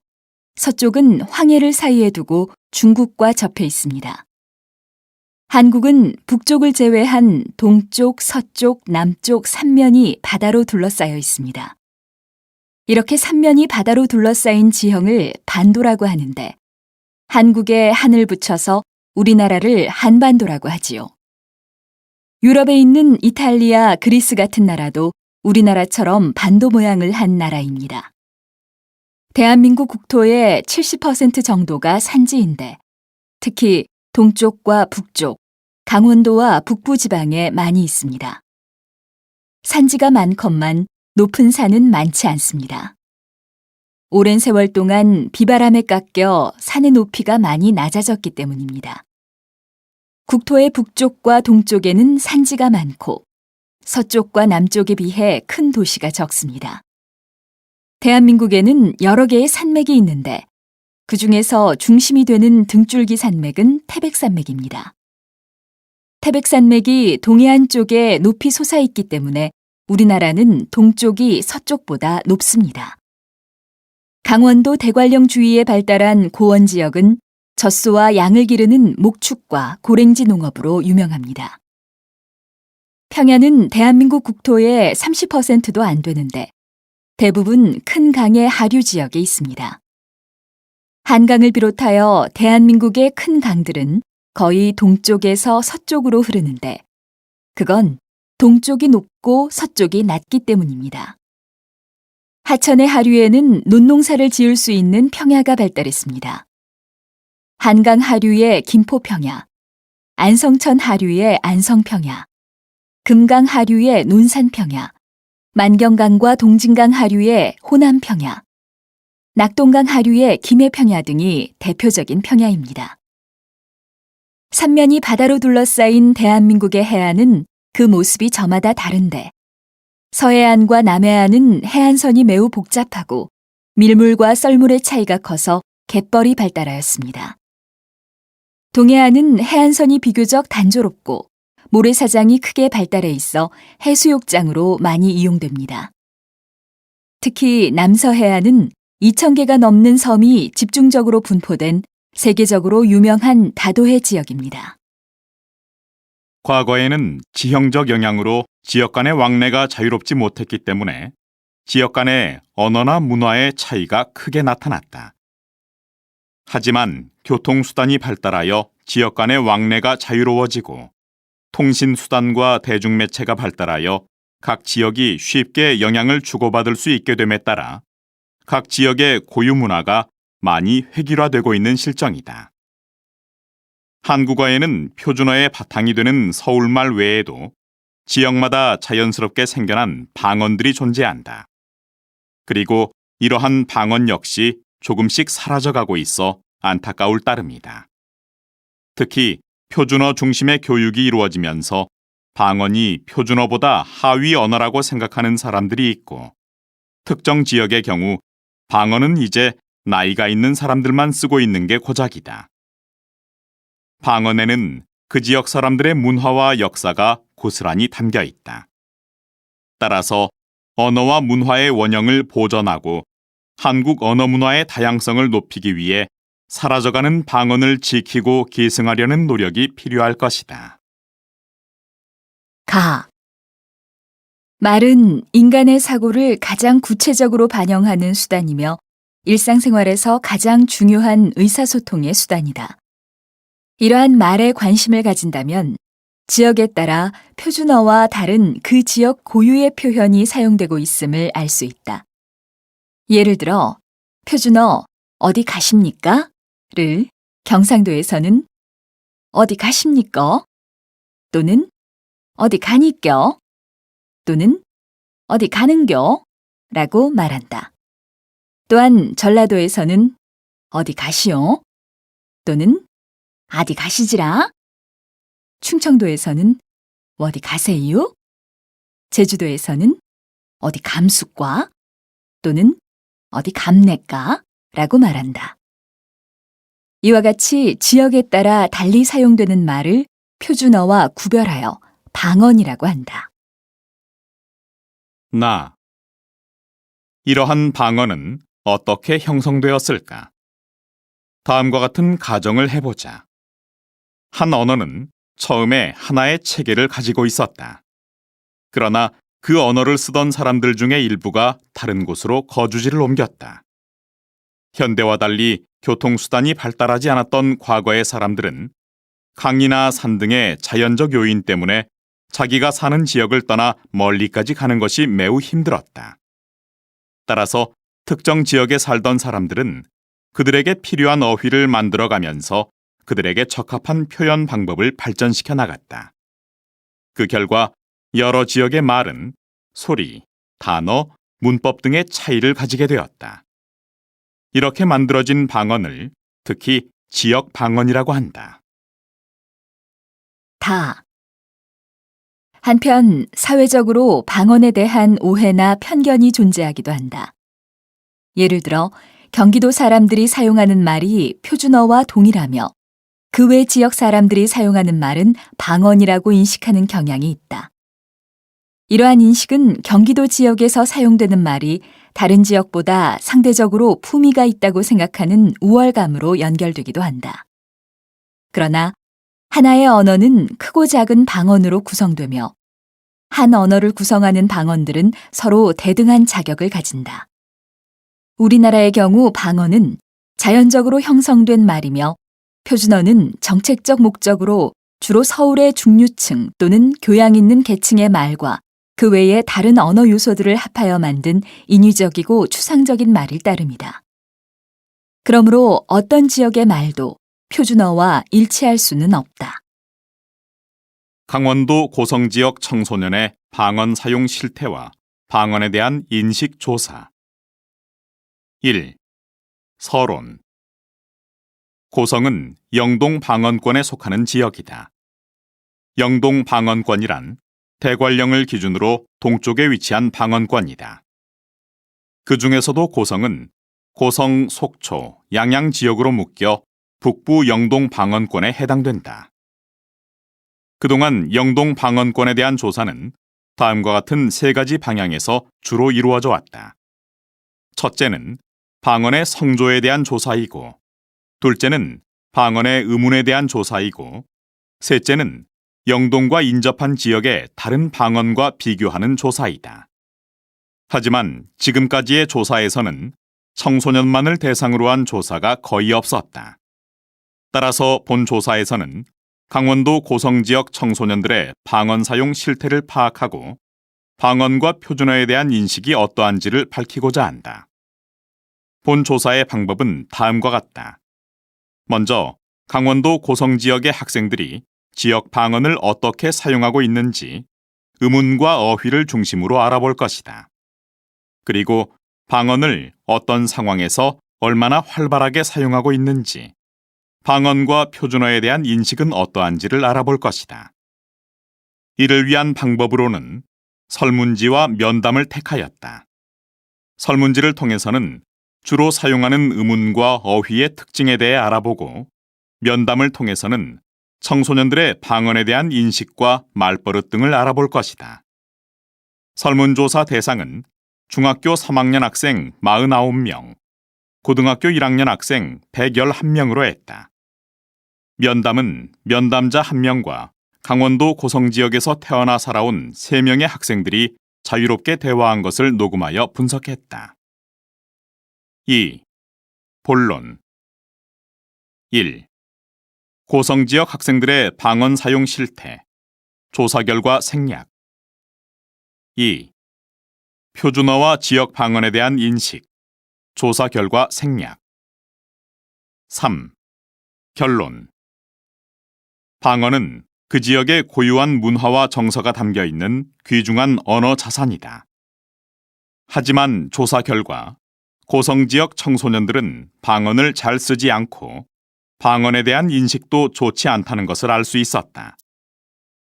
Speaker 2: 서쪽은 황해를 사이에 두고 중국과 접해 있습니다. 한국은 북쪽을 제외한 동쪽, 서쪽, 남쪽 3면이 바다로 둘러싸여 있습니다. 이렇게 3면이 바다로 둘러싸인 지형을 반도라고 하는데, 한국에 한을 붙여서 우리나라를 한반도라고 하지요. 유럽에 있는 이탈리아, 그리스 같은 나라도 우리나라처럼 반도 모양을 한 나라입니다. 대한민국 국토의 70% 정도가 산지인데, 특히 동쪽과 북쪽, 강원도와 북부 지방에 많이 있습니다. 산지가 많건만 높은 산은 많지 않습니다. 오랜 세월 동안 비바람에 깎여 산의 높이가 많이 낮아졌기 때문입니다. 국토의 북쪽과 동쪽에는 산지가 많고 서쪽과 남쪽에 비해 큰 도시가 적습니다. 대한민국에는 여러 개의 산맥이 있는데 그 중에서 중심이 되는 등줄기 산맥은 태백산맥입니다. 태백산맥이 동해안 쪽에 높이 솟아있기 때문에 우리나라는 동쪽이 서쪽보다 높습니다. 강원도 대관령 주위에 발달한 고원 지역은 젖소와 양을 기르는 목축과 고랭지 농업으로 유명합니다. 평야는 대한민국 국토의 30%도 안 되는데 대부분 큰 강의 하류 지역에 있습니다. 한강을 비롯하여 대한민국의 큰 강들은 거의 동쪽에서 서쪽으로 흐르는데 그건 동쪽이 높고 서쪽이 낮기 때문입니다. 하천의 하류에는 논농사를 지을 수 있는 평야가 발달했습니다. 한강 하류의 김포평야, 안성천 하류의 안성평야, 금강 하류의 논산평야, 만경강과 동진강 하류의 호남평야, 낙동강 하류의 김해평야 등이 대표적인 평야입니다. 삼면이 바다로 둘러싸인 대한민국의 해안은 그 모습이 저마다 다른데 서해안과 남해안은 해안선이 매우 복잡하고 밀물과 썰물의 차이가 커서 갯벌이 발달하였습니다. 동해안은 해안선이 비교적 단조롭고 모래사장이 크게 발달해 있어 해수욕장으로 많이 이용됩니다. 특히 남서해안은 2,000개가 넘는 섬이 집중적으로 분포된 세계적으로 유명한 다도해 지역입니다.
Speaker 1: 과거에는 지형적 영향으로 지역 간의 왕래가 자유롭지 못했기 때문에 지역 간의 언어나 문화의 차이가 크게 나타났다. 하지만 교통수단이 발달하여 지역 간의 왕래가 자유로워지고 통신수단과 대중매체가 발달하여 각 지역이 쉽게 영향을 주고받을 수 있게 됨에 따라 각 지역의 고유 문화가 많이 획일화되고 있는 실정이다. 한국어에는 표준어의 바탕이 되는 서울말 외에도 지역마다 자연스럽게 생겨난 방언들이 존재한다. 그리고 이러한 방언 역시 조금씩 사라져가고 있어 안타까울 따름이다. 특히 표준어 중심의 교육이 이루어지면서 방언이 표준어보다 하위 언어라고 생각하는 사람들이 있고 특정 지역의 경우 방언은 이제 나이가 있는 사람들만 쓰고 있는 게 고작이다. 방언에는 그 지역 사람들의 문화와 역사가 고스란히 담겨 있다. 따라서 언어와 문화의 원형을 보존하고 한국 언어 문화의 다양성을 높이기 위해 사라져가는 방언을 지키고 계승하려는 노력이 필요할 것이다.
Speaker 2: 가. 말은 인간의 사고를 가장 구체적으로 반영하는 수단이며 일상생활에서 가장 중요한 의사소통의 수단이다. 이러한 말에 관심을 가진다면 지역에 따라 표준어와 다른 그 지역 고유의 표현이 사용되고 있음을 알 수 있다. 예를 들어 표준어 어디 가십니까? 를 경상도에서는 어디 가십니까? 또는 어디 가니껴? 또는 어디 가는겨? 라고 말한다. 또한 전라도에서는 어디 가시오? 또는 어디 가시지라? 충청도에서는 어디 가세요? 제주도에서는 어디 감숫과? 또는 어디 감내까? 라고 말한다. 이와 같이 지역에 따라 달리 사용되는 말을 표준어와 구별하여 방언이라고 한다.
Speaker 1: 나. 이러한 방언은 어떻게 형성되었을까? 다음과 같은 가정을 해보자. 한 언어는 처음에 하나의 체계를 가지고 있었다. 그러나 그 언어를 쓰던 사람들 중에 일부가 다른 곳으로 거주지를 옮겼다. 현대와 달리 교통수단이 발달하지 않았던 과거의 사람들은 강이나 산 등의 자연적 요인 때문에 자기가 사는 지역을 떠나 멀리까지 가는 것이 매우 힘들었다. 따라서 특정 지역에 살던 사람들은 그들에게 필요한 어휘를 만들어가면서 그들에게 적합한 표현 방법을 발전시켜 나갔다. 그 결과 여러 지역의 말은 소리, 단어, 문법 등의 차이를 가지게 되었다. 이렇게 만들어진 방언을 특히 지역 방언이라고 한다.
Speaker 2: 다. 한편 사회적으로 방언에 대한 오해나 편견이 존재하기도 한다. 예를 들어 경기도 사람들이 사용하는 말이 표준어와 동일하며 그 외 지역 사람들이 사용하는 말은 방언이라고 인식하는 경향이 있다. 이러한 인식은 경기도 지역에서 사용되는 말이 다른 지역보다 상대적으로 품위가 있다고 생각하는 우월감으로 연결되기도 한다. 그러나 하나의 언어는 크고 작은 방언으로 구성되며 한 언어를 구성하는 방언들은 서로 대등한 자격을 가진다. 우리나라의 경우 방언은 자연적으로 형성된 말이며 표준어는 정책적 목적으로 주로 서울의 중류층 또는 교양 있는 계층의 말과 그 외의 다른 언어 요소들을 합하여 만든 인위적이고 추상적인 말일 따름이다. 그러므로 어떤 지역의 말도 표준어와 일치할 수는 없다.
Speaker 1: 강원도 고성 지역 청소년의 방언 사용 실태와 방언에 대한 인식 조사. 1. 서론. 고성은 영동 방언권에 속하는 지역이다. 영동 방언권이란 대관령을 기준으로 동쪽에 위치한 방언권이다. 그 중에서도 고성은 고성, 속초, 양양 지역으로 묶여 북부 영동 방언권에 해당된다. 그동안 영동 방언권에 대한 조사는 다음과 같은 세 가지 방향에서 주로 이루어져 왔다. 첫째는 방언의 성조에 대한 조사이고, 둘째는 방언의 의문에 대한 조사이고, 셋째는 영동과 인접한 지역의 다른 방언과 비교하는 조사이다. 하지만 지금까지의 조사에서는 청소년만을 대상으로 한 조사가 거의 없었다. 따라서 본 조사에서는 강원도 고성 지역 청소년들의 방언 사용 실태를 파악하고 방언과 표준어에 대한 인식이 어떠한지를 밝히고자 한다. 본 조사의 방법은 다음과 같다. 먼저 강원도 고성 지역의 학생들이 지역 방언을 어떻게 사용하고 있는지 의문과 어휘를 중심으로 알아볼 것이다. 그리고 방언을 어떤 상황에서 얼마나 활발하게 사용하고 있는지, 방언과 표준어에 대한 인식은 어떠한지를 알아볼 것이다. 이를 위한 방법으로는 설문지와 면담을 택하였다. 설문지를 통해서는 주로 사용하는 의문과 어휘의 특징에 대해 알아보고 면담을 통해서는 청소년들의 방언에 대한 인식과 말버릇 등을 알아볼 것이다. 설문조사 대상은 중학교 3학년 학생 49명, 고등학교 1학년 학생 111명으로 했다. 면담은 면담자 1명과 강원도 고성 지역에서 태어나 살아온 3명의 학생들이 자유롭게 대화한 것을 녹음하여 분석했다. 2. 본론 1. 고성 지역 학생들의 방언 사용 실태, 조사 결과 생략. 2. 표준어와 지역 방언에 대한 인식, 조사 결과 생략. 3. 결론. 방언은 그 지역의 고유한 문화와 정서가 담겨 있는 귀중한 언어 자산이다. 하지만 조사 결과 고성 지역 청소년들은 방언을 잘 쓰지 않고 방언에 대한 인식도 좋지 않다는 것을 알 수 있었다.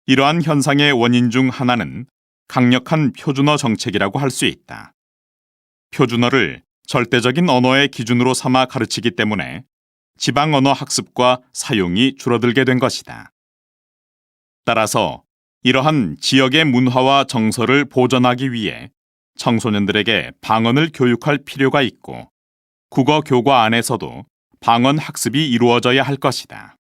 Speaker 1: 이러한 현상의 원인 중 하나는 강력한 표준어 정책이라고 할 수 있다. 표준어를 절대적인 언어의 기준으로 삼아 가르치기 때문에 지방 언어 학습과 사용이 줄어들게 된 것이다. 따라서 이러한 지역의 문화와 정서를 보존하기 위해 청소년들에게 방언을 교육할 필요가 있고 국어 교과 안에서도 방언 학습이 이루어져야 할 것이다.